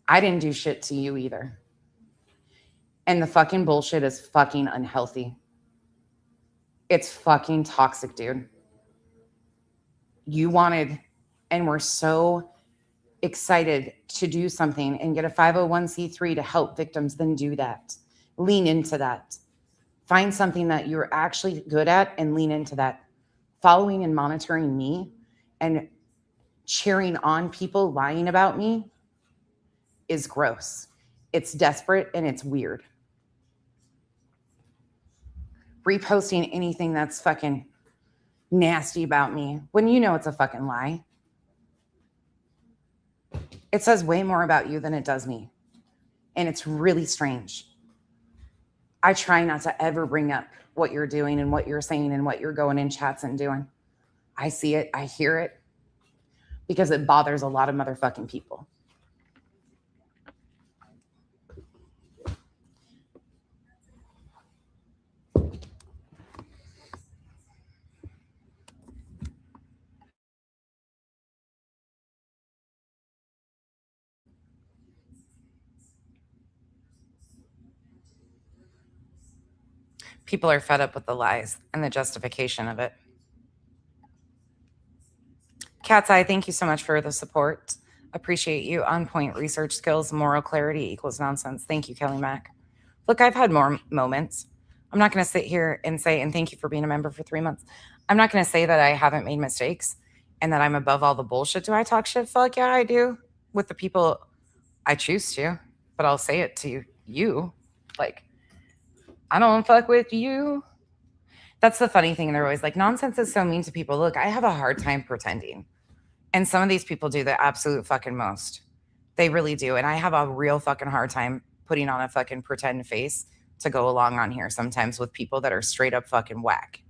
I didn't do shit to you either. And the fucking bullshit is fucking unhealthy. It's fucking toxic, dude. You wanted, and we're so excited to do something and get a 501c3 to help victims, then do that. Lean into that. Find something that you're actually good at and lean into that. Following and monitoring me and cheering on people lying about me is gross. It's desperate and it's weird. Reposting anything that's fucking nasty about me when you know it's a fucking lie. It says way more about you than it does me. And it's really strange. I try not to ever bring up what you're doing and what you're saying and what you're going in chats and doing. I see it, I hear it, because it bothers a lot of motherfucking people. People are fed up with the lies and the justification of it. Cat's Eye, thank you so much for the support. Appreciate you. On point research skills, moral clarity equals nonsense. Thank you, Kelly Mack. Look, I've had more moments. I'm not going to sit here and say, and thank you for being a member for 3 months. I'm not going to say that I haven't made mistakes and that I'm above all the bullshit. Do I talk shit? Fuck yeah, I do. With the people I choose to, but I'll say it to you. Like, I don't fuck with you. That's the funny thing. They're always like, nonsense is so mean to people. Look, I have a hard time pretending. And some of these people do the absolute fucking most. They really do. And I have a real fucking hard time putting on a fucking pretend face to go along on here sometimes with people that are straight up fucking whack.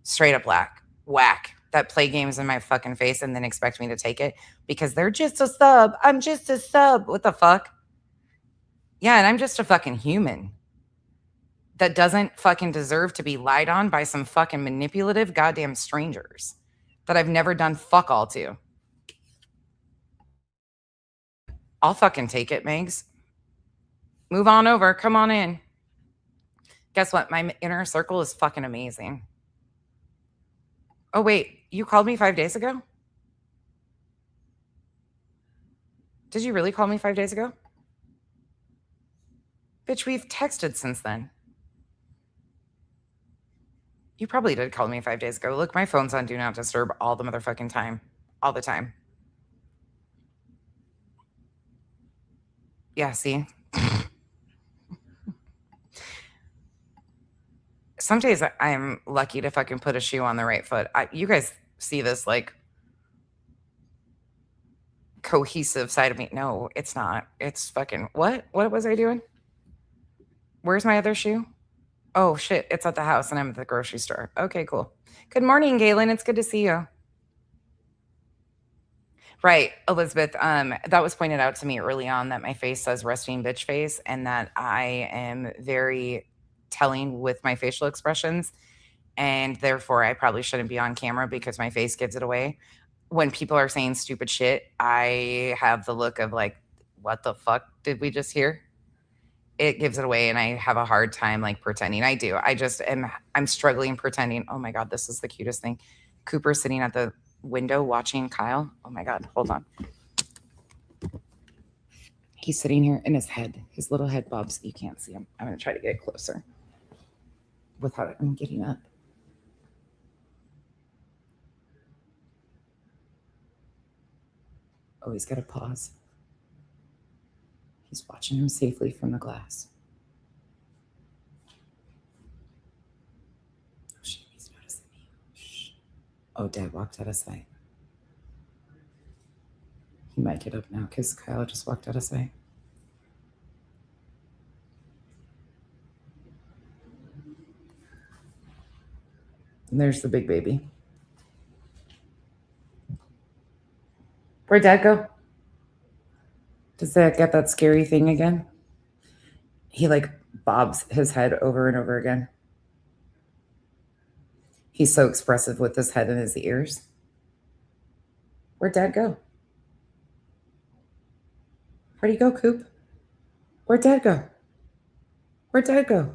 Straight up whack. That play games in my fucking face and then expect me to take it because they're just a sub. I'm just a sub. What the fuck? Yeah, and I'm just a fucking human that doesn't fucking deserve to be lied on by some fucking manipulative goddamn strangers that I've never done fuck all to. I'll fucking take it, Megs. Move on over. Come on in. Guess what? My inner circle is fucking amazing. Oh, wait. You called me 5 days ago? Did you really call me 5 days ago? Bitch, we've texted since then. You probably did call me 5 days ago. Look, my phone's on Do Not Disturb all the motherfucking time. All the time. Yeah, see? Some days I'm lucky to fucking put a shoe on the right foot. You guys see this, like, cohesive side of me. No, it's not. It's fucking... What? What was I doing? Where's my other shoe? Oh, shit. It's at the house and I'm at the grocery store. Okay, cool. Good morning, Galen. It's good to see you. Right, Elizabeth. That was pointed out to me early on that my face says resting bitch face and that I am very telling with my facial expressions. and therefore I probably shouldn't be on camera because my face gives it away. When people are saying stupid shit, I have the look of like, what the fuck did we just hear? It gives it away, and I have a hard time like pretending. I do. I'm struggling pretending. Oh my God, this is the cutest thing. Cooper sitting at the window watching Kyle. Oh my God, hold on. He's sitting here and his little head bobs. You can't see him. I'm going to try to get closer without him getting up. Oh, he's got to pause. He's watching him safely from the glass. Oh, shit, he's noticing me. Shh. Oh, Dad walked out of sight. He might get up now because Kyle just walked out of sight. And there's the big baby. Where'd Dad go? Does that get that scary thing again? He like bobs his head over and over again. He's so expressive with his head and his ears. Where'd Dad go? Where'd he go, Coop? Where'd Dad go? Where'd Dad go?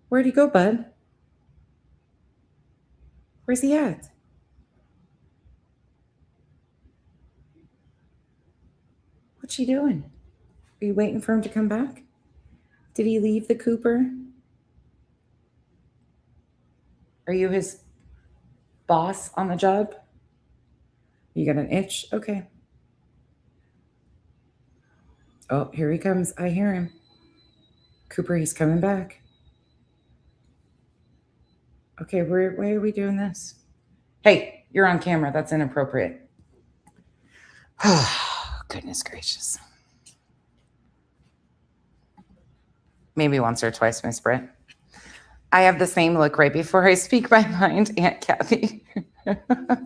Where'd he go, bud? Where's he at? What's he doing? Are you waiting for him to come back? Did he leave the Cooper? Are you his boss on the job? You got an itch? Okay. Oh, here he comes. I hear him. Cooper, he's coming back. Okay, why are we doing this? Hey, you're on camera. That's inappropriate. Oh, goodness gracious. Maybe once or twice, Miss Britt. I have the same look right before I speak my mind, Aunt Kathy.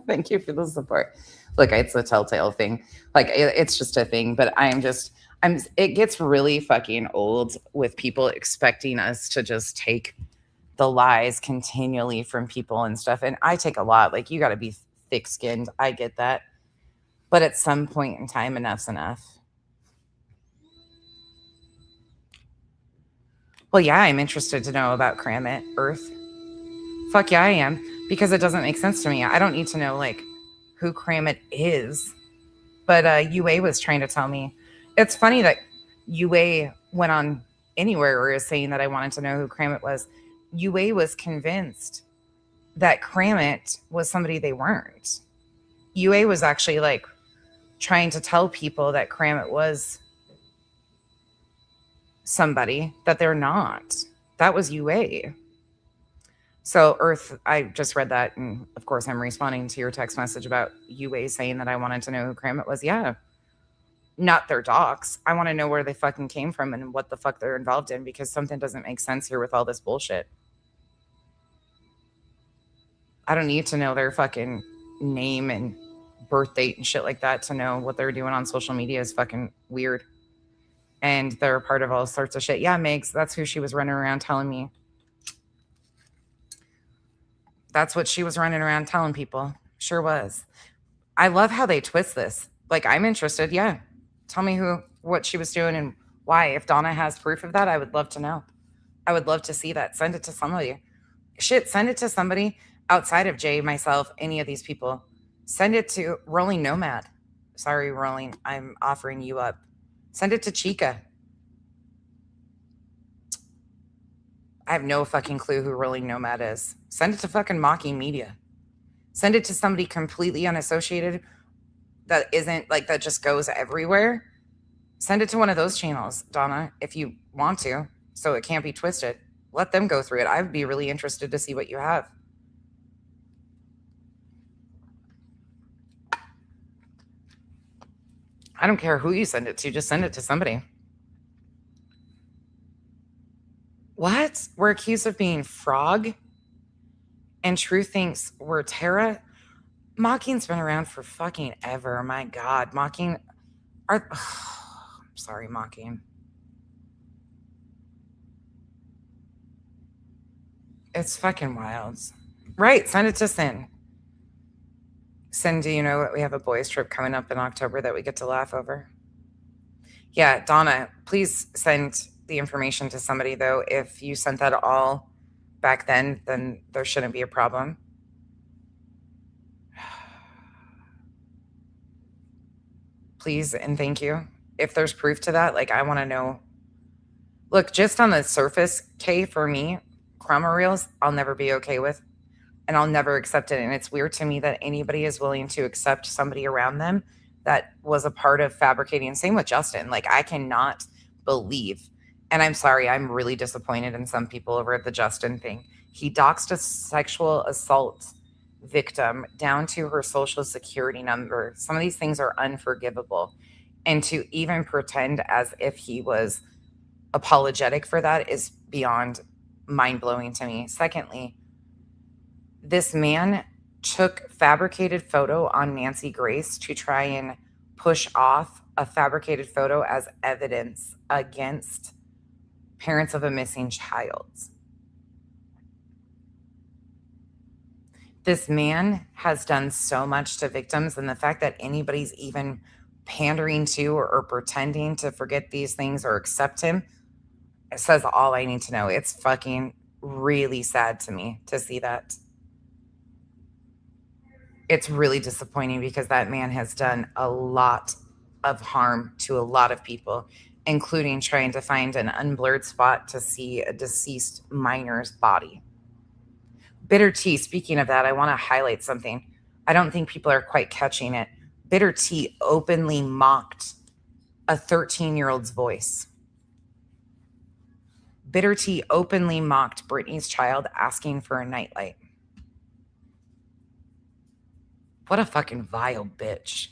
Thank you for the support. Look, it's a telltale thing. Like, it's just a thing, but it gets really fucking old with people expecting us to just take the lies continually from people and stuff. And I take a lot. Like, you got to be thick-skinned. I get that. But at some point in time, enough's enough. Well, yeah, I'm interested to know about Kramit Earth. Fuck yeah, I am. Because it doesn't make sense to me. I don't need to know, like, who Kramit is. But UA was trying to tell me. It's funny that UA went on anywhere or is saying that I wanted to know who Kramit was. UA was convinced that Kramit was somebody they weren't. UA was actually, like, trying to tell people that Kramit was somebody that they're not. That was UA. So Earth, I just read that, and of course I'm responding to your text message about UA saying that I wanted to know who Kramit was. Yeah. Not their docs. I want to know where they fucking came from and what the fuck they're involved in, because something doesn't make sense here with all this bullshit. I don't need to know their fucking name and birth date and shit like that to know what they're doing on social media is fucking weird. And they're a part of all sorts of shit. Yeah, Megs, that's who she was running around telling me. That's what she was running around telling people. Sure was. I love how they twist this. Like, I'm interested. Yeah. Tell me what she was doing and why. If Donna has proof of that, I would love to know. I would love to see that. Send it to somebody. Shit, send it to somebody outside of Jay, myself, any of these people. Send it to Rolling Nomad. Sorry, Rolling. I'm offering you up. Send it to Chica. I have no fucking clue who Rolling Nomad is. Send it to fucking Mocking Media. Send it to somebody completely unassociated that isn't like that just goes everywhere. Send it to one of those channels, Donna, if you want to, so it can't be twisted. Let them go through it. I would be really interested to see what you have. I don't care who you send it to. Just send it to somebody. What? We're accused of being Frog? And True thinks we're Terra? Mocking's been around for fucking ever. My God. Mocking... I'm sorry, Mocking. It's fucking wild. Right, send it to Sin. Sin, do you know that we have a boys trip coming up in October that we get to laugh over? Yeah, Donna, please send the information to somebody, though. If you sent that all back then there shouldn't be a problem. Please and thank you. If there's proof to that, like, I want to know. Look, just on the surface, K, for me, Crummer Reels, I'll never be okay with, and I'll never accept it. And it's weird to me that anybody is willing to accept somebody around them that was a part of fabricating. Same with Justin. Like, I cannot believe, and I'm sorry, I'm really disappointed in some people over the Justin thing. He doxed a sexual assault victim down to her social security number. Some of these things are unforgivable. And to even pretend as if he was apologetic for that is beyond mind-blowing to me. Secondly, this man took fabricated photo on Nancy Grace to try and push off a fabricated photo as evidence against parents of a missing child. This man has done so much to victims, and the fact that anybody's even pandering to or pretending to forget these things or accept him, it says all I need to know. It's fucking really sad to me to see that. It's really disappointing because that man has done a lot of harm to a lot of people, including trying to find an unblurred spot to see a deceased minor's body. Bitter Tea, speaking of that, I want to highlight something. I don't think people are quite catching it. Bitter Tea openly mocked a 13-year-old's voice. Bitter Tea openly mocked Brittany's child asking for a nightlight. What a fucking vile bitch.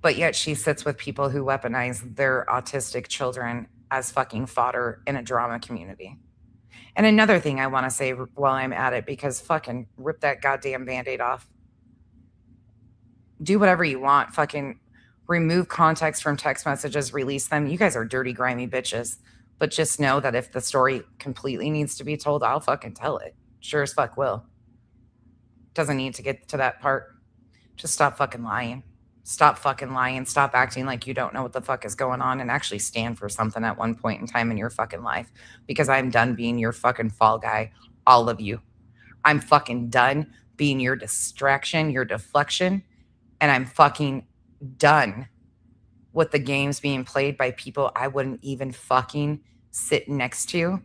But yet she sits with people who weaponize their autistic children as fucking fodder in a drama community. And another thing I want to say while I'm at it, because fucking rip that goddamn Band-Aid off. Do whatever you want. Fucking remove context from text messages, release them. You guys are dirty, grimy bitches. But just know that if the story completely needs to be told, I'll fucking tell it. Sure as fuck will. Doesn't need to get to that part. Just stop fucking lying. Stop fucking lying. Stop acting like you don't know what the fuck is going on and actually stand for something at one point in time in your fucking life. Because I'm done being your fucking fall guy. All of you. I'm fucking done being your distraction, your deflection. And I'm fucking done with the games being played by people I wouldn't even fucking sit next to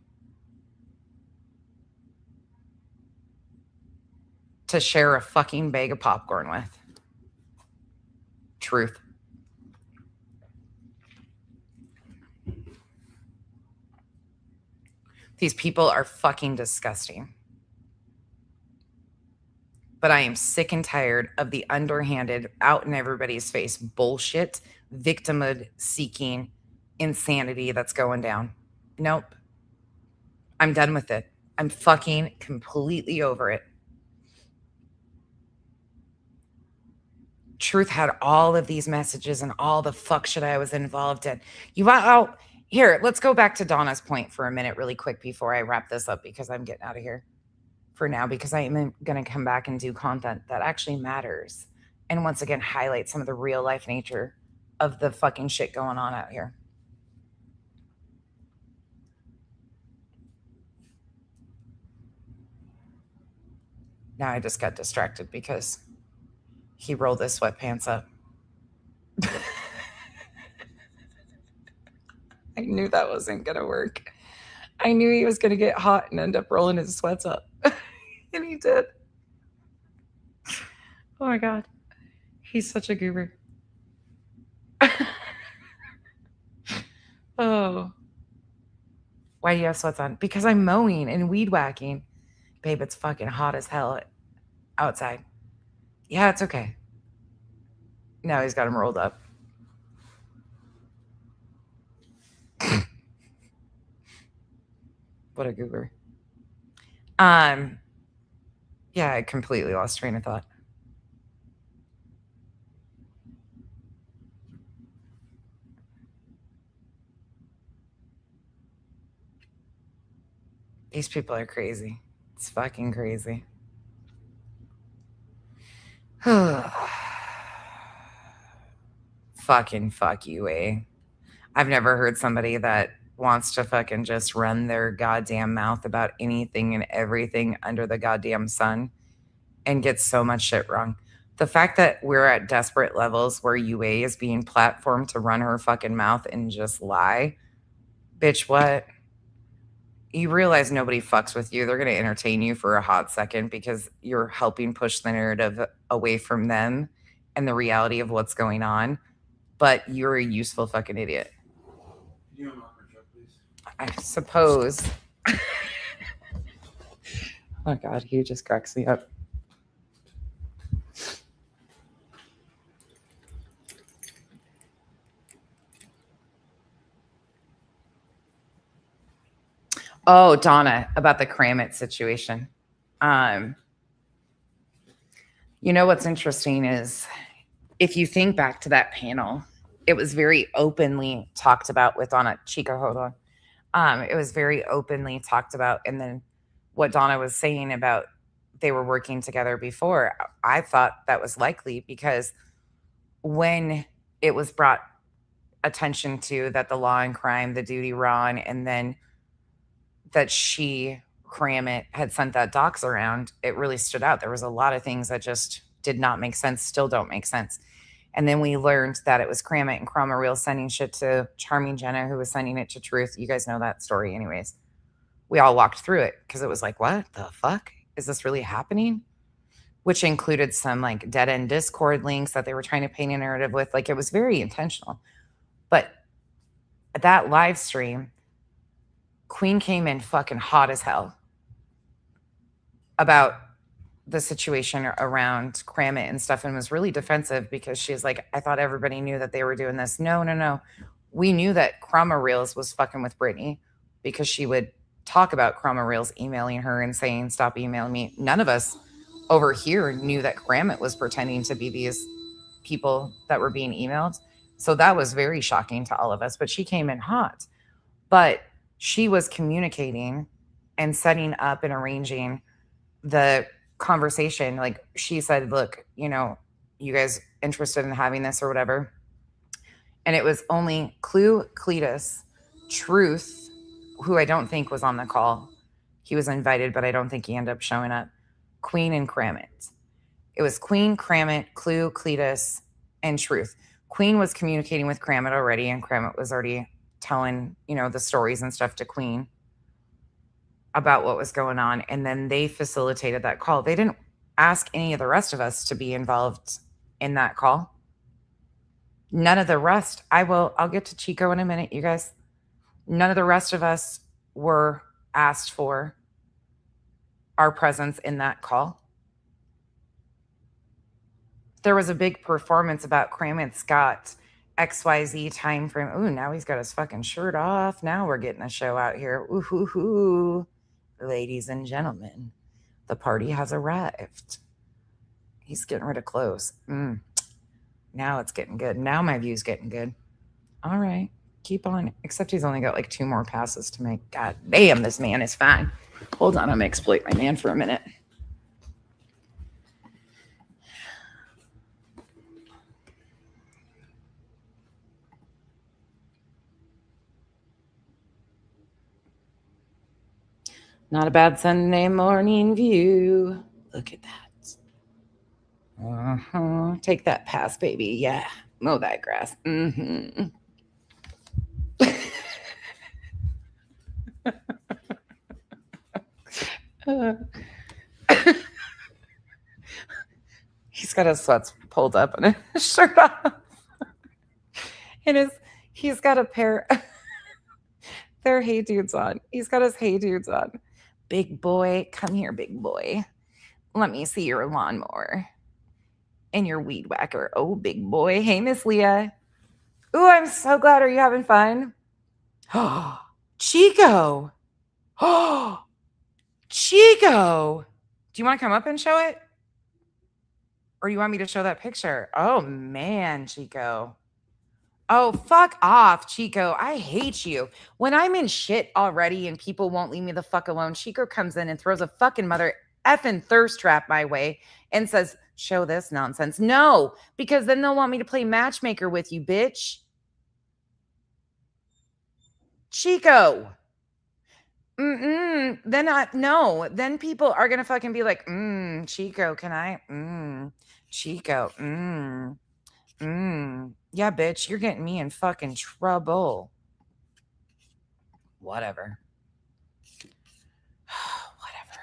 share a fucking bag of popcorn with. Truth. These people are fucking disgusting. But I am sick and tired of the underhanded, out in everybody's face bullshit, victimhood seeking insanity that's going down. Nope. I'm done with it. I'm fucking completely over it. Truth had all of these messages and all the fuck shit I was involved in. Here, let's go back to Donna's point for a minute really quick before I wrap this up, because I'm getting out of here for now, because I am going to come back and do content that actually matters. And once again, highlight some of the real life nature of the fucking shit going on out here. Now I just got distracted because he rolled his sweatpants up. I knew that wasn't going to work. I knew he was going to get hot and end up rolling his sweats up. And he did. Oh my God. He's such a goober. Oh. Why do you have sweats on? Because I'm mowing and weed whacking. Babe, it's fucking hot as hell outside. Yeah, it's okay. Now he's got him rolled up. What a goober. Yeah, I completely lost train of thought. These people are crazy. It's fucking crazy. Fucking fuck you, eh? I've never heard somebody that wants to fucking just run their goddamn mouth about anything and everything under the goddamn sun and get so much shit wrong. The fact that we're at desperate levels where UA is being platformed to run her fucking mouth and just lie. Bitch, what? You realize nobody fucks with you. They're going to entertain you for a hot second because you're helping push the narrative away from them and the reality of what's going on. But you're a useful fucking idiot. Can you unlock my truck, please? I suppose. Oh, God, he just cracks me up. Oh, Donna, about the Kramit situation. You know what's interesting is if you think back to that panel, it was very openly talked about with Donna. Chica, hold on. It was very openly talked about. And then what Donna was saying about they were working together before, I thought that was likely because when it was brought attention to that the law and crime, the duty Ron, and then that she, Kramit, had sent that docs around, it really stood out. There was a lot of things that just did not make sense, still don't make sense. And then we learned that it was Kramit and Chroma Real sending shit to Charming Jenna, who was sending it to Truth. You guys know that story anyways. We all walked through it because it was like, what the fuck? Is this really happening? Which included some like dead end Discord links that they were trying to paint a narrative with. Like it was very intentional. But that live stream, Queen came in fucking hot as hell about the situation around Kramit and stuff and was really defensive because she's like, I thought everybody knew that they were doing this. No. We knew that Chroma Reels was fucking with Brittany because she would talk about Chroma Reels emailing her and saying, stop emailing me. None of us over here knew that Kramit was pretending to be these people that were being emailed. So that was very shocking to all of us, but she came in hot. But she was communicating and setting up and arranging the conversation. Like she said, look, you know, you guys interested in having this or whatever. And it was only Clue, Cletus, Truth, who I don't think was on the call. He was invited, but I don't think he ended up showing up. Queen and Kramit. It was Queen, Kramit, Clue, Cletus, and Truth. Queen was communicating with Kramit already, and Kramit was already telling, you know, the stories and stuff to Queen about what was going on. And then they facilitated that call. They didn't ask any of the rest of us to be involved in that call. None of the rest. I'll get to Chico in a minute, you guys. None of the rest of us were asked for our presence in that call. There was a big performance about Kramit's got XYZ time frame. Ooh, now he's got his fucking shirt off. Now we're getting a show out here. Ooh, hoo, hoo. Ladies and gentlemen, the party has arrived. He's getting rid of clothes. Now it's getting good. Now my view's getting good. All right, keep on. Except he's only got like 2 more passes to make. God damn, this man is fine. Hold on, I'm gonna exploit my man for a minute. Not a bad Sunday morning view. Look at that. Take that pass, baby. Yeah. Mow that grass. He's got his sweats pulled up and his shirt off. And he's got a pair. They're Hey Dudes on. He's got his Hey Dudes on. Big boy, come here, big boy. Let me see your lawnmower and your weed whacker. Oh, big boy. Hey, Miss Leah. Ooh, I'm so glad. Are you having fun? Oh, Chico. Oh, Chico. Do you want to come up and show it? Or you want me to show that picture? Oh, man, Chico. Oh, fuck off, Chico. I hate you. When I'm in shit already and people won't leave me the fuck alone, Chico comes in and throws a fucking mother effing thirst trap my way and says, show this nonsense. No, because then they'll want me to play matchmaker with you, bitch. Chico. Then people are gonna fucking be like, Chico, can I? Chico, yeah, bitch, you're getting me in fucking trouble. Whatever. Whatever.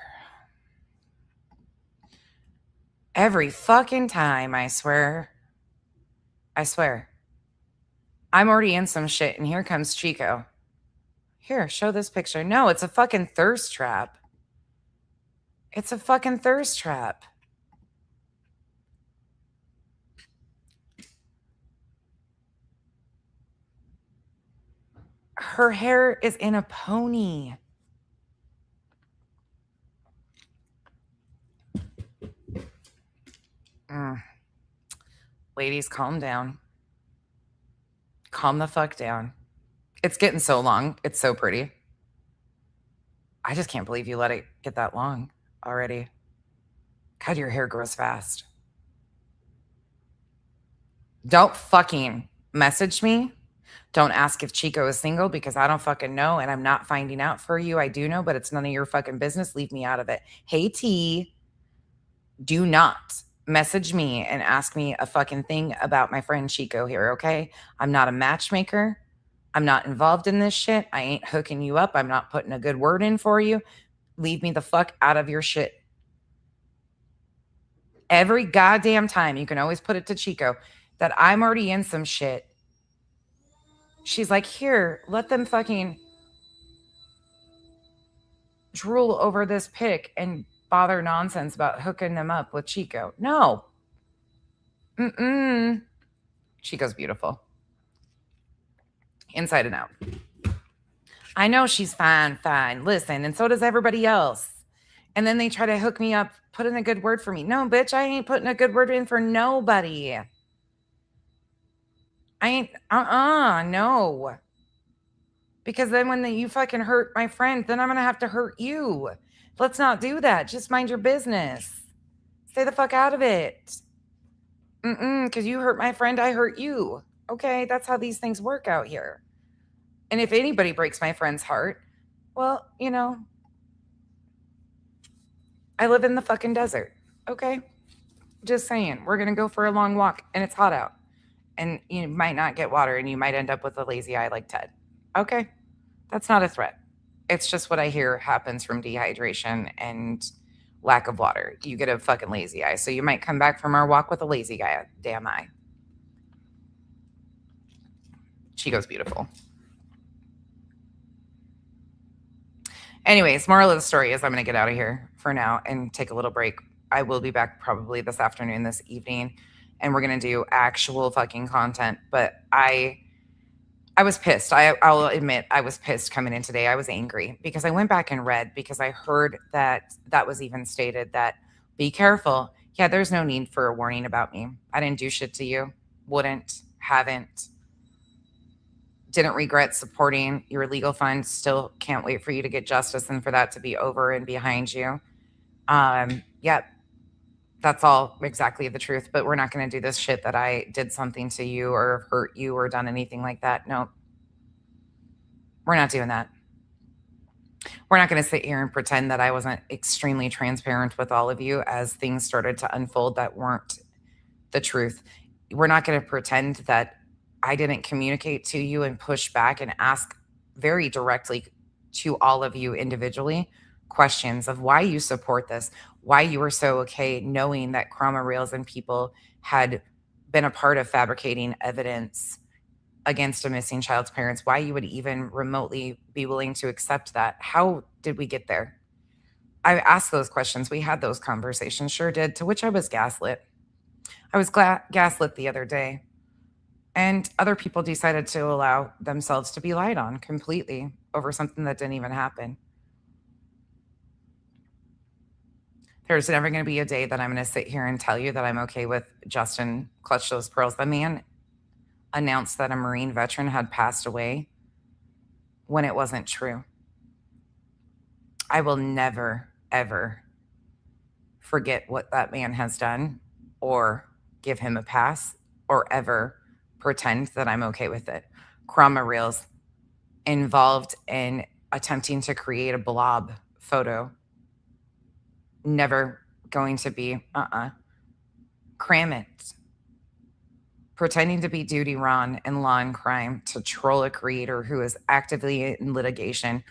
Every fucking time, I swear. I swear. I'm already in some shit, and here comes Chico. Here, show this picture. No, it's a fucking thirst trap. It's a fucking thirst trap. Her hair is in a pony. Ladies, calm down. Calm the fuck down. It's getting so long. It's so pretty. I just can't believe you let it get that long already. God, your hair grows fast. Don't fucking message me. Don't ask if Chico is single because I don't fucking know and I'm not finding out for you. I do know, but it's none of your fucking business. Leave me out of it. Hey, T, do not message me and ask me a fucking thing about my friend Chico here, okay? I'm not a matchmaker. I'm not involved in this shit. I ain't hooking you up. I'm not putting a good word in for you. Leave me the fuck out of your shit. Every goddamn time, you can always put it to Chico that I'm already in some shit. She's like, here, let them fucking drool over this pic and bother nonsense about hooking them up with Chico. No. Chico's beautiful. Inside and out. I know she's fine. Listen, and so does everybody else. And then they try to hook me up, put in a good word for me. No, bitch, I ain't putting a good word in for nobody. I ain't, no. Because then when you fucking hurt my friend, then I'm going to have to hurt you. Let's not do that. Just mind your business. Stay the fuck out of it. Because you hurt my friend, I hurt you. Okay, that's how these things work out here. And if anybody breaks my friend's heart, well, you know, I live in the fucking desert. Okay? Just saying. We're going to go for a long walk and it's hot out. And you might not get water and you might end up with a lazy eye like Ted. Okay? That's not a threat. It's just what I hear happens from dehydration and lack of water. You get a fucking lazy eye. So you might come back from our walk with a lazy damn eye. Chico's beautiful. Anyways, moral of the story is I'm going to get out of here for now and take a little break. I will be back probably this afternoon, this evening, and we're going to do actual fucking content. But I was pissed. I'll admit I was pissed coming in today. I was angry because I went back and read because I heard that was even stated that be careful. Yeah, there's no need for a warning about me. I didn't do shit to you. Wouldn't, haven't. Didn't regret supporting your legal fund. Still can't wait for you to get justice and for that to be over and behind you. Yeah, that's all exactly the truth. But we're not going to do this shit that I did something to you or hurt you or done anything like that. No, we're not doing that. We're not going to sit here and pretend that I wasn't extremely transparent with all of you as things started to unfold that weren't the truth. We're not going to pretend that I didn't communicate to you and push back and ask very directly to all of you individually questions of why you support this, why you were so okay knowing that Krama Rails and people had been a part of fabricating evidence against a missing child's parents, why you would even remotely be willing to accept that. How did we get there? I asked those questions. We had those conversations, sure did, to which I was gaslit. I was gaslit the other day. And other people decided to allow themselves to be lied on completely over something that didn't even happen. There's never going to be a day that I'm going to sit here and tell you that I'm okay with Justin Clutch Those Pearls. The man announced that a Marine veteran had passed away when it wasn't true. I will never, ever forget what that man has done or give him a pass or ever pretend that I'm okay with it. Chroma reels involved in attempting to create a blob photo. Never going to be, Cram it. Pretending to be Duty Ron in Law and Crime to troll a creator who is actively in litigation,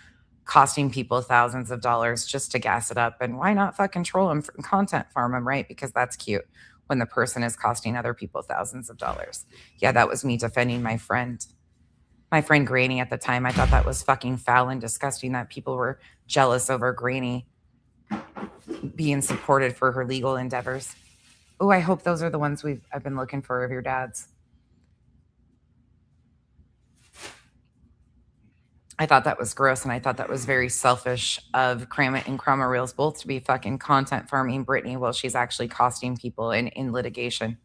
costing people thousands of dollars just to gas it up. And why not fucking troll him, content farm him, right? Because that's cute when the person is costing other people thousands of dollars. Yeah, that was me defending my friend Granny at the time. I thought that was fucking foul and disgusting that people were jealous over Granny being supported for her legal endeavors. Oh, I hope those are the ones I've been looking for of your dad's. I thought that was gross, and I thought that was very selfish of Kramit and Chroma Reels both to be fucking content farming Brittany while she's actually costing people in litigation.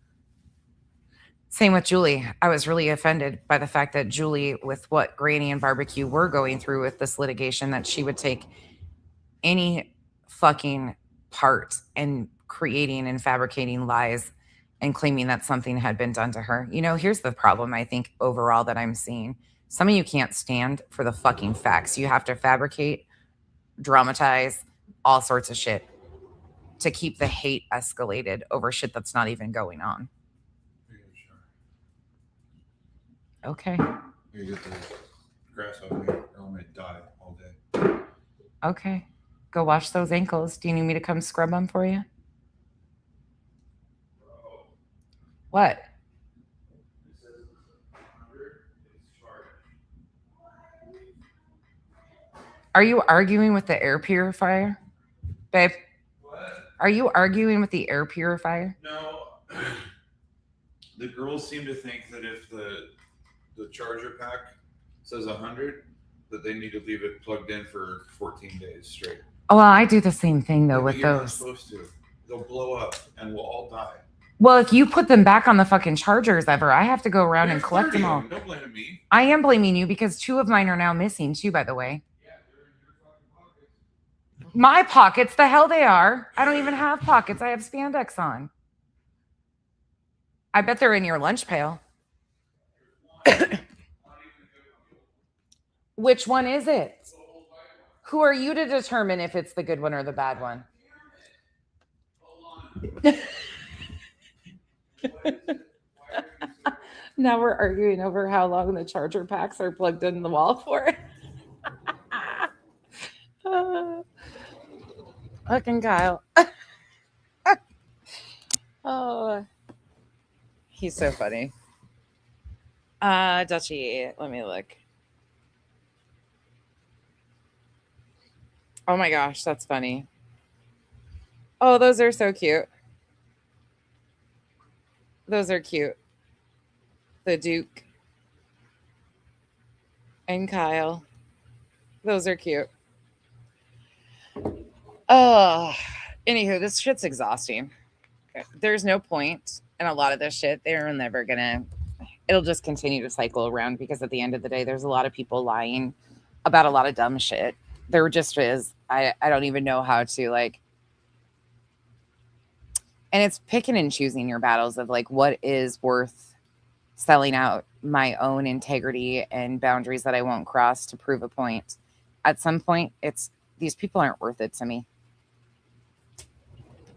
Same with Julie. I was really offended by the fact that Julie, with what Granny and Barbecue were going through with this litigation, that she would take any fucking part in creating and fabricating lies and claiming that something had been done to her. You know, here's the problem I think overall that I'm seeing. Some of you can't stand for the fucking facts. You have to fabricate, dramatize, all sorts of shit to keep the hate escalated over shit that's not even going on. Okay. You get the grass off me, or I'm gonna die all day. Okay. Go wash those ankles. Do you need me to come scrub them for you? What? Are you arguing with the air purifier? Babe? What? Are you arguing with the air purifier? No. The girls seem to think that if the charger pack says 100, that they need to leave it plugged in for 14 days straight. Oh, well, I do the same thing, though, with You're not those. supposed to. They'll blow up, and we'll all die. Well, if you put them back on the fucking chargers ever, I have to go around and collect them all. Don't blame me. I am blaming you because 2 of mine are now missing, too, by the way. Yeah, they're in your fucking pockets. My pockets, the hell they are. I don't even have pockets. I have spandex on. I bet they're in your lunch pail. Which one is it? Who are you to determine if it's the good one or the bad one? Now we're arguing over how long the charger packs are plugged in the wall for. Fucking Kyle. Oh, he's so funny. Dutchie, let me look. Oh my gosh, that's funny. Oh, those are so cute. Those are cute. The Duke and Kyle. Those are cute. Oh, anywho, this shit's exhausting. There's no point in a lot of this shit. They're never gonna, it'll just continue to cycle around because at the end of the day, there's a lot of people lying about a lot of dumb shit. There just is. I don't even know how to like, and it's picking and choosing your battles of like what is worth selling out my own integrity and boundaries that I won't cross to prove a point. At some point, it's these people aren't worth it to me.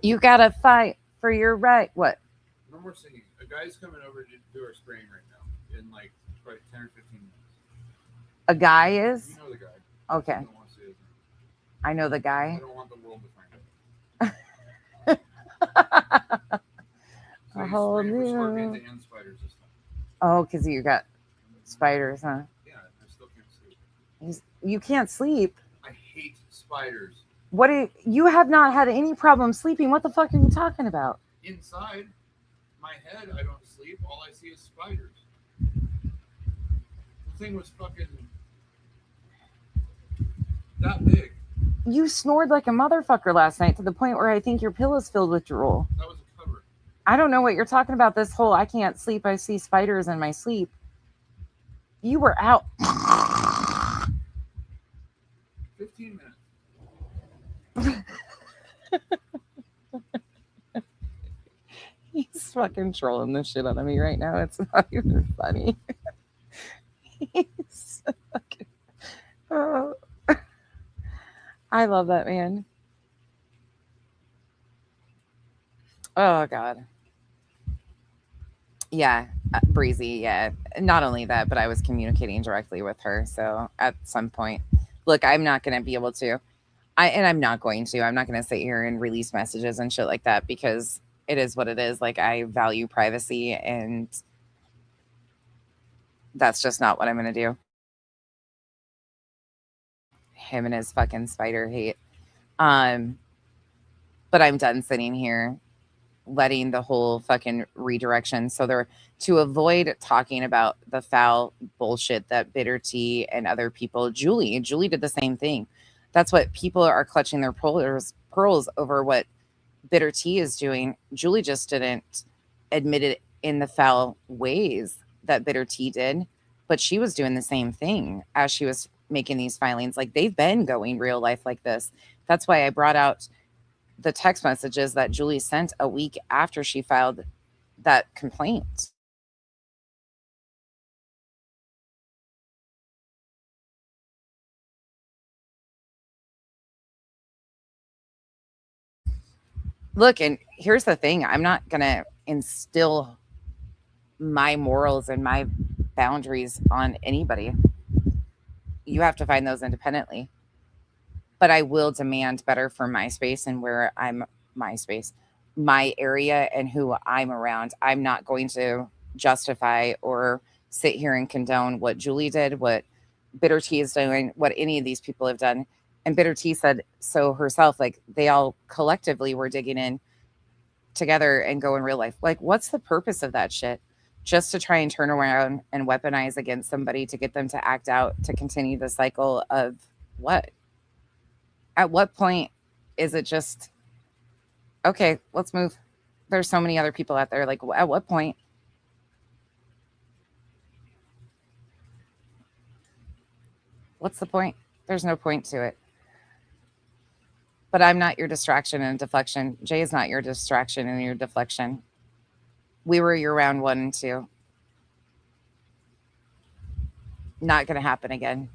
You gotta fight for your right. What? No more singing. A guy's coming over to do our spraying right now in like probably 10 or 15 minutes. A guy is? You know the guy. Okay. I don't want to say his name. I know the I guy. don't want the world to find out. So A he's whole spraying for new- scorpions and spiders this time. Oh, because you got spiders, huh? Yeah, I still can't sleep. You can't sleep. I hate spiders. You have not had any problem sleeping. What the fuck are you talking about? Inside my head, I don't sleep. All I see is spiders. The thing was fucking that big. You snored like a motherfucker last night to the point where I think your pillow's filled with drool. That was a cover. I don't know what you're talking about. This whole I can't sleep, I see spiders in my sleep. You were out. 15 minutes. He's fucking trolling the shit out of me right now. It's not even funny. He's fucking... Oh. I love that man. Oh, God. Yeah, Breezy, yeah. Not only that, but I was communicating directly with her. So at some point, look, I'm not going to be able to. I'm not going to. I'm not going to sit here and release messages and shit like that because it is what it is. Like, I value privacy, and that's just not what I'm going to do. Him and his fucking spider hate. But I'm done sitting here letting the whole fucking redirection. So they're to avoid talking about the foul bullshit that Bitter Tea and other people, Julie did the same thing. That's what people are clutching their pearls over what Bitter Tea is doing. Julie just didn't admit it in the foul ways that Bitter Tea did, but she was doing the same thing as she was making these filings. Like, they've been going real life like this. That's why I brought out the text messages that Julie sent a week after she filed that complaint. Look, and here's the thing. I'm not going to instill my morals and my boundaries on anybody. You have to find those independently. But I will demand better for my space and where I'm my space, my area, and who I'm around. I'm not going to justify or sit here and condone what Julie did, what Bitter Tea is doing, what any of these people have done. And Bitter Tea said so herself, like, they all collectively were digging in together and go in real life. Like, what's the purpose of that shit? Just to try and turn around and weaponize against somebody to get them to act out, to continue the cycle of what? At what point is it just, okay, let's move? There's so many other people out there. Like, at what point? What's the point? There's no point to it. But I'm not your distraction and deflection. Jay is not your distraction and your deflection. We were your round 1 and 2. Not going to happen again.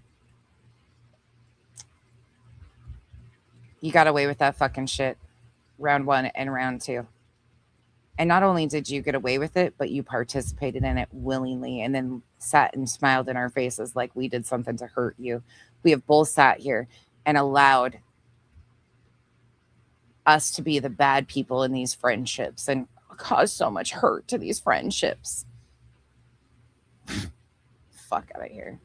You got away with that fucking shit. Round 1 and round 2. And not only did you get away with it, but you participated in it willingly and then sat and smiled in our faces like we did something to hurt you. We have both sat here and allowed us to be the bad people in these friendships and cause so much hurt to these friendships. Fuck out of here.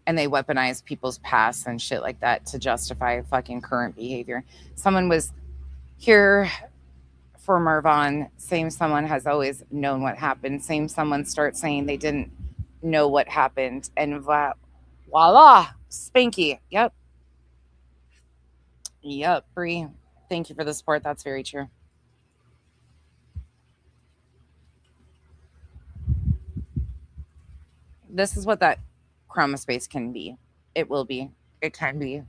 And they weaponize people's past and shit like that to justify fucking current behavior. Someone was here for Marvon. Same someone has always known what happened. Same someone starts saying they didn't know what happened. And voila, Spanky. Yep. Yep, Bree. Thank you for the support. That's very true. This is what that chroma space can be. It will be. It can be.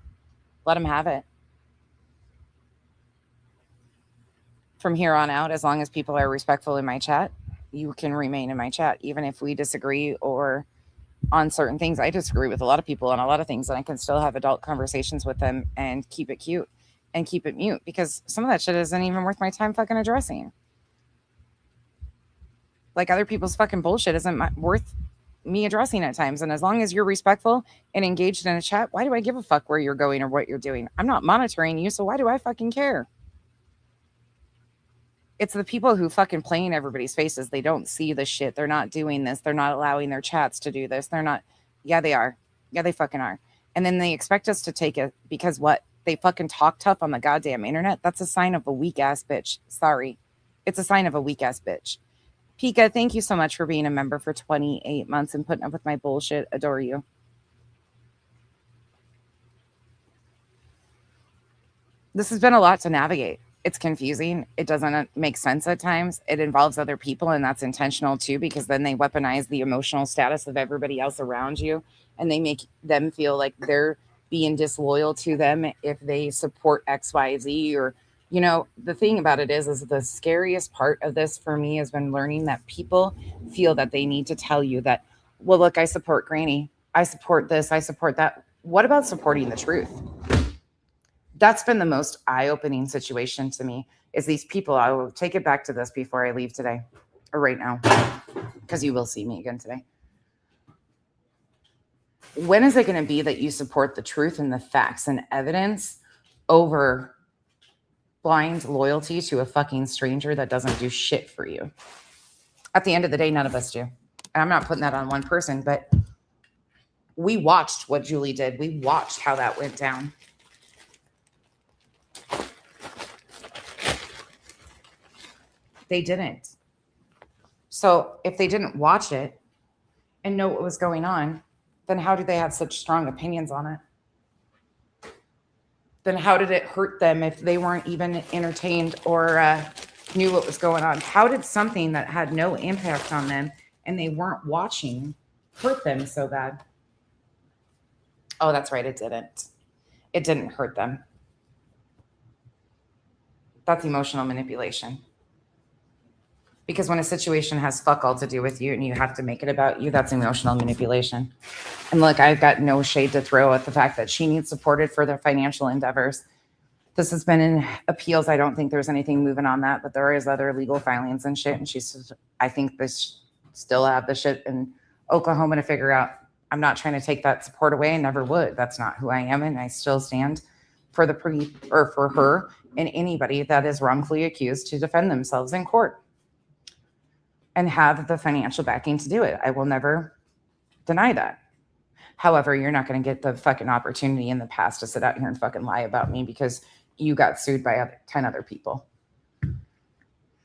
Let them have it. From here on out, as long as people are respectful in my chat, you can remain in my chat, even if we disagree or on certain things. I disagree with a lot of people on a lot of things, and I can still have adult conversations with them and keep it cute and keep it mute, because some of that shit isn't even worth my time fucking addressing. Like, other people's fucking bullshit isn't worth me addressing at times. And as long as you're respectful and engaged in a chat, why do I give a fuck where you're going or what you're doing? I'm not monitoring you, so why do I fucking care? It's the people who fucking play in everybody's faces. They don't see the shit. They're not doing this. They're not allowing their chats to do this. They're not. Yeah, they are. Yeah, they fucking are. And then they expect us to take it because what? They fucking talk tough on the goddamn internet. That's a sign of a weak ass bitch. Sorry. It's a sign of a weak ass bitch. Pika, thank you so much for being a member for 28 months and putting up with my bullshit. Adore you. This has been a lot to navigate. It's confusing. It doesn't make sense at times. It involves other people, and that's intentional too, because then they weaponize the emotional status of everybody else around you, and they make them feel like they're being disloyal to them if they support XYZ. Or, the thing about it is the scariest part of this for me has been learning that people feel that they need to tell you that, well, look, I support Granny. I support this. I support that. What about supporting the truth? That's been the most eye-opening situation to me, is these people. I will take it back to this before I leave today, or right now, because you will see me again today. When is it going to be that you support the truth and the facts and evidence over blind loyalty to a fucking stranger that doesn't do shit for you? At the end of the day, none of us do. And I'm not putting that on one person, but we watched what Julie did. We watched how that went down. They didn't. So if they didn't watch it and know what was going on, then how did they have such strong opinions on it? Then how did it hurt them if they weren't even entertained or knew what was going on? How did something that had no impact on them and they weren't watching hurt them so bad? Oh, that's right. It didn't. It didn't hurt them. That's emotional manipulation. Because when a situation has fuck all to do with you and you have to make it about you, that's emotional manipulation. And look, I've got no shade to throw at the fact that she needs supported for their financial endeavors. This has been in appeals. I don't think there's anything moving on that, but there is other legal filings and shit. And I think they still have the shit in Oklahoma to figure out. I'm not trying to take that support away. I never would. That's not who I am. And I still stand for for her and anybody that is wrongfully accused to defend themselves in court and have the financial backing to do it. I will never deny that. However, you're not going to get the fucking opportunity in the past to sit out here and fucking lie about me because you got sued by 10 other people.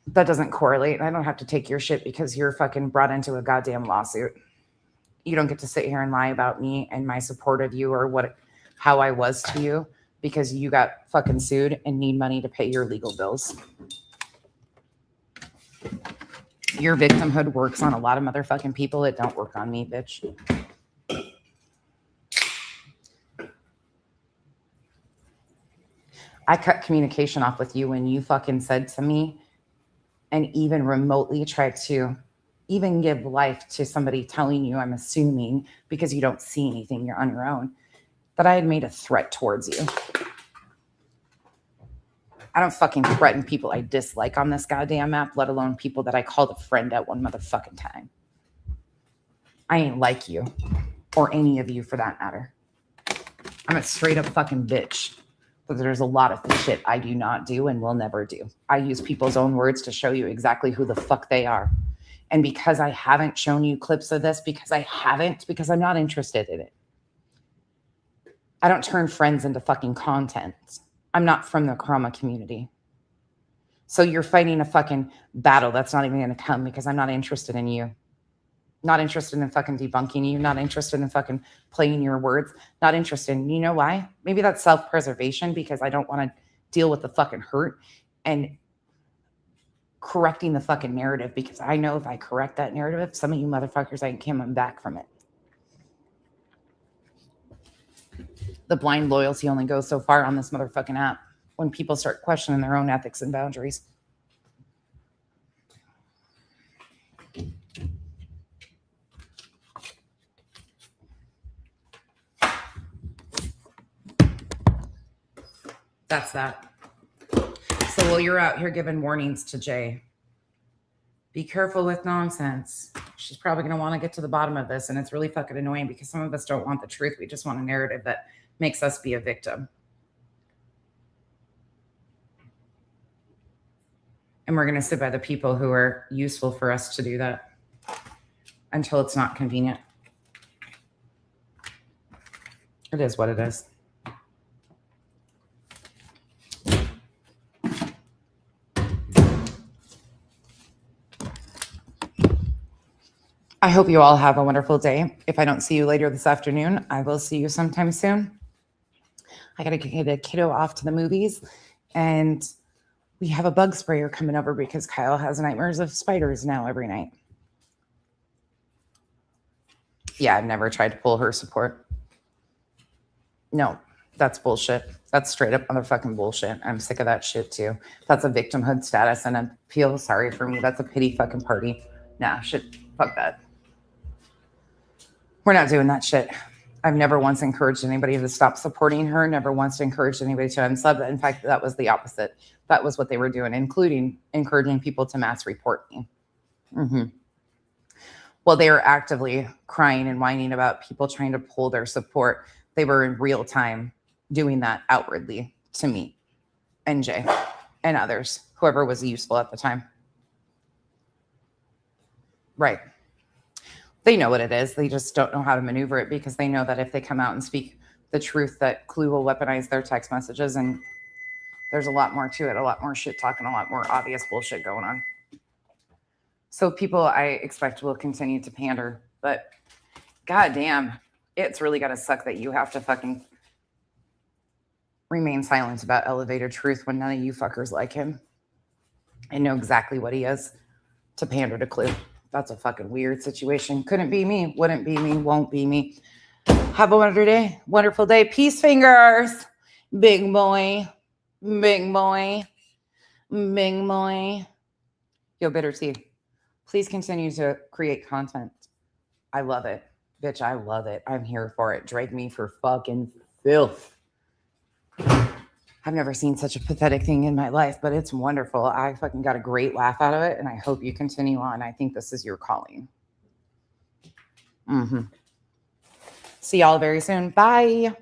That doesn't correlate. I don't have to take your shit because you're fucking brought into a goddamn lawsuit. You don't get to sit here and lie about me and my support of you or how I was to you because you got fucking sued and need money to pay your legal bills. Your victimhood works on a lot of motherfucking people. It don't work on me, bitch. I cut communication off with you when you fucking said to me and even remotely tried to even give life to somebody telling you, I'm assuming, because you don't see anything, you're on your own, that I had made a threat towards you. I don't fucking threaten people I dislike on this goddamn app, let alone people that I called a friend at one motherfucking time. I ain't like you, or any of you for that matter. I'm a straight up fucking bitch. But there's a lot of shit I do not do and will never do. I use people's own words to show you exactly who the fuck they are. And because I haven't shown you clips of this, because I'm not interested in it. I don't turn friends into fucking content. I'm not from the Karama community. So you're fighting a fucking battle that's not even going to come because I'm not interested in you. Not interested in fucking debunking you. Not interested in fucking playing your words. Not interested. You know why? Maybe that's self-preservation because I don't want to deal with the fucking hurt and correcting the fucking narrative because I know if I correct that narrative, some of you motherfuckers ain't coming back from it. The blind loyalty only goes so far on this motherfucking app when people start questioning their own ethics and boundaries. That's that. So while you're out here giving warnings to Jay, be careful with nonsense. She's probably going to want to get to the bottom of this. And it's really fucking annoying because some of us don't want the truth. We just want a narrative that makes us be a victim. And we're going to sit by the people who are useful for us to do that until it's not convenient. It is what it is. I hope you all have a wonderful day. If I don't see you later this afternoon, I will see you sometime soon. I got to get a kiddo off to the movies. And We have a bug sprayer coming over because Kyle has nightmares of spiders now every night. Yeah, I've never tried to pull her support. No, that's bullshit. That's straight up motherfucking bullshit. I'm sick of that shit too. That's a victimhood status and a feel sorry for me. That's a pity fucking party. Nah, shit. Fuck that. We're not doing that shit. I've never once encouraged anybody to stop supporting her, never once encouraged anybody to unsub. In fact, that was the opposite. That was what they were doing, including encouraging people to mass report me. Well, they were actively crying and whining about people trying to pull their support. They were in real time doing that outwardly to me, NJ, and others, whoever was useful at the time. Right. They know what it is. They just don't know how to maneuver it because they know that if they come out and speak the truth, that Clue will weaponize their text messages. And there's a lot more to it, a lot more shit talking, a lot more obvious bullshit going on. So people, I expect, will continue to pander. But goddamn, it's really got to suck that you have to fucking remain silent about elevated truth when none of you fuckers like him and know exactly what he is to pander to Clue. That's a fucking weird situation. Couldn't be me, wouldn't be me, won't be me. Have a wonderful day. Peace fingers. Big boy. Big boy. Big boy. Yo, Bitter Tea. Please continue to create content. I love it. Bitch, I love it. I'm here for it. Drag me for fucking filth. I've never seen such a pathetic thing in my life, but it's wonderful. I fucking got a great laugh out of it, and I hope you continue on. I think this is your calling. See y'all very soon. Bye.